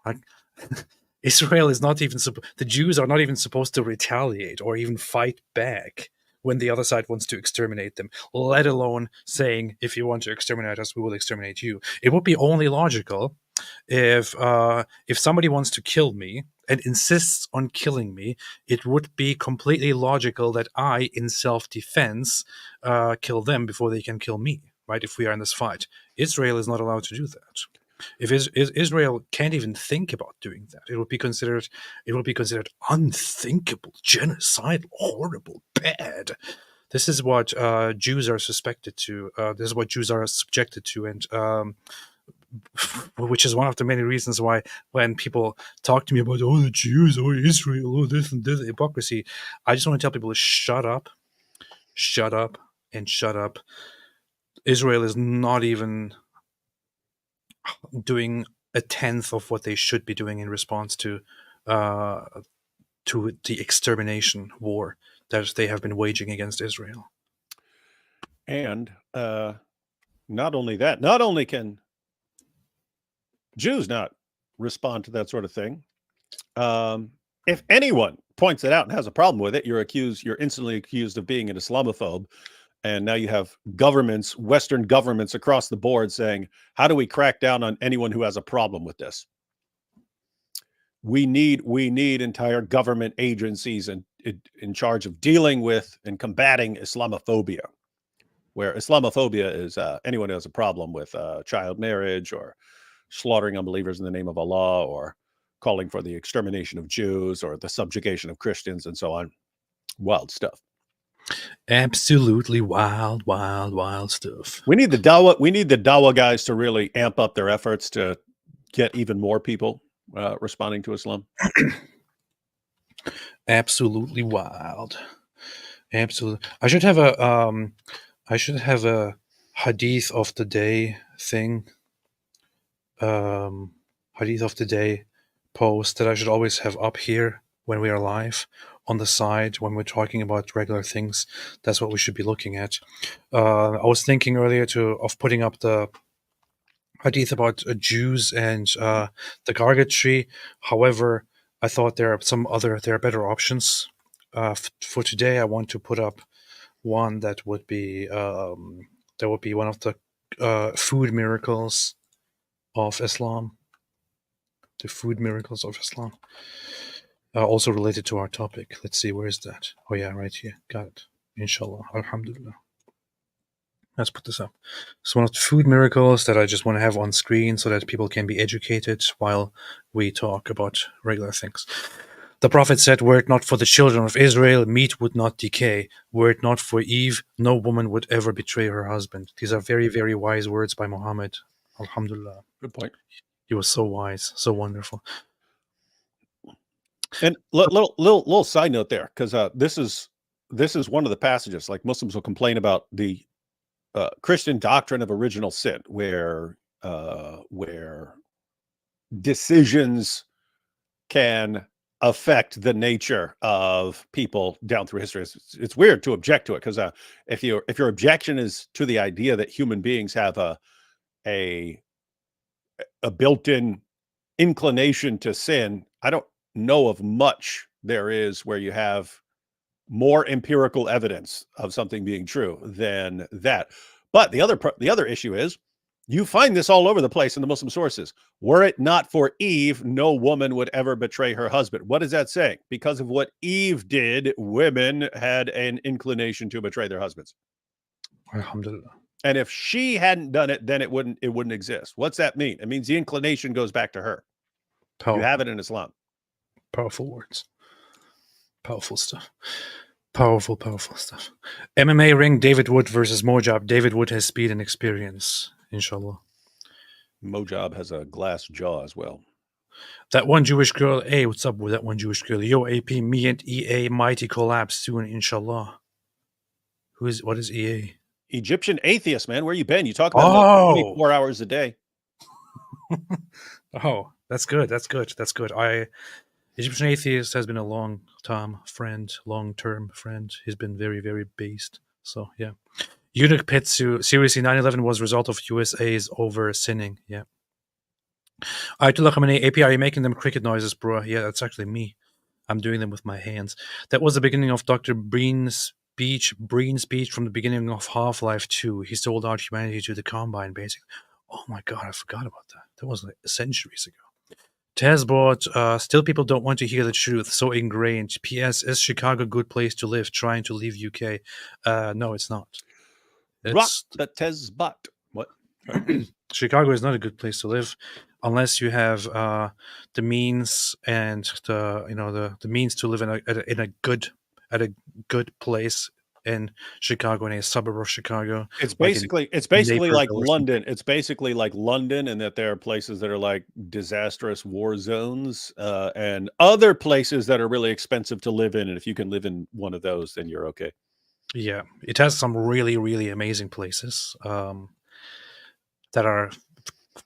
Israel is not even the Jews are not even supposed to retaliate or even fight back when the other side wants to exterminate them, let alone saying, if you want to exterminate us, we will exterminate you. It would be only logical if somebody wants to kill me and insists on killing me, it would be completely logical that I, in self-defense, kill them before they can kill me. Right? If we are in this fight, Israel is not allowed to do that. If Israel can't even think about doing that, it would be considered unthinkable, genocidal, horrible, bad. This is what Jews are suspected to. This is what Jews are subjected to, and which is one of the many reasons why when people talk to me about the Jews or Israel or this and this hypocrisy, I just want to tell people to shut up, and shut up. Israel is not even doing a tenth of what they should be doing in response to the extermination war that they have been waging against Israel. And not only that, not only can Jews not respond to that sort of thing, if anyone points it out and has a problem with it, you're instantly accused of being an Islamophobe. And now you have governments, Western governments across the board saying, how do we crack down on anyone who has a problem with this? We need entire government agencies in charge of dealing with and combating Islamophobia, where Islamophobia is anyone who has a problem with child marriage or slaughtering unbelievers in the name of Allah or calling for the extermination of Jews or the subjugation of Christians and so on. Wild stuff. Absolutely wild stuff. We need the Dawah guys to really amp up their efforts to get even more people responding to Islam. Absolutely wild. Absolutely. I should have a hadith of the day thing. Hadith of the day post that I should always have up here when we are live. On the side when we're talking about regular things, that's what we should be looking at. I was thinking earlier of putting up the hadith about Jews and the garget tree. However, I thought there are better options. For today, I want to put up one that would be one of the food miracles of Islam. The food miracles of Islam. Also related to our topic. Let's see, where is that? Oh yeah, right here. Got it. Inshallah. Alhamdulillah. Let's put this up. It's one of the food miracles that I just want to have on screen so that people can be educated while we talk about regular things. The Prophet said, were it not for the children of Israel, meat would not decay. Were it not for Eve, no woman would ever betray her husband. These are very, very wise words by Muhammad. Alhamdulillah. Good point. He was so wise, so wonderful. And little side note there, because this is one of the passages, like Muslims will complain about the Christian doctrine of original sin, where decisions can affect the nature of people down through history. It's weird to object to it, because if your objection is to the idea that human beings have a built-in inclination to sin, I don't know of much there is where you have more empirical evidence of something being true than that. But the other issue is, you find this all over the place in the Muslim sources. Were it not for Eve, no woman would ever betray her husband. What is that saying? Because of what Eve did, women had an inclination to betray their husbands. Alhamdulillah. And if she hadn't done it, then it wouldn't exist. What's that mean? It means the inclination goes back to her. You have it in Islam. Powerful words. Powerful stuff. Powerful stuff. MMA ring, David Wood versus Mojab. David Wood has speed and experience, inshallah. Mojab has a glass jaw as well. That one Jewish girl, hey, what's up with that one Jewish girl? Yo, AP, me and EA mighty collab soon, inshallah. What is EA? Egyptian atheist, man. Where you been? You talk about 24 hours a day. Oh, that's good. Egyptian atheist has been a long-term friend. He's been very, very based. So, yeah. Eunuch Petsu, seriously, 9/11 was a result of USA's over sinning. Yeah. Ayatollah Khamenei, AP, are you making them cricket noises, bro? Yeah, that's actually me. I'm doing them with my hands. That was the beginning of Dr. Breen's speech from the beginning of Half-Life 2. He sold out humanity to the Combine, basically. Oh my God, I forgot about that. That was like centuries ago. Tazbot, still people don't want to hear the truth, so ingrained. PS, is Chicago a good place to live? Trying to leave UK. No, it's not. Rock the Tazbot. What? Chicago is not a good place to live unless you have the means and the means to live in a good place in Chicago, in a suburb of Chicago. It's basically like London. It's basically like London, and that there are places that are like disastrous war zones, and other places that are really expensive to live in. And if you can live in one of those, then you're okay. Yeah, it has some really, really amazing places that are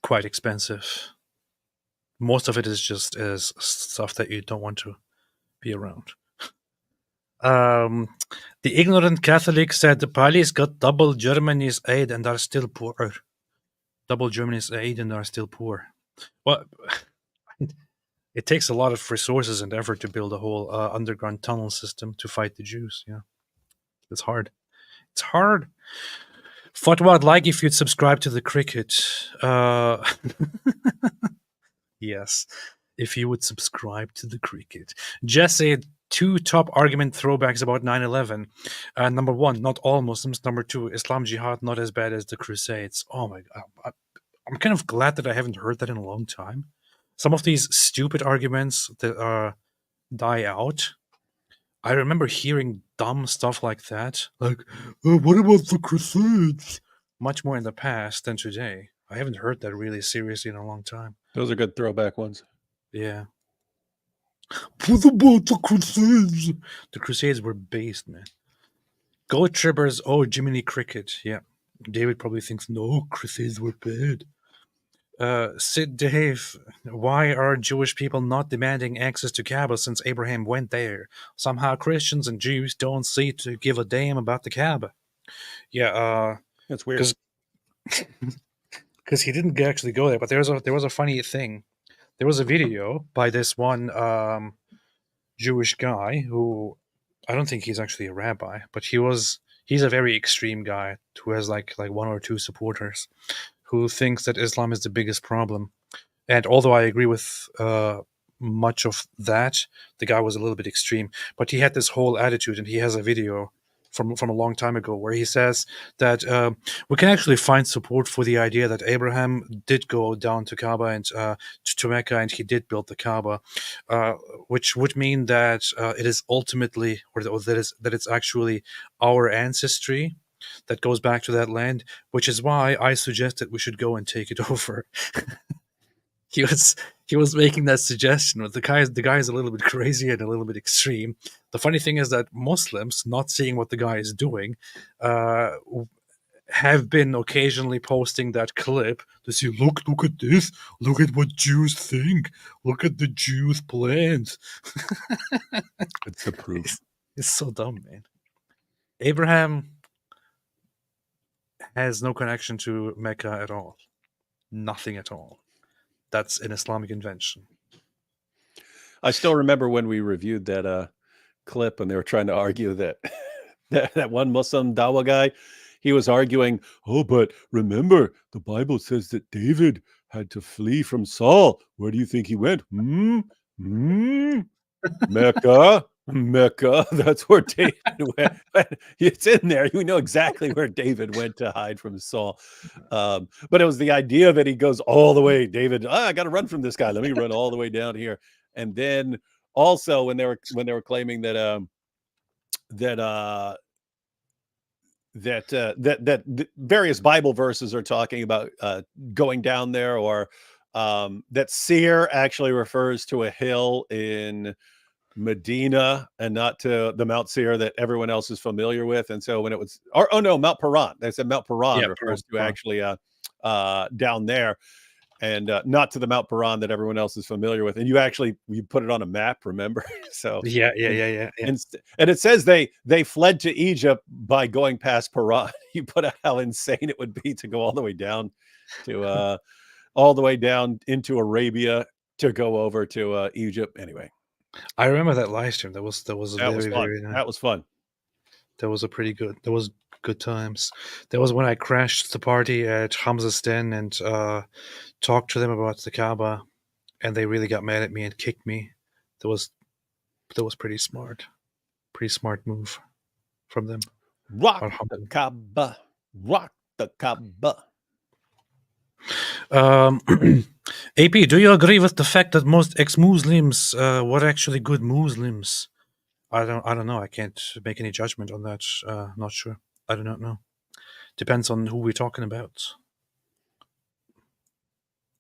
quite expensive. Most of it is just stuff that you don't want to be around. The ignorant Catholic said the police got double Germany's aid and are still poor. Double Germany's aid and are still poor. Well, it takes a lot of resources and effort to build a whole underground tunnel system to fight the Jews. Yeah, it's hard. It's hard. Fatwa, I'd like if you'd subscribe to the cricket. Yes, if you would subscribe to the cricket. Jesse, 2 top argument throwbacks about 9/11. Number 1, not all Muslims. Number 2, Islam jihad not as bad as the Crusades. Oh my God. I'm kind of glad that I haven't heard that in a long time. Some of these stupid arguments that die out. I remember hearing dumb stuff like that. Like, what about the Crusades? Much more in the past than today. I haven't heard that really seriously in a long time. Those are good throwback ones. Yeah. What about the Crusades? The Crusades were based, man. Go Tribbers, oh, Jiminy Cricket. Yeah. David probably thinks, no, Crusades were bad. Sid Dave, why are Jewish people not demanding access to Kaaba since Abraham went there? Somehow Christians and Jews don't seem to give a damn about the Kaaba. Yeah, that's weird. Because he didn't actually go there, but there was a funny thing. There was a video by this one Jewish guy who, I don't think he's actually a rabbi, but he was he's a very extreme guy who has like one or two supporters who thinks that Islam is the biggest problem. And although I agree with much of that, the guy was a little bit extreme. But he had this whole attitude, and he has a video from a long time ago where he says that we can actually find support for the idea that Abraham did go down to Kaaba and to Mecca, and he did build the Kaaba, which would mean that it is ultimately, or that it's actually our ancestry that goes back to that land, which is why I suggested we should go and take it over. He was making that suggestion, but the guy is a little bit crazy and a little bit extreme. The funny thing is that Muslims, not seeing what the guy is doing, have been occasionally posting that clip to say, look at this, look at what Jews think, look at the Jews' plans. It's the proof. It's so dumb, man. Abraham has no connection to Mecca at all. Nothing at all. That's an Islamic invention. I still remember when we reviewed that clip, and they were trying to argue that that one Muslim Dawa guy, he was arguing, oh, but remember, the Bible says that David had to flee from Saul. Where do you think he went? Mecca. Mecca. That's where David went. It's in there. You know exactly where David went to hide from Saul. But it was the idea that he goes all the way. David, I got to run from this guy. Let me run all the way down here. And then also when they were claiming that that various Bible verses are talking about going down there, or that Seir actually refers to a hill in Medina and not to the Mount Seir that everyone else is familiar with. And so when it was, Mount Paran, they said Mount Paran refers to actually down there, and not to the Mount Paran that everyone else is familiar with. And you put it on a map, remember? So yeah. And it says they fled to Egypt by going past Paran. You put out how insane it would be to go all the way down to all the way down into Arabia to go over to Egypt. Anyway, I remember that live stream. That was very nice. That was fun. That was That was good times. That was when I crashed the party at Hamza's den and talked to them about the Kaaba, and they really got mad at me and kicked me. That was pretty smart. Pretty smart move from them. Rock the Kaaba. Rock the Kaaba. AP, do you agree with the fact that most ex-Muslims were actually good Muslims? I don't know. I can't make any judgment on that. Not sure. I do not know. Depends on who we're talking about.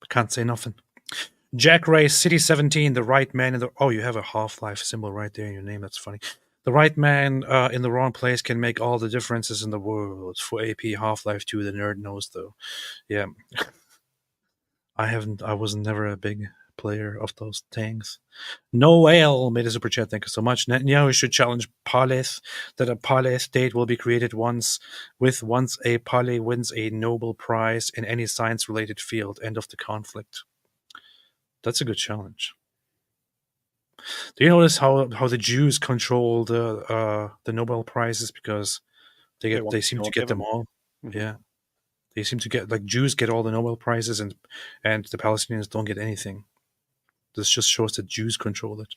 Can't say nothing. Jack Ray, City 17, the right man in the... Oh, you have a Half-Life symbol right there in your name. That's funny. The right man in the wrong place can make all the differences in the world. For AP, Half-Life 2, the nerd knows, though. Yeah. I was never a big player of those things. Noel made a super chat. Thank you so much. Netanyahu should challenge Paleth that a Paleh state will be created once a Paleh wins a Nobel Prize in any science-related field. End of the conflict. That's a good challenge. Do you notice how the Jews control the Nobel Prizes, because they seem to get them all? Mm-hmm. Yeah. They seem to get, like, Jews get all the Nobel Prizes and the Palestinians don't get anything. This just shows that Jews control it.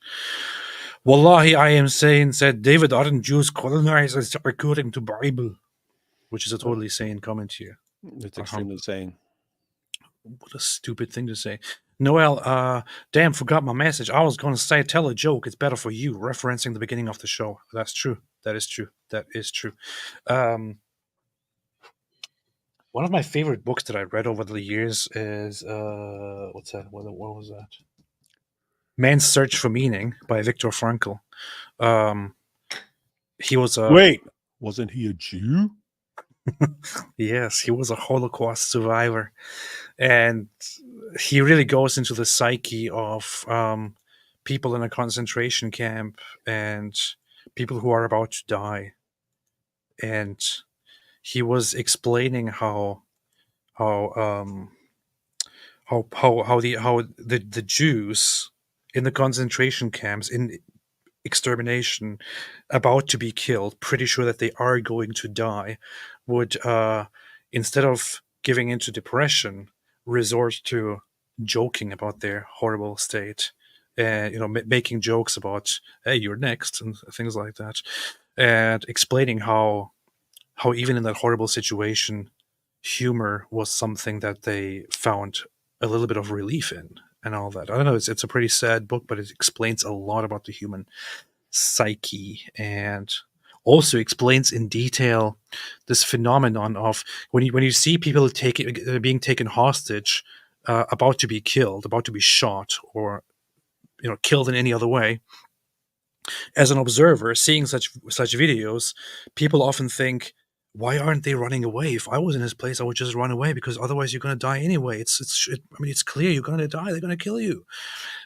Wallahi, I am saying, said David, aren't Jews colonizers according to Bible? Which is a totally sane comment here. It's extremely sane. What a stupid thing to say. Noel, damn, forgot my message. I was going to say, tell a joke. It's better for you, referencing the beginning of the show. That's true. That is true. That is true. One of my favorite books that I read over the years is what's that? What was that? Man's Search for Meaning by Viktor Frankl. He was a... Wait, wasn't he a Jew? Yes, he was a Holocaust survivor, and he really goes into the psyche of people in a concentration camp and people who are about to die. And he was explaining how the Jews in the concentration camps extermination, about to be killed, pretty sure that they are going to die, would instead of giving into depression, resort to joking about their horrible state, and making jokes about, hey, you're next, and things like that, and explaining how even in that horrible situation, humor was something that they found a little bit of relief in, and all that. I don't know, it's a pretty sad book, but it explains a lot about the human psyche, and also explains in detail this phenomenon of when you see people being taken hostage, about to be killed, about to be shot, or killed in any other way. As an observer, seeing such videos, people often think, why aren't they running away? If I was in his place, I would just run away, because otherwise you're going to die anyway. It's clear you're going to die. They're going to kill you.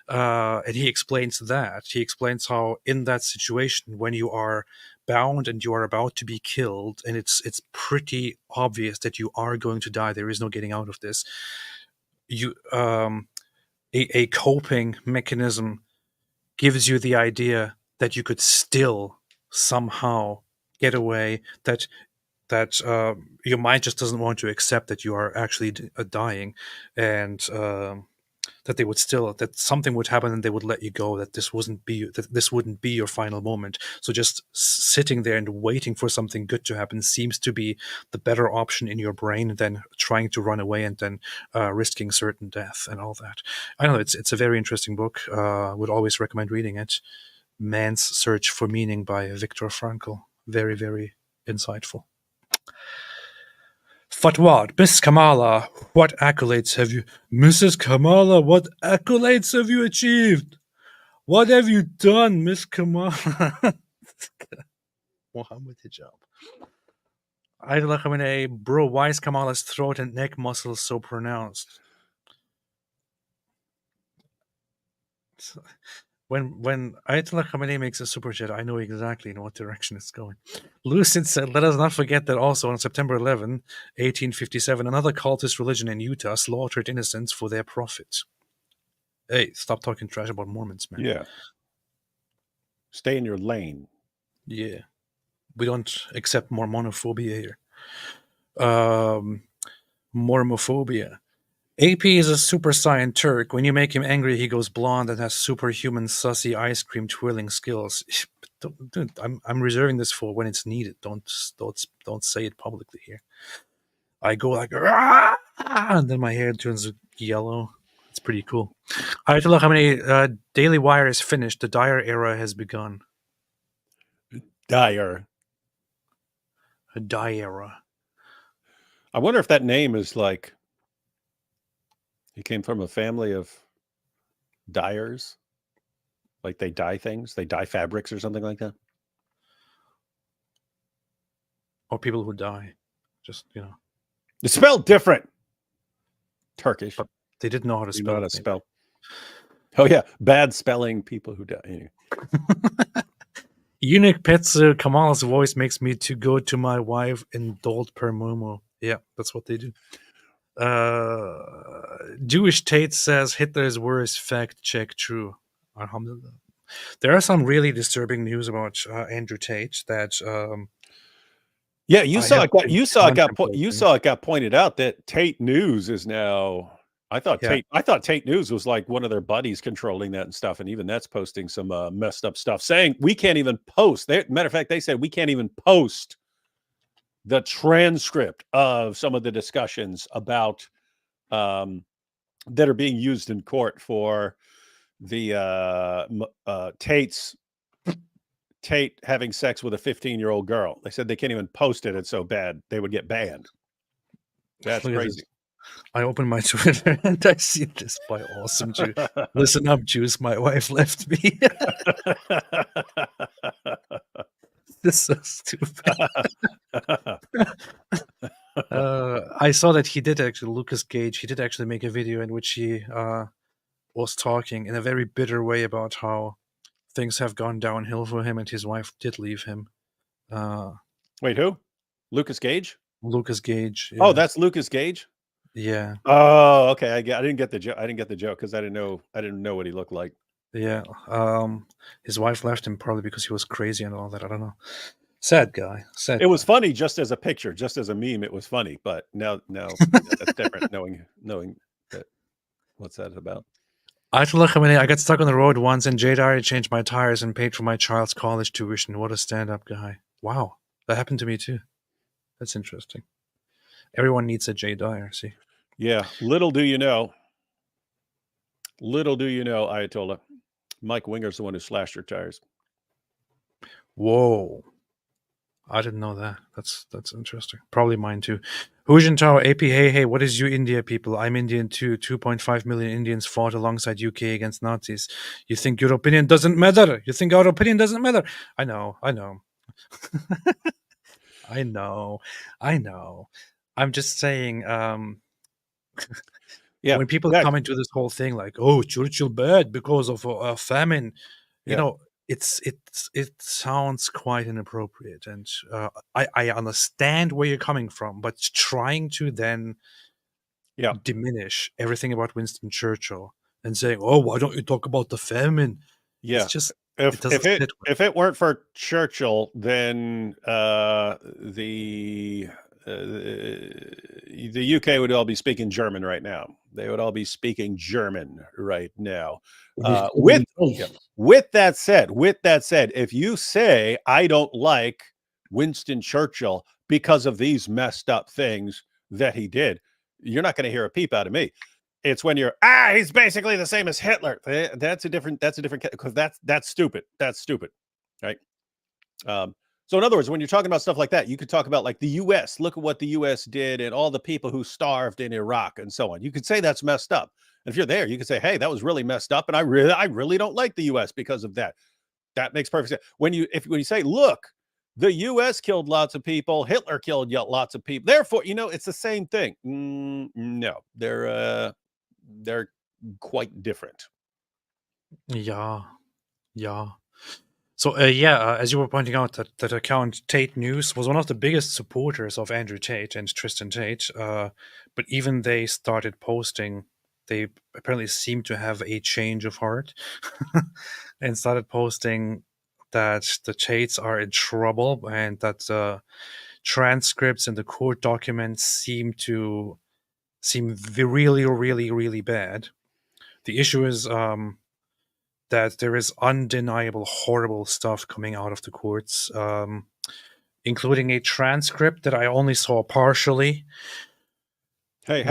And he explains that. He explains how in that situation, when you are bound and you are about to be killed, and it's pretty obvious that you are going to die, there is no getting out of this. A coping mechanism gives you the idea that you could still somehow get away, that your mind just doesn't want to accept that you are actually dying, and that something would happen and they would let you go, that this wouldn't be your final moment. So just sitting there and waiting for something good to happen seems to be the better option in your brain than trying to run away and then risking certain death and all that. I know it's a very interesting book. Would always recommend reading it. Man's Search for Meaning by Viktor Frankl. Very, very insightful. Fatwad, Miss Kamala, what accolades have you... Mrs. Kamala, what accolades have you achieved? What have you done, Miss Kamala? Mohammed Hijab. Ayatollah Khamenei, bro, why is Kamala's throat and neck muscles so pronounced? When Ayatollah Khamenei makes a super jet, I know exactly in what direction it's going. Lucid said, let us not forget that also on September 11, 1857, another cultist religion in Utah slaughtered innocents for their profit. Hey, stop talking trash about Mormons, man. Yeah. Stay in your lane. Yeah. We don't accept Mormonophobia here. Mormophobia. AP is a super saiyan Turk. When you make him angry, he goes blonde and has superhuman sussy ice cream twirling skills. Dude, I'm reserving this for when it's needed. Don't say it publicly here. I go like, Rah! And then my hair turns yellow. It's pretty cool. Ayatollah Khamenei, Daily Wire is finished. The Dyer era has begun. Dyer. A Dyer era. I wonder if that name is like, he came from a family of dyers. Like they dye things. They dye fabrics or something like that. Or people who die. Just, It's spelled different. Turkish. But they didn't know how to spell. Know how to spell. Oh yeah, bad spelling. People who die. Anyway. Eunuch Petsu, Kamala's voice makes me to go to my wife in Dolt per Momo. Yeah, that's what they do. Jewish Tate says Hitler's worst fact check true. Alhamdulillah. There are some really disturbing news about Andrew Tate that. Yeah, you saw it got pointed out that Tate News is now. I thought Tate News was like one of their buddies controlling that and stuff, and even that's posting some messed up stuff, saying we can't even post. Matter of fact, they said we can't even post the transcript of some of the discussions about that are being used in court for the Tate having sex with a 15-year-old girl. They said they can't even post it. It's so bad they would get banned. That's crazy. I opened my Twitter and I see this by Awesome Jew. Listen up, Jews. My wife left me. This is so stupid. I saw that he did actually, Lucas Gage, he did actually make a video in which he was talking in a very bitter way about how things have gone downhill for him and his wife did leave him. Wait, who? Lucas Gage? Lucas Gage. Yeah. Oh, that's Lucas Gage? Yeah. Oh, okay. I didn't get the joke. I didn't get the joke because I didn't know what he looked like. Yeah. His wife left him probably because he was crazy and all that. I don't know. Sad guy. Sad It was guy. funny just as a picture, just as a meme. It was funny, but now that's different. Knowing that, what's that about? I got stuck on the road once, and Jay Dyer changed my tires and paid for my child's college tuition. What a stand-up guy! Wow, that happened to me too. That's interesting. Everyone needs a Jay Dyer. See? Yeah. Little do you know, Ayatollah, Mike Winger's the one who slashed your tires. Whoa. I didn't know that. That's interesting. Probably mine too. Hujin Tao, AP, hey, what is you India people? I'm Indian too. 2.5 million Indians fought alongside UK against Nazis. You think your opinion doesn't matter? You think our opinion doesn't matter? I know. I know. I'm just saying, Yeah. when people come into this whole thing like, oh, Churchill bad because of a famine, you know, it sounds quite inappropriate, and I understand where you're coming from, but trying to then diminish everything about Winston Churchill and saying, "Oh, why don't you talk about the famine?" Yeah, It's just it doesn't sit with if it weren't for Churchill, then the UK would all be speaking German right now. They would all be speaking German right now. With that said, if you say I don't like Winston Churchill because of these messed up things that he did, you're not going to hear a peep out of me. It's when you're he's basically the same as Hitler. That's a different because that's stupid. That's stupid, right? So in other words, when you're talking about stuff like that, you could talk about like the U.S. Look at what the U.S. did and all the people who starved in Iraq and so on. You could say that's messed up. And if you're there, you could say, hey, that was really messed up, and I really don't like the U.S. because of that. That makes perfect sense. When you say, look, the U.S. killed lots of people, Hitler killed lots of people, therefore, it's the same thing. No, they're quite different. Yeah. So as you were pointing out, that account Tate News was one of the biggest supporters of Andrew Tate and Tristan Tate. But even they started posting, they apparently seemed to have a change of heart and started posting that the Tates are in trouble and that the transcripts and the court documents seem really, really, really bad. The issue is that there is undeniable horrible stuff coming out of the courts, including a transcript that I only saw partially. Hey,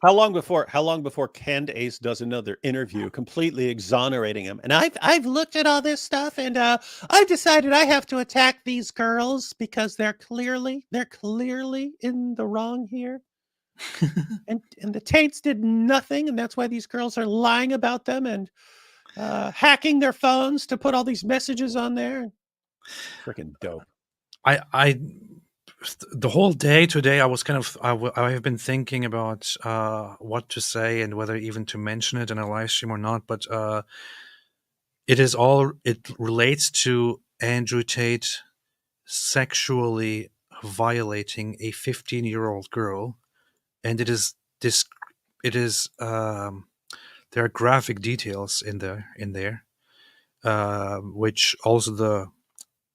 how long before Candace does another interview completely exonerating him? And I've looked at all this stuff, and I've decided I have to attack these girls because they're clearly in the wrong here. and the Tates did nothing, and that's why these girls are lying about them and hacking their phones to put all these messages on there. Freaking dope. The whole day today, I was I have been thinking about what to say and whether even to mention it in a live stream or not. But it relates to Andrew Tate sexually violating a 15-year-old girl, and there are graphic details in there, which also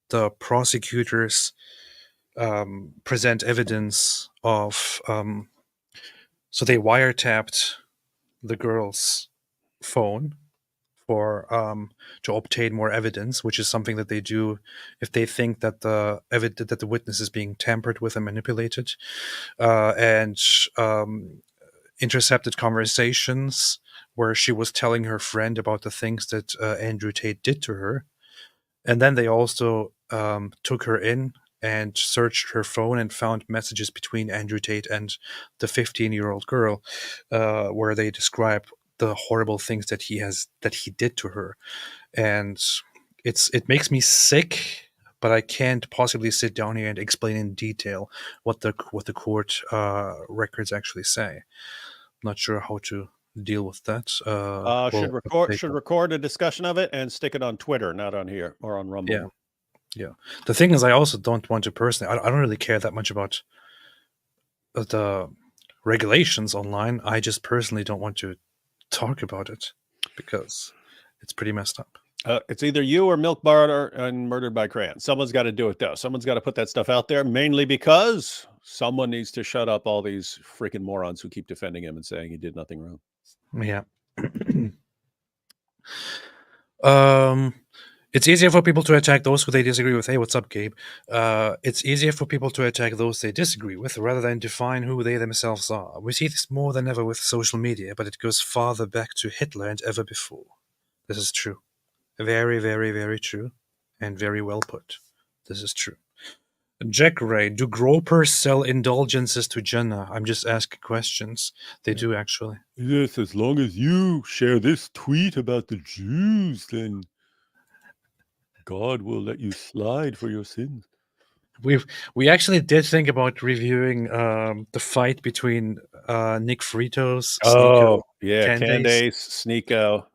the prosecutors present evidence of. So they wiretapped the girl's phone for to obtain more evidence, which is something that they do if they think that the witness is being tampered with and manipulated, and intercepted conversations where she was telling her friend about the things that Andrew Tate did to her. And then they also took her in and searched her phone and found messages between Andrew Tate and the 15-year-old girl, where they describe the horrible things that he did to her. And it makes me sick, but I can't possibly sit down here and explain in detail what the court records actually say. I'm not sure how to deal with that. Should record a discussion of it and stick it on Twitter, not on here or on Rumble. Yeah. The thing is, I also don't want to personally. I don't really care that much about the regulations online. I just personally don't want to talk about it because It's pretty messed up. It's either you or Milk Bar and Murdered by Crayon. Someone's got to do it, though. Someone's got to put that stuff out there, mainly because someone needs to shut up all these freaking morons who keep defending him and saying he did nothing wrong. Yeah. It's easier for people to attack those who they disagree with. Hey, what's up, Gabe? It's easier for people to attack those they disagree with rather than define who they themselves are. We see this more than ever with social media, but it goes farther back to Hitler and ever before. This is true. Very, very, very true. And very well put. This is true. Jack Ray, do gropers sell indulgences to Jannah? I'm just asking questions. They do, actually. Yes, as long as you share this tweet about the Jews, then God will let you slide for your sins. We actually did think about reviewing the fight between Nick Fritos, Sneeko, yeah, Candace, Sneeko.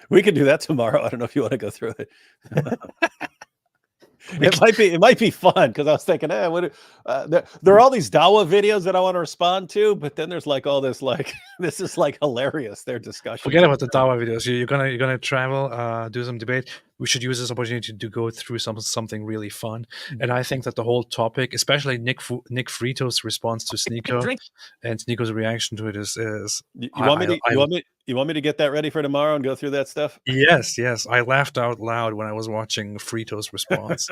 We could do that tomorrow. I don't know if you want to go through it. It might be fun because I was thinking, there are all these Dawa videos that I want to respond to, but then there's like all this this is like hilarious. Their discussion. Forget about the Dawa videos. You're gonna travel, do some debate. We should use this opportunity to go through something really fun. And I think that the whole topic, especially Nick Fritos' response to Sneeko and Sneeko's reaction to it is you want me to get that ready for tomorrow and go through that stuff? Yes. I laughed out loud when I was watching Fritos' response.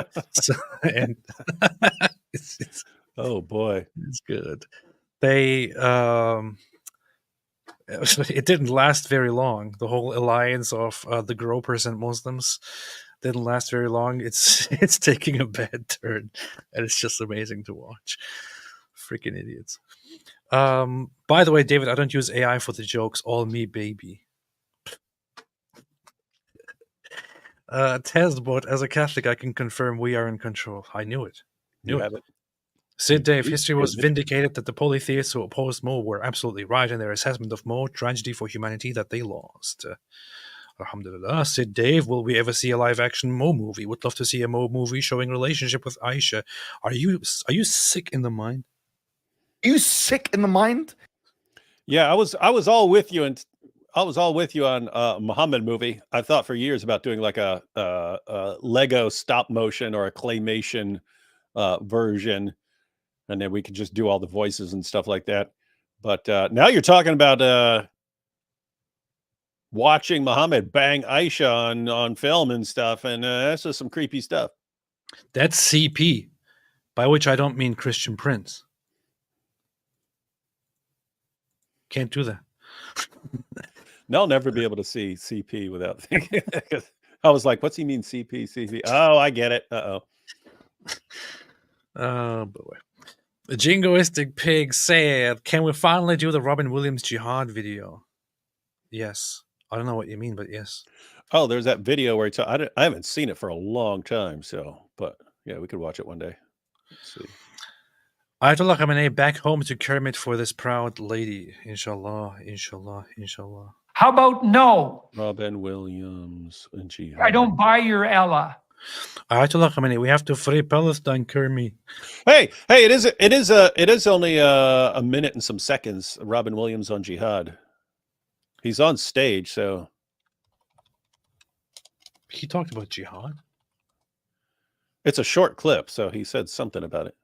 It's oh boy, it's good. It didn't last very long. The whole alliance of the gropers and Muslims didn't last very long. It's taking a bad turn, and it's just amazing to watch. Freaking idiots. By the way, David, I don't use AI for the jokes. All me, baby. Testbot, as a Catholic, I can confirm we are in control. I knew it. You have it. Sid Dave, history was vindicated that the polytheists who opposed Mo were absolutely right in their assessment of Mo, tragedy for humanity that they lost. Alhamdulillah. Sid Dave, will we ever see a live-action Mo movie? Would love to see a Mo movie showing relationship with Aisha. Are you sick in the mind? Are you sick in the mind? Yeah, I was all with you, and I was all with you on Muhammad movie. I thought for years about doing like a Lego stop motion or a claymation version. And then we could just do all the voices and stuff like that. But now you're talking about watching Muhammad bang Aisha on film and stuff. And that's just some creepy stuff. That's CP, by which I don't mean Christian Prince. Can't do that. No, I'll never be able to see CP without thinking. I was like, what's he mean CP? Oh, I get it. Uh-oh. Oh, boy. The Jingoistic Pig said, can we finally do the Robin Williams jihad video? Yes. I don't know what you mean, but yes. Oh, there's that video where I haven't seen it for a long time, but yeah, we could watch it one day. Let's see. Ayatollah Khamenei back home to Kermit for this proud lady. Inshallah, inshallah, inshallah. How about no? Robin Williams and jihad. I don't buy your Ella. Ayatollah Khamenei, we have to free Palestine, Kermit. Hey! It is only a minute and some seconds. Robin Williams on jihad. He's on stage, so he talked about jihad. It's a short clip, so he said something about it.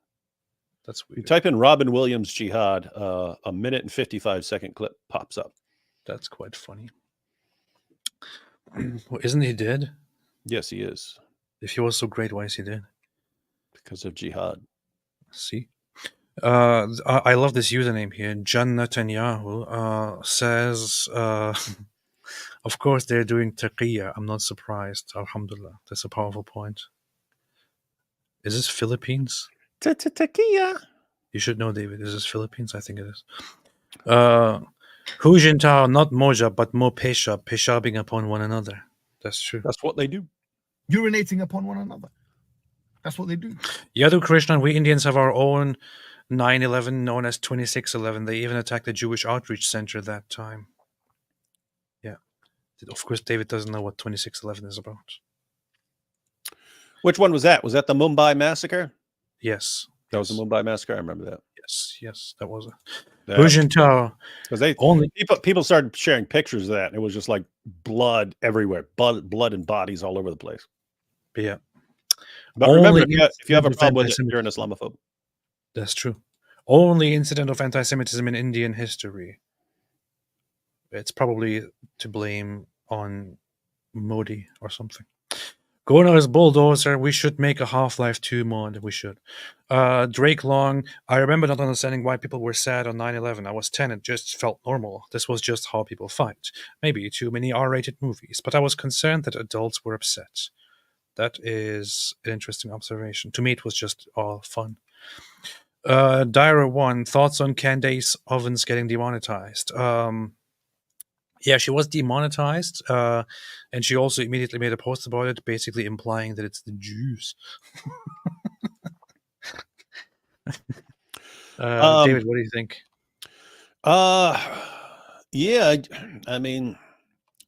That's weird. You type in Robin Williams jihad, a minute and 55-second clip pops up. That's quite funny. Well, isn't he dead? Yes, he is. If he was so great, why is he dead? Because of jihad. See? I love this username here. John Netanyahu says, of course they're doing taqiyya. I'm not surprised. Alhamdulillah. That's a powerful point. Is this Philippines? Taqiyya. You should know, David. Is this Philippines? I think it is. Hu Jintao, not Moja, but Mo Pesha, peshabing upon one another. That's true. That's what they do. Urinating upon one another. That's what they do. Yadu Krishna, we Indians have our own 9/11 known as 26/11. They even attacked the Jewish Outreach Center that time. Yeah. Of course, David doesn't know what 26/11 is about. Which one was that? Was that the Mumbai massacre? Yes. That was the Mumbai massacre. I remember that. Yes, that was it. Because people started sharing pictures of that, and it was just like blood everywhere, blood and bodies all over the place. Yeah. But remember, if you have a problem with it, you're an Islamophobe. That's true. Only incident of anti-Semitism in Indian history. It's probably to blame on Modi or something. Going on his bulldozer, we should make a Half-Life 2 mod. We should. Drake Long, I remember not understanding why people were sad on 9/11. I was 10, it just felt normal. This was just how people fight. Maybe too many R-rated movies, but I was concerned that adults were upset. That is an interesting observation. To me, it was just all fun. Dyra1, thoughts on Candace Ovens getting demonetized? Yeah, she was demonetized, and she also immediately made a post about it, basically implying that it's the Jews. David, what do you think? Yeah, I mean,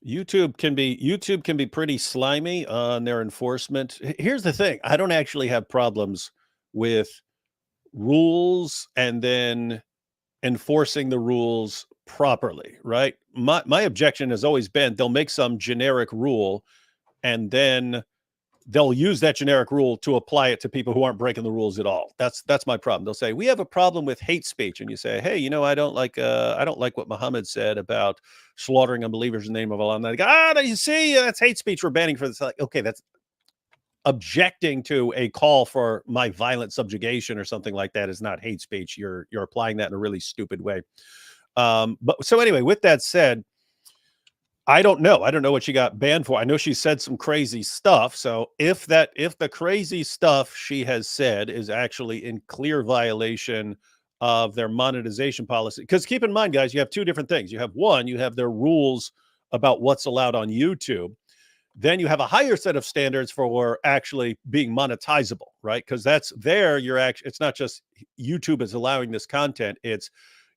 YouTube can be pretty slimy on their enforcement. Here's the thing: I don't actually have problems with rules and then enforcing the rules properly, right? My objection has always been they'll make some generic rule and then they'll use that generic rule to apply it to people who aren't breaking the rules at all. That's my problem. They'll say, we have a problem with hate speech. And you say, hey, I don't like what Muhammad said about slaughtering unbelievers in the name of Allah. And they go, you see, that's hate speech. We're banning for this. Like, okay, that's objecting to a call for my violent subjugation or something like that is not hate speech. You're applying that in a really stupid way. But so anyway, with that said, I don't know what she got banned for. I know she said some crazy stuff. So if the crazy stuff she has said is actually in clear violation of their monetization policy, because keep in mind, guys, you have two different things. You have their rules about what's allowed on YouTube. Then you have a higher set of standards for actually being monetizable, right? Because it's not just YouTube is allowing this content. It's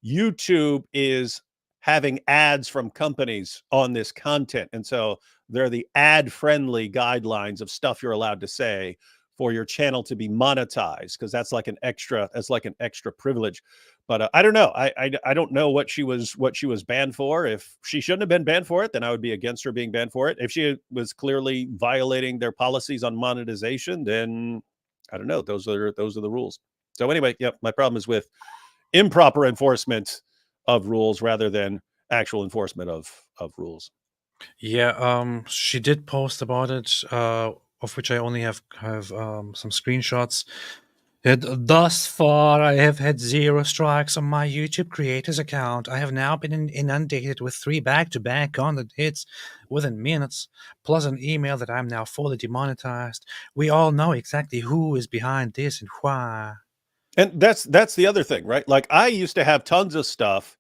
YouTube is having ads from companies on this content. And so they're the ad-friendly guidelines of stuff you're allowed to say for your channel to be monetized, because that's like an extra privilege. But I don't know. I don't know what she was banned for. If she shouldn't have been banned for it, then I would be against her being banned for it. If she was clearly violating their policies on monetization, then I don't know. Those are the rules. So anyway, my problem is with improper enforcement of rules rather than actual enforcement of rules. Yeah, she did post about it, of which I only have some screenshots. Thus far, I have had 0 strikes on my YouTube creators account. I have now been inundated with 3 back-to-back content hits within minutes, plus an email that I'm now fully demonetized. We all know exactly who is behind this and why. And that's the other thing, right? Like, I used to have tons of stuff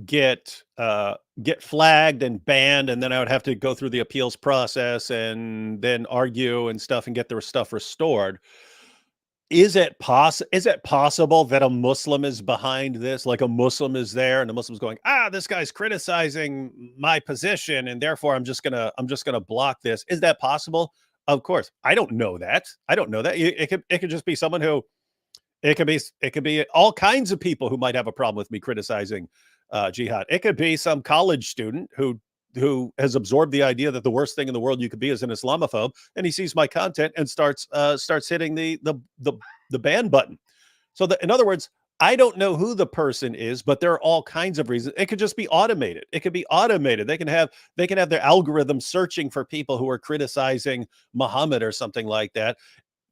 get flagged and banned, and then I would have to go through the appeals process and then argue and stuff and get their stuff restored. Is it possible that a Muslim is behind this? Like, a Muslim is there and the Muslim's going, this guy's criticizing my position and therefore I'm just gonna block this. Is that possible? Of course. I don't know that. It could just be someone who, it could be all kinds of people who might have a problem with me criticizing jihad. It could be some college student who has absorbed the idea that the worst thing in the world you could be is an Islamophobe, and he sees my content and starts hitting the ban button. So in other words, I don't know who the person is, but there are all kinds of reasons. It could just be automated. It could be automated. They can have their algorithm searching for people who are criticizing Muhammad or something like that.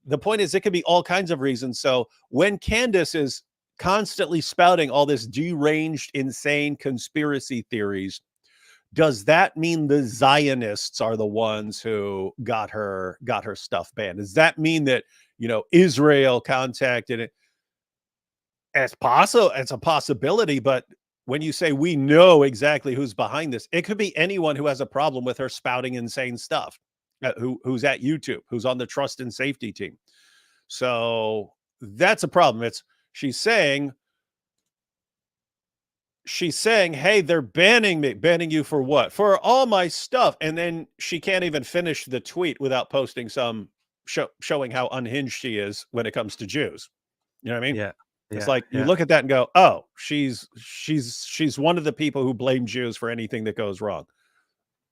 The point is, it could be all kinds of reasons. So when Candace is constantly spouting all this deranged, insane conspiracy theories, does that mean the Zionists are the ones who got her stuff banned? Does that mean that, Israel contacted it? It's possible. It's a possibility. But when you say we know exactly who's behind this, it could be anyone who has a problem with her spouting insane stuff, who's at YouTube, who's on the trust and safety team. So that's a problem. She's saying, hey, they're banning you for what? For all my stuff. And then she can't even finish the tweet without posting some showing how unhinged she is when it comes to Jews. You know what I mean? Yeah. It's like you look at that and go, oh, she's one of the people who blame Jews for anything that goes wrong.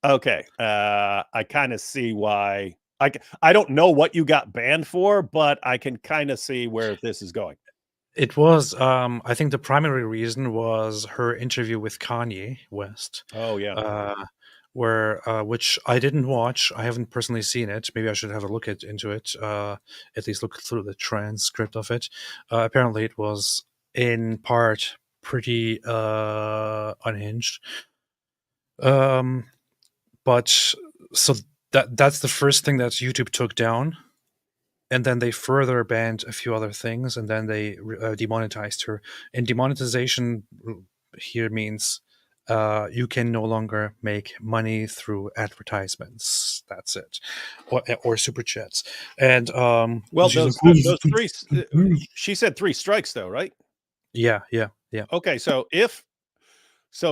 Okay. I kind of see why. I don't know what you got banned for, but I can kind of see where this is going. It was, I think the primary reason was her interview with Kanye West. Oh, yeah. Which I didn't watch. I haven't personally seen it. Maybe I should have a look into it, at least look through the transcript of it. Apparently it was in part pretty unhinged. But so that's the first thing that YouTube took down. And then they further banned a few other things, and then they demonetized her. And demonetization here means you can no longer make money through advertisements. That's it, or super chats. And well, those three. She said 3 strikes, though, right? Yeah. Okay, so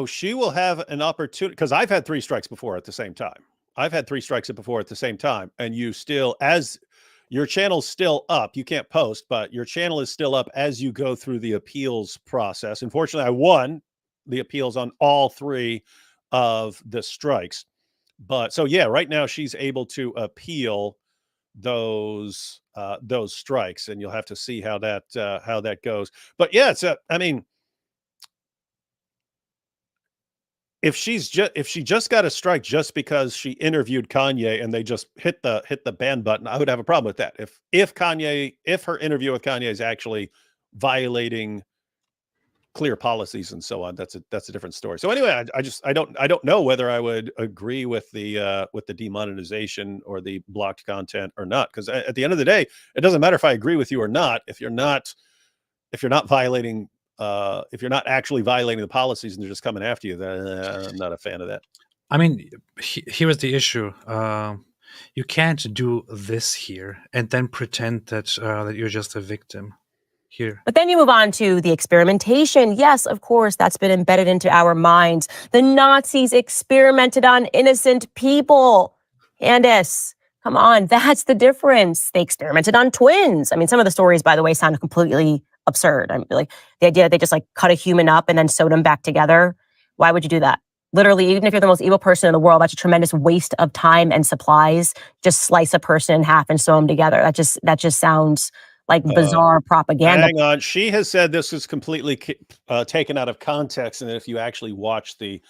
she will have an opportunity, because I've had 3 strikes before at the same time. And you still, as your channel's still up, you can't post, but your channel is still up as you go through the appeals process. Unfortunately, I won the appeals on all 3 of the strikes. But so, yeah, right now she's able to appeal those strikes, and you'll have to see how that goes. But yeah, I mean, if she just got a strike just because she interviewed Kanye and they just hit the ban button, I would have a problem with that. If her interview with Kanye is actually violating clear policies and so on, that's a different story. So anyway, I don't know whether I would agree with the demonetization or the blocked content or not, because at the end of the day, it doesn't matter if I agree with you or not. If you're not violating, if you're not actually violating the policies and they're just coming after you, then I'm not a fan of that. I mean, here was the issue. You can't do this here and then pretend that you're just a victim here. But then you move on to the experimentation. Yes, of course, that's been embedded into our minds. The Nazis experimented on innocent people. Candace, come on, that's the difference. They experimented on twins. I mean, some of the stories, by the way, sound completely absurd. I mean, like the idea that they just like cut a human up and then sewed them back together. Why would you do that? Literally, even if you're the most evil person in the world, that's a tremendous waste of time and supplies. Just slice a person in half and sew them together. That just sounds like bizarre propaganda. Hang on. She has said this is completely taken out of context, and if you actually watch the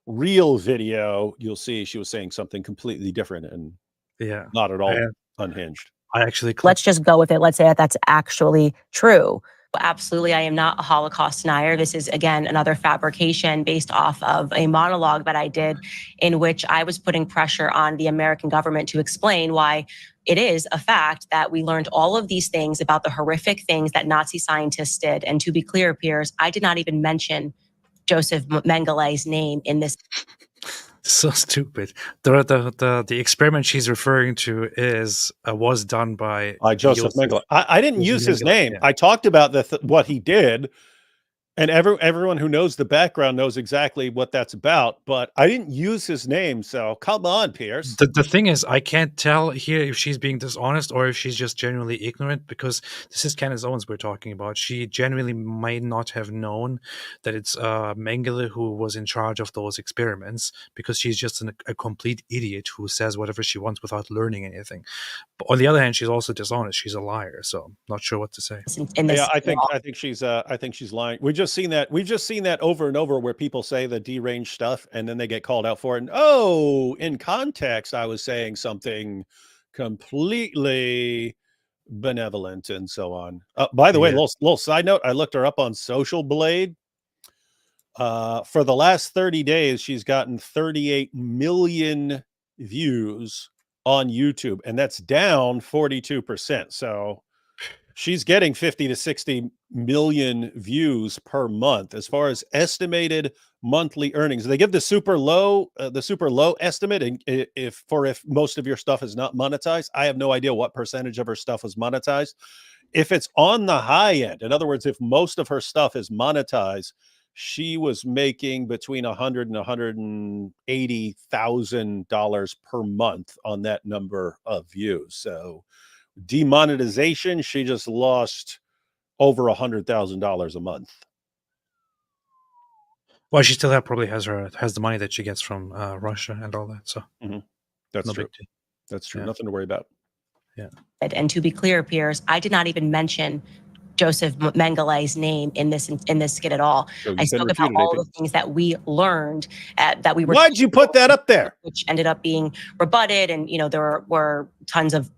real video, you'll see she was saying something completely different and not at all unhinged. Let's just go with it. Let's say that that's actually true. Absolutely, I am not a Holocaust denier. This is, again, another fabrication based off of a monologue that I did in which I was putting pressure on the American government to explain why it is a fact that we learned all of these things about the horrific things that Nazi scientists did. And to be clear, Piers, I did not even mention Joseph Mengelé's name in this. So stupid. The experiment she's referring to was done by Joseph Mengele. I didn't use his name. Yeah. I talked about what he did, and everyone who knows the background knows exactly what that's about, but I didn't use his name, so come on, Piers. The thing is, I can't tell here if she's being dishonest or if she's just genuinely ignorant, because this is Candace Owens we're talking about. She genuinely might not have known that it's Mengele who was in charge of those experiments, because she's just a complete idiot who says whatever she wants without learning anything. But on the other hand, she's also dishonest. She's a liar, so I'm not sure what to say. Yeah, I think she's lying. We've just seen that over and over, where people say the deranged stuff and then they get called out for it. And in context, I was saying something completely benevolent and so on. By the way, little side note, I looked her up on Social Blade. For the last 30 days, she's gotten 38 million views on YouTube, and that's down 42%. So she's getting 50 to 60 million views per month. As far as estimated monthly earnings, they give the super low estimate. And if most of your stuff is not monetized, I have no idea what percentage of her stuff was monetized. If it's on the high end, in other words, if most of her stuff is monetized, she was making between $100,000 and $180,000 per month on that number of views. So demonetization, she just lost over $100,000 a month. Well, she still probably has the money that she gets from Russia and all that. So that's no true. big deal. That's true. Yeah. Nothing to worry about. Yeah. And to be clear, Piers, I did not even mention Joseph Mengelé's name in this skit at all. So I spoke about all the things that we learned that we were. Why'd you put that up there? Which ended up being rebutted, and there were tons of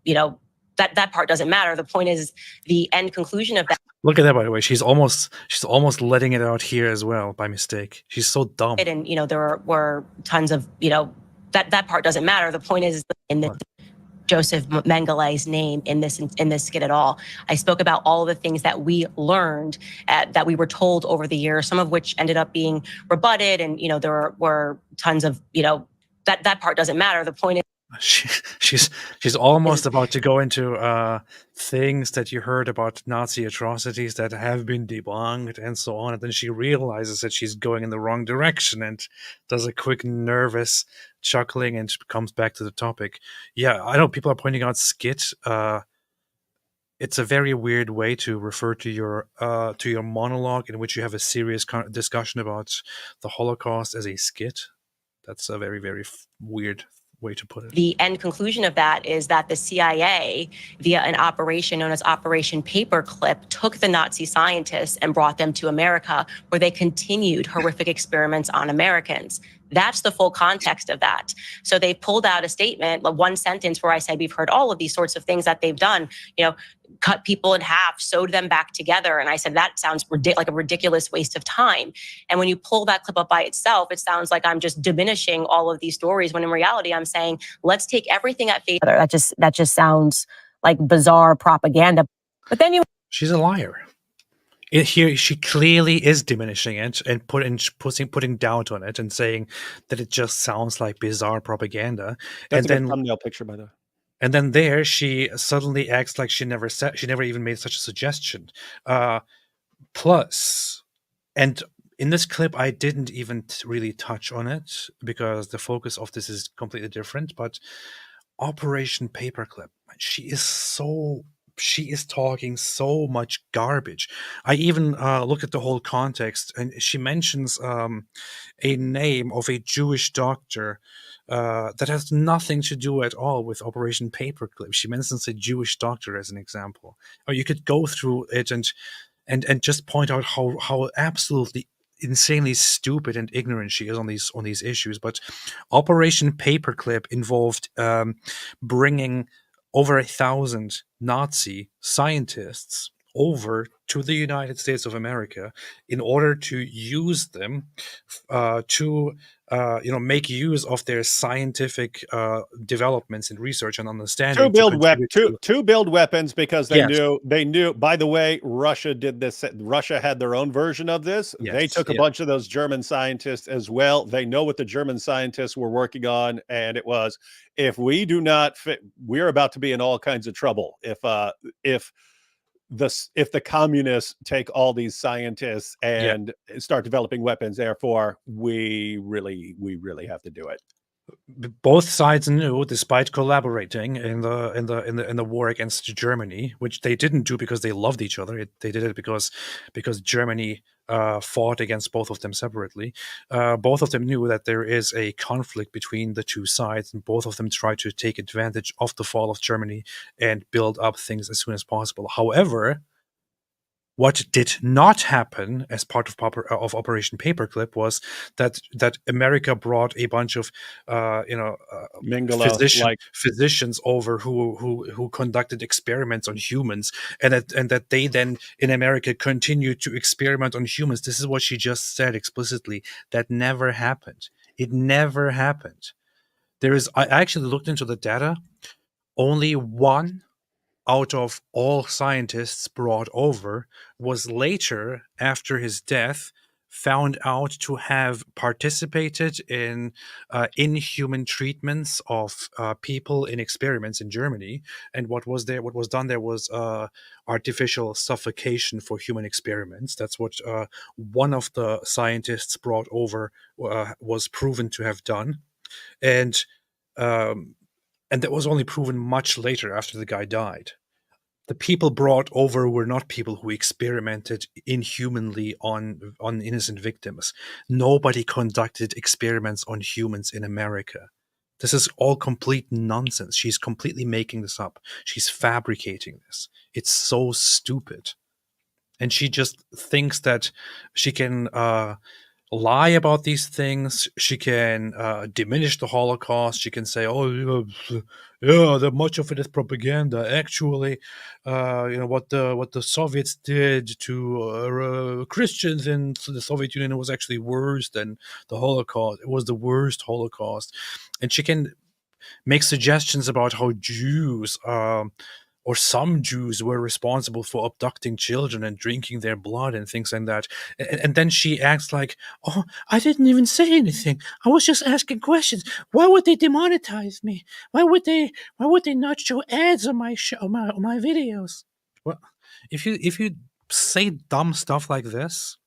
that part doesn't matter. The point is the end conclusion of that. Look at that, by the way. She's almost letting it out here as well by mistake. She's so dumb. And there were tons of that part doesn't matter. The point is in the Joseph Mengelé's name in this skit at all. I spoke about all the things that we learned that we were told over the years, some of which ended up being rebutted, and there were tons of that part doesn't matter. The point is she's almost about to go into things that you heard about Nazi atrocities that have been debunked and so on, and then she realizes that she's going in the wrong direction and does a quick nervous chuckling and comes back to the topic. Yeah, I know people are pointing out skit. It's a very weird way to refer to your monologue in which you have a serious discussion about the Holocaust as a skit. That's a very, very weird way to put it. The end conclusion of that is that the CIA, via an operation known as Operation Paperclip, took the Nazi scientists and brought them to America, where they continued horrific experiments on Americans. That's the full context of that. So they pulled out a statement, one sentence where I said, we've heard all of these sorts of things that they've done, cut people in half, sewed them back together. And I said, that sounds like a ridiculous waste of time. And when you pull that clip up by itself, it sounds like I'm just diminishing all of these stories, when in reality, I'm saying, let's take everything at face value. That just sounds like bizarre propaganda. But then she's a liar. Here, she clearly is diminishing it and putting doubt on it and saying that it just sounds like bizarre propaganda. That's and a good thumbnail picture, by the way. And then there, she suddenly acts like she never even made such a suggestion. Plus, and in this clip, I didn't even really touch on it because the focus of this is completely different. But Operation Paperclip, she is talking so much garbage. I even looked at the whole context, and she mentions a name of a Jewish doctor that has nothing to do at all with Operation Paperclip. She mentions a Jewish doctor as an example. Or you could go through it and just point out how absolutely insanely stupid and ignorant she is on these issues. But Operation Paperclip involved bringing over 1,000 Nazi scientists over to the United States of America in order to use them to make use of their scientific developments and research and understanding to build weapons, because they knew. By the way, Russia did this. Russia had their own version of this. They took a bunch of those German scientists as well. They know what the German scientists were working on, and it was, if we do not fit, we're about to be in all kinds of trouble if the communists take all these scientists and start developing weapons. Therefore, we really have to do it. Both sides knew, despite collaborating in the war against Germany, which they didn't do because they loved each other. They did it because Germany fought against both of them separately. Both of them knew that there is a conflict between the two sides, and both of them tried to take advantage of the fall of Germany and build up things as soon as possible. However, what did not happen as part of Operation Paperclip was that America brought a bunch of physicians over who conducted experiments on humans, and that they then in America continued to experiment on humans. This is what she just said explicitly. That never happened. It never happened. I actually looked into the data. Only one out of all scientists brought over was later, after his death, found out to have participated in inhuman treatments of people in experiments in Germany. And what was done there was artificial suffocation for human experiments. That's what one of the scientists brought over was proven to have done. And that was only proven much later, after the guy died. the people brought over were not people who experimented inhumanly on innocent victims. Nobody conducted experiments on humans in America. This is all complete nonsense. She's completely making this up. She's fabricating this. It's so stupid. And she just thinks that she can lie about these things. She can diminish the Holocaust. She can say, "Oh, yeah, that much of it is propaganda." Actually, what the Soviets did to Christians in the Soviet Union was actually worse than the Holocaust. It was the worst Holocaust, and she can make suggestions about how Jews or some Jews were responsible for abducting children and drinking their blood and things like that. And then she acts like, "Oh, I didn't even say anything. I was just asking questions. Why would they demonetize me? Why would they not show ads on my on my videos?" Well, if you say dumb stuff like this,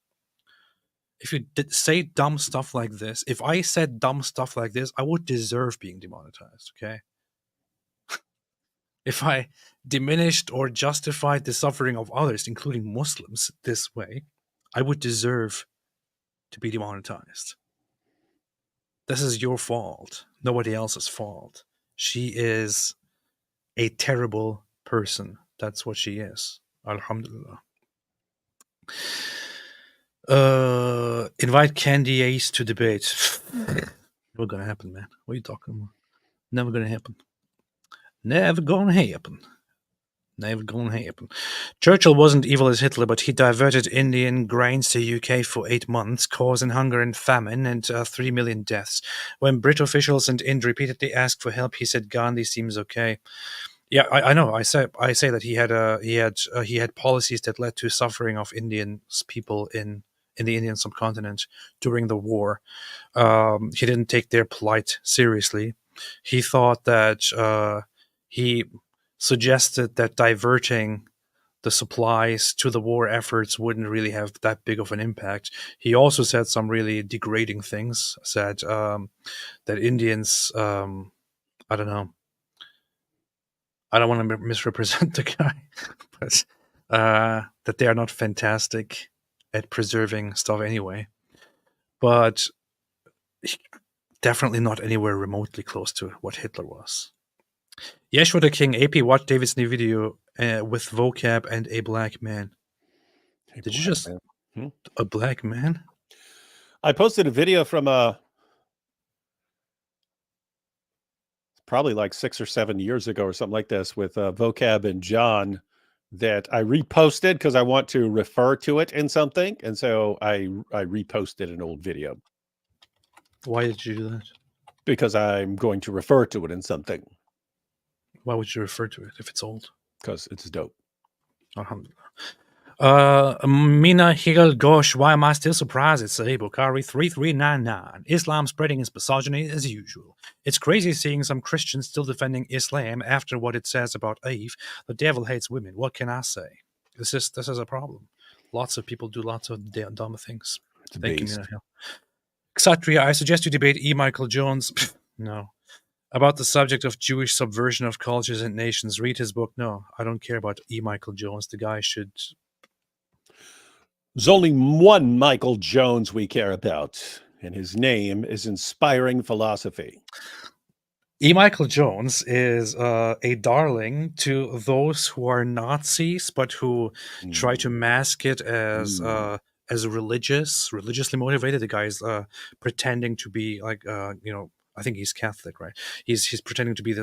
if you say dumb stuff like this, if I said dumb stuff like this, I would deserve being demonetized, okay? If I diminished or justified the suffering of others, including Muslims, this way, I would deserve to be demonetized. This is your fault, nobody else's fault. She is a terrible person. That's what she is. Alhamdulillah. Invite Candy Ace to debate. Never gonna happen, man. What are you talking about? Never gonna happen. Never gonna happen. Never gonna happen. Churchill wasn't evil as Hitler, but he diverted Indian grains to UK for 8 months, causing hunger and famine and 3 million deaths. When Brit officials and Ind repeatedly asked for help, he said Gandhi seems okay. Yeah, I know. I say that he had policies that led to suffering of Indian people in the Indian subcontinent during the war. He didn't take their plight seriously. He thought that he suggested that diverting the supplies to the war efforts wouldn't really have that big of an impact. He also said some really degrading things. Said that Indians, I don't know. I don't want to misrepresent the guy, but that they are not fantastic at preserving stuff anyway. But definitely not anywhere remotely close to what Hitler was. Yeshua the King, AP watched David's new video with vocab and a black man. Did you just... A black man? I posted a video from probably like 6 or 7 years ago or something like this with vocab and John that I reposted because I want to refer to it in something. And so I reposted an old video. Why did you do that? Because I'm going to refer to it in something. Why would you refer to it if it's old? Because it's dope. Alhamdulillah. Mina Higel Gosh, why am I still surprised at Sahih Bukhari 3399? Islam spreading its misogyny as usual. It's crazy seeing some Christians still defending Islam after what it says about Eve. The devil hates women. What can I say? This is a problem. Lots of people do lots of dumb things. Thank you, Mina Hill. Ksatria, I suggest you debate E. Michael Jones. No. About the subject of Jewish subversion of cultures and nations. Read his book. No, I don't care about E. Michael Jones. The guy should... There's only one Michael Jones we care about, and his name is Inspiring Philosophy. E. Michael Jones is a darling to those who are Nazis, but who try to mask it as religiously motivated. The guy is pretending to be like, I think he's Catholic, right? He's pretending to be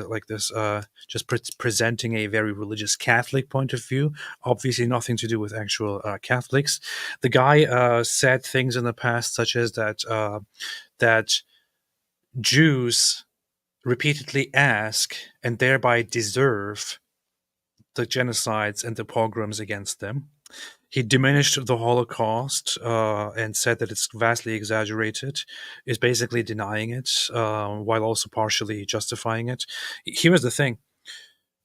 just presenting a very religious Catholic point of view. Obviously, nothing to do with actual Catholics. The guy said things in the past, such as that Jews repeatedly ask and thereby deserve the genocides and the pogroms against them. He diminished the Holocaust and said that it's vastly exaggerated, is basically denying it while also partially justifying it. Here's the thing.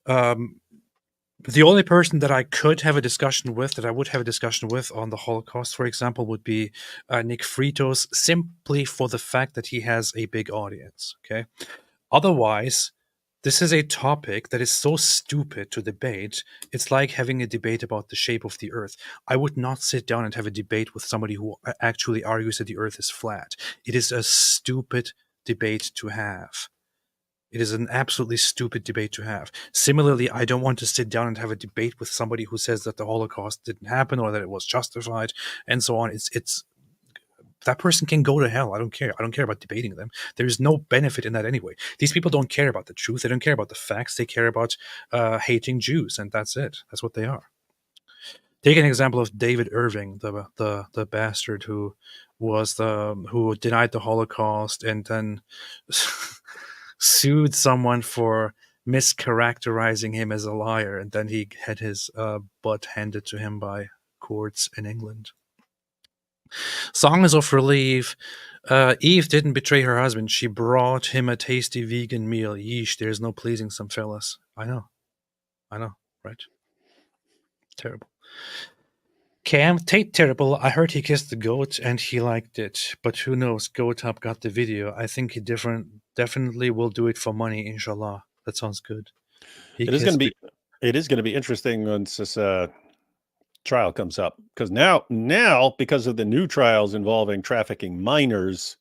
The only person that I could have a discussion with, that I would have a discussion with on the Holocaust, for example, would be Nick Fritos, simply for the fact that he has a big audience, okay? Otherwise, This is a topic that is so stupid to debate. It's like having a debate about the shape of the earth. I would not sit down and have a debate with somebody who actually argues that the earth is flat. It is a stupid debate to have. It is an absolutely stupid debate to have. Similarly, I don't want to sit down and have a debate with somebody who says that the Holocaust didn't happen or that it was justified and so on. It's that person can go to hell. I don't care. I don't care about debating them. There is no benefit in that anyway. These people don't care about the truth. They don't care about the facts. They care about hating Jews, and that's it. That's what they are. Take an example of David Irving, the bastard who denied the Holocaust and then sued someone for mischaracterizing him as a liar, and then he had his butt handed to him by courts in England. Songs of relief. Eve didn't betray her husband. She brought him a tasty vegan meal. Yeesh, there's no pleasing some fellas. I know, right? Terrible. Cam, Tate terrible. I heard he kissed the goat and he liked it. But who knows? Goat Up got the video. I think he definitely will do it for money, inshallah. That sounds good. It is going to be interesting once this trial comes up, because now because of the new trials involving trafficking minors,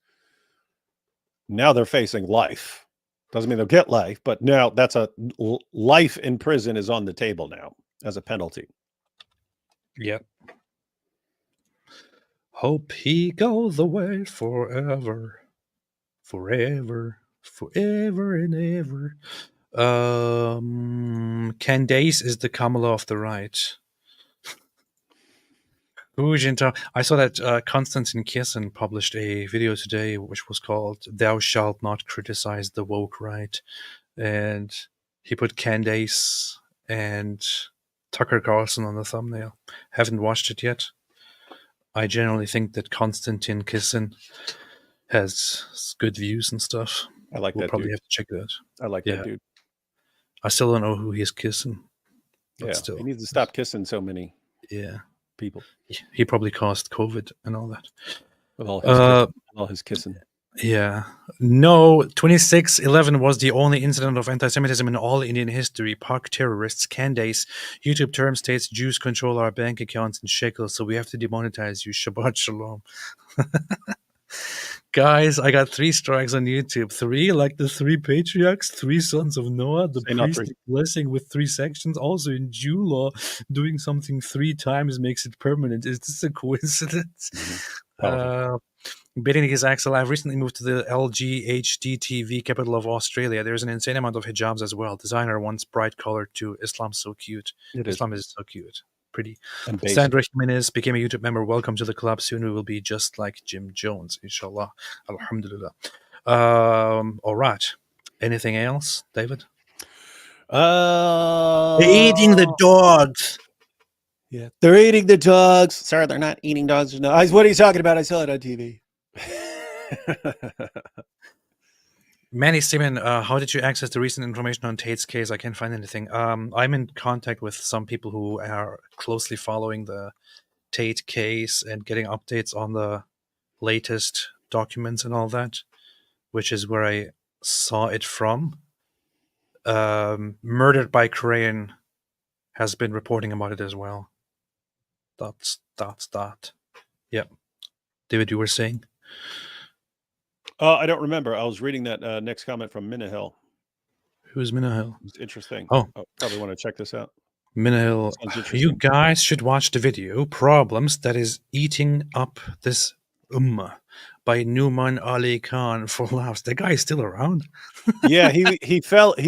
now they're facing life. Doesn't mean they'll get life, but now that's a life in prison is on the table now as a penalty. Yep. Hope he goes away forever, forever, forever and ever. Candace is the Kamala of the right. I saw that Konstantin Kirsan published a video today which was called "Thou Shalt Not Criticize the Woke Right," and he put Candace and Tucker Carlson on the thumbnail. Haven't watched it yet. I generally think that Konstantin Kirsan has good views and stuff. I like we'll that probably dude. have to check it out. I like that dude. I still don't know who he is kissing. Yeah, he needs to stop kissing so many people. He probably caused COVID and all that. With all his kissing. Yeah. No, 26/11 was the only incident of anti-Semitism in all Indian history. Pak terrorists, Candace. YouTube term states Jews control our bank accounts in shekels, so we have to demonetize you. Shabbat shalom. Guys, I got 3 strikes on YouTube. 3, like the 3 patriarchs, 3 sons of Noah, the priestly blessing with 3 sections. Also in Jew law, doing something 3 times makes it permanent. Is this a coincidence? Bidding his Axel, I've recently moved to the LGHDTV capital of Australia. There's an insane amount of hijabs as well. Designer wants bright color too. Islam's so cute. Islam is so cute. Pretty. Sandra Jimenez became a YouTube member. Welcome to the club. Soon we will be just like Jim Jones, inshallah. Alhamdulillah. All right. Anything else, David? Eating the dogs. Yeah, they're eating the dogs. Sorry, they're not eating dogs. No, what are you talking about? I saw it on TV. Manny Simon, how did you access the recent information on Tate's case? I can't find anything. I'm in contact with some people who are closely following the Tate case and getting updates on the latest documents and all that, which is where I saw it from. Murdered by Crane has been reporting about it as well. That's that. Yep. David, you were saying? I don't remember. I was reading that next comment from Minahil. Who's Minahil? It's interesting. Oh, probably want to check this out. Minahil, you guys should watch the video Problems that is eating up this ummah by Numan Ali Khan for laughs. That guy is still around. Yeah, he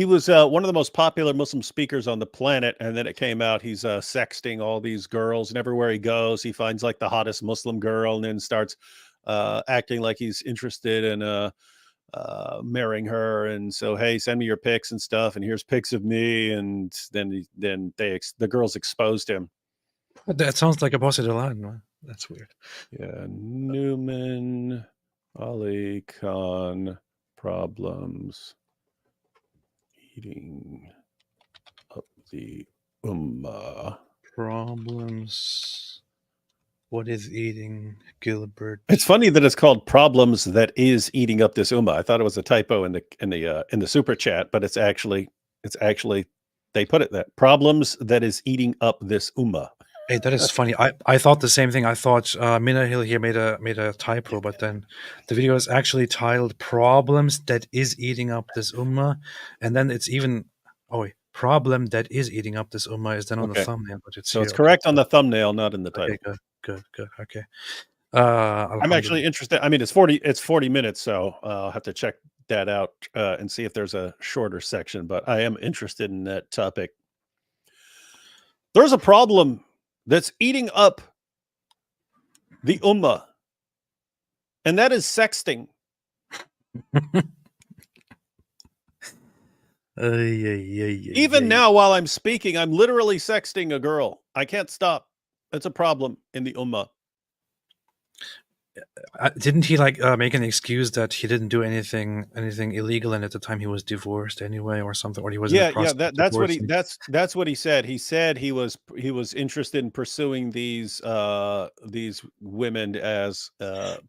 was one of the most popular Muslim speakers on the planet, and then it came out he's sexting all these girls, and everywhere he goes he finds like the hottest Muslim girl and then starts acting like he's interested in marrying her, and so hey, send me your pics and stuff, and here's pics of me, and then the girls exposed him. That sounds like Apostate Prophet. That's weird. Yeah, Numan Ali Khan, problems eating up the ummah. Problems What is eating Gilbert? It's funny that it's called "Problems That Is Eating Up This Ummah." I thought it was a typo in the super chat, but it's actually they put it that "Problems That Is Eating Up This Ummah." Hey, that is funny. I thought the same thing. I thought Minahil here made a typo, but then the video is actually titled "Problems That Is Eating Up This Ummah," and then it's even problem that is eating up this ummah is then on the Okay. thumbnail, but it's So here. it's correct on the thumbnail, not in the title. Okay, good. Okay. I'm actually interested. I mean, it's 40 minutes, so I'll have to check that out and see if there's a shorter section. But I am interested in that topic. There's a problem that's eating up the ummah, and that is sexting. Even now, while I'm speaking, I'm literally sexting a girl. I can't stop. It's a problem in the ummah. Didn't he make an excuse that he didn't do anything illegal, and at the time he was divorced anyway, or something, or he was in the process of that's what divorce? that's what he said. He said he was interested in pursuing these women as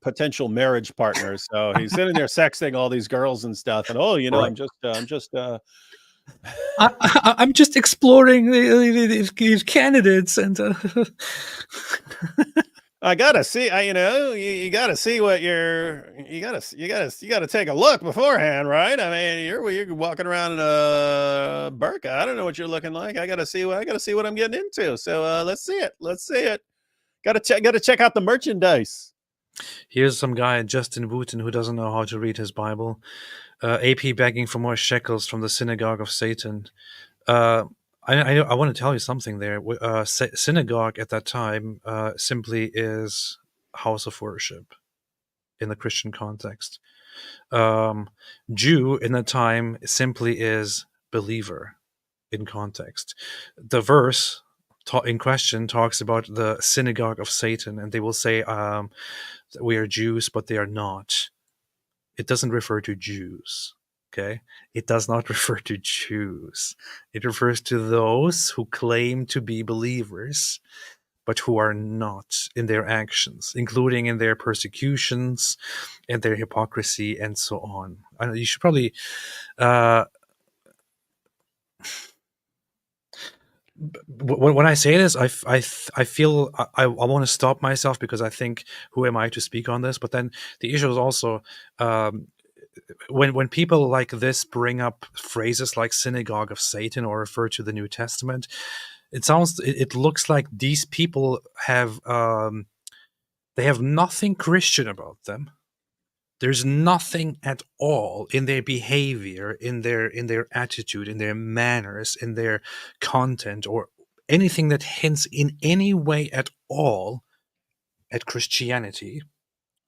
potential marriage partners. So he's sitting there sexting all these girls and stuff, and Right. I'm just exploring these candidates, and I gotta see. You gotta see what you gotta take a look beforehand, right? I mean, you're walking around in a burqa. I don't know what you're looking like. I gotta see what I'm getting into. So let's see it. Gotta check out the merchandise. Here's some guy, Justin Wooten, who doesn't know how to read his Bible. AP begging for more shekels from the synagogue of Satan. I want to tell you something there. Synagogue at that time simply is house of worship in the Christian context. Jew in that time simply is believer in context. The verse in question talks about the synagogue of Satan, and they will say we are Jews, but they are not. It doesn't refer to Jews. Okay, it does not refer to Jews. It refers to those who claim to be believers, but who are not in their actions, including in their persecutions and their hypocrisy and so on. I know you should probably. When I say this, I feel I want to stop myself, because I think, who am I to speak on this? But then the issue is also, when people like this bring up phrases like synagogue of Satan or refer to the New Testament, it looks like these people have they have nothing Christian about them. There's nothing at all in their behavior, in their attitude, in their manners, in their content, or anything that hints in any way at all at Christianity.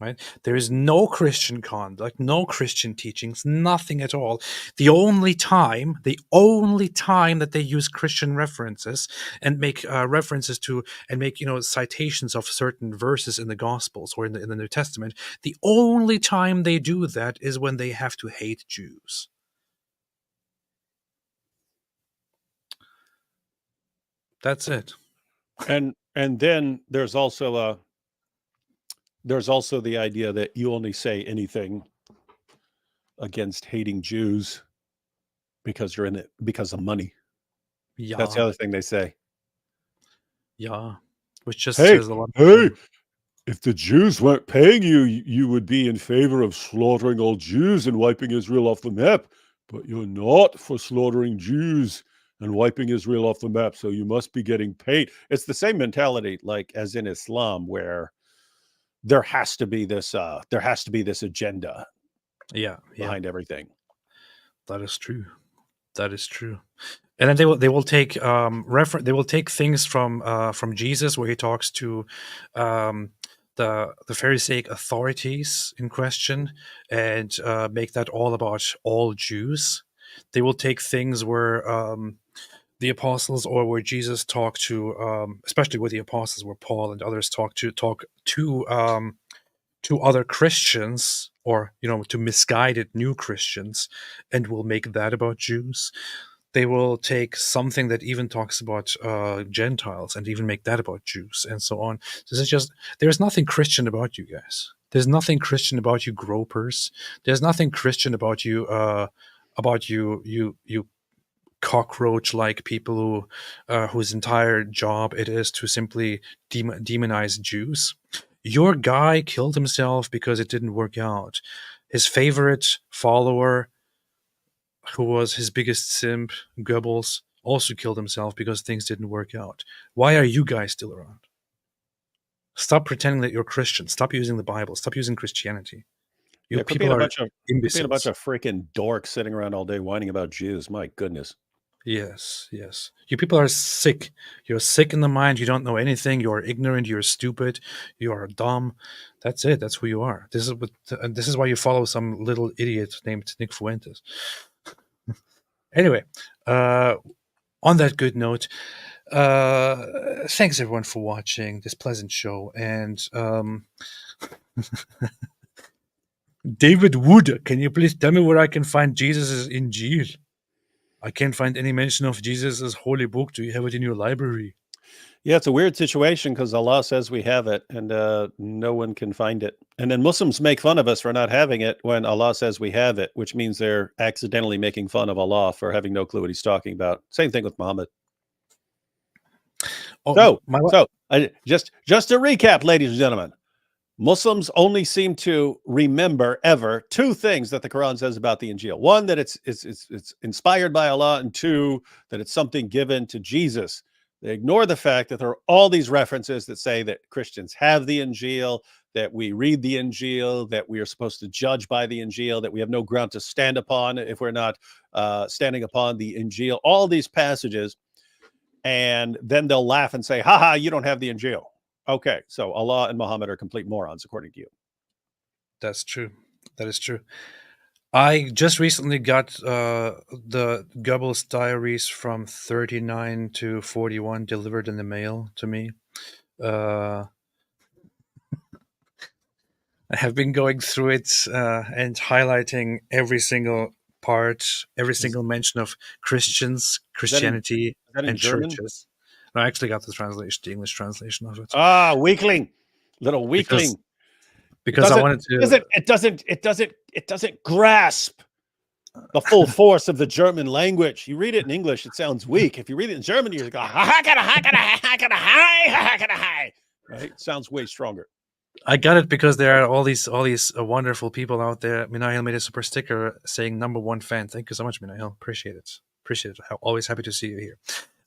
Right? There is no Christian conduct, no Christian teachings, nothing at all. The only time that they use Christian references and make references to and make citations of certain verses in the Gospels or in the New Testament, the only time they do that is when they have to hate Jews. That's it. And then there's also the idea that you only say anything against hating Jews because you're in it because of money. Yeah. That's the other thing they say. Yeah. Which just Hey, says a lot. if the Jews weren't paying you, you would be in favor of slaughtering all Jews and wiping Israel off the map. But you're not for slaughtering Jews and wiping Israel off the map, so you must be getting paid. It's the same mentality, like as in Islam, where there has to be this agenda behind everything. That is true. And then they will take they will take things from Jesus, where he talks to the Pharisaic authorities in question, and make that all about all Jews. They will take things where the apostles, or where Jesus talked to, especially with the apostles, where Paul and others talk to other Christians, or to misguided new Christians, and will make that about Jews. They will take something that even talks about Gentiles and even make that about Jews and so on. This is just, there's nothing Christian about you guys. There's nothing Christian about you gropers. There's nothing Christian about you, you cockroach-like people whose entire job it is to simply demonize Jews. Your guy killed himself because it didn't work out. His favorite follower, who was his biggest simp, Goebbels, also killed himself because things didn't work out. Why are you guys still around? Stop pretending that you're Christian. Stop using the Bible. Stop using Christianity. You people are imbeciles. A bunch of freaking dorks sitting around all day whining about Jews. My goodness. Yes, yes. You people are sick. You're sick in the mind. You don't know anything. You're ignorant. You're stupid. You are dumb. That's it. That's who you are. This is why you follow some little idiot named Nick Fuentes. Anyway, on that good note, thanks everyone for watching this pleasant show. And David Wood, can you please tell me where I can find Jesus' Injil? I can't find any mention of Jesus' holy book. Do you have it in your library? Yeah, it's a weird situation because Allah says we have it and no one can find it. And then Muslims make fun of us for not having it when Allah says we have it, which means they're accidentally making fun of Allah for having no clue what he's talking about. Same thing with Muhammad. Oh, just to recap, ladies and gentlemen, Muslims only seem to remember ever two things that the Quran says about the Injil. One, that it's inspired by Allah, and two, that it's something given to Jesus. They ignore the fact that there are all these references that say that Christians have the Injil, that we read the Injil, that we are supposed to judge by the Injil, that we have no ground to stand upon if we're not standing upon the Injil. All these passages, and then they'll laugh and say, haha, you don't have the Injil. Okay, so Allah and Muhammad are complete morons, according to you. That's true. That is true. I just recently got the Goebbels diaries from 39 to 41 delivered in the mail to me. I have been going through it and highlighting every single part, every single mention of Christians, Christianity, and German? churches. I actually got the translation, the English translation of it. Ah, weakling, little weakling. Because I wanted to. It doesn't grasp the full force of the German language. You read it in English, it sounds weak. If you read it in German, you go right? It sounds way stronger. I got it because there are all these wonderful people out there. Minail made a super sticker saying #1 fan. Thank you so much, Minail. Appreciate it. Always happy to see you here.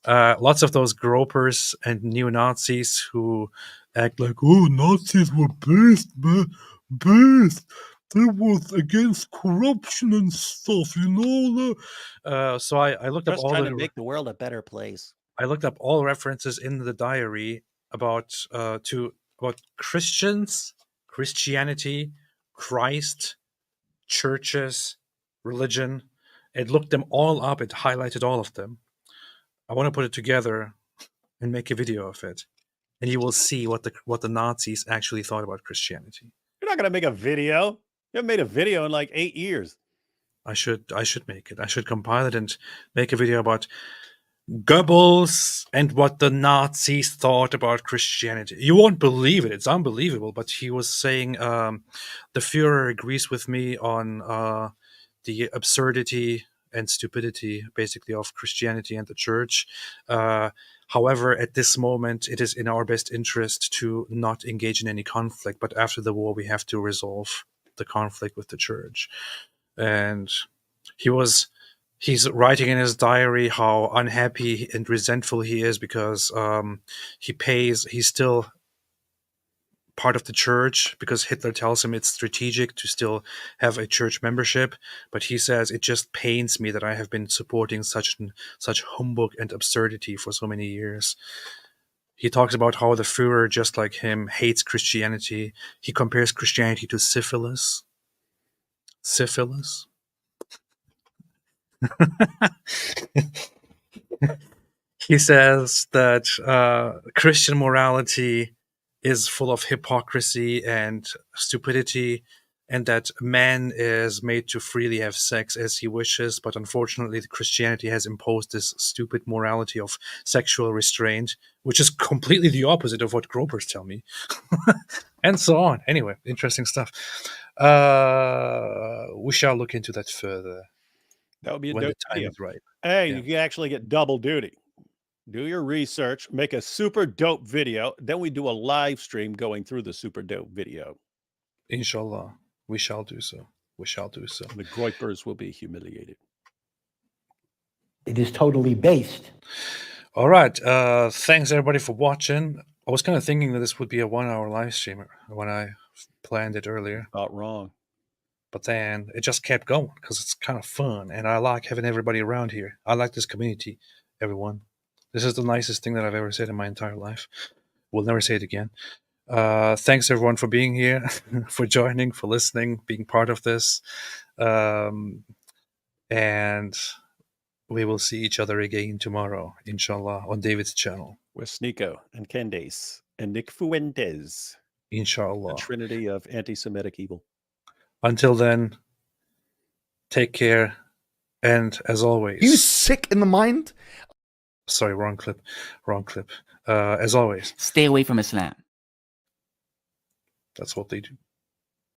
Lots of those gropers and neo-Nazis who act like, oh, Nazis were based. They was against corruption and stuff, you know. So I looked up all trying to make the world a better place. I looked up all references in the diary about Christians, Christianity, Christ, churches, religion. It looked them all up. It highlighted all of them. I want to put it together and make a video of it, and you will see what the Nazis actually thought about Christianity. You're not going to make a video. You haven't made a video in like 8 years. I should make it. I should compile it and make a video about Goebbels and what the Nazis thought about Christianity. You won't believe it. It's unbelievable. But he was saying the Führer agrees with me on the absurdity and stupidity, basically, of Christianity and the church. However, at this moment, it is in our best interest to not engage in any conflict. But after the war, we have to resolve the conflict with the church. And he's writing in his diary how unhappy and resentful he is because he's still part of the church because Hitler tells him it's strategic to still have a church membership. But he says, it just pains me that I have been supporting such humbug and absurdity for so many years. He talks about how the Führer, just like him, hates Christianity. He compares Christianity to syphilis. Syphilis? He says that Christian morality is full of hypocrisy and stupidity, and that man is made to freely have sex as he wishes, but unfortunately Christianity has imposed this stupid morality of sexual restraint, which is completely the opposite of what gropers tell me. And so on. Anyway, interesting stuff. We shall look into that further. That would be a when dope the time video. is right. Hey, Yeah. you can actually get double duty. Do your research, make a super dope video, then we do a live stream going through the super dope video. Inshallah, we shall do so. We shall do so. The groypers will be humiliated. It is totally based. All right. Thanks everybody for watching. I was kind of thinking that this would be a 1 hour live stream when I planned it earlier. Not wrong. But then it just kept going because it's kind of fun, and I like having everybody around here. I like this community, everyone. This is the nicest thing that I've ever said in my entire life. We'll never say it again. Thanks everyone for being here, for joining, for listening, being part of this. And we will see each other again tomorrow, inshallah, on David's channel. With Sneeko and Candace and Nick Fuentes. Inshallah. The trinity of anti-Semitic evil. Until then, take care. And as always... You sick in the mind? Sorry, wrong clip. As always... Stay away from Islam. That's what they do.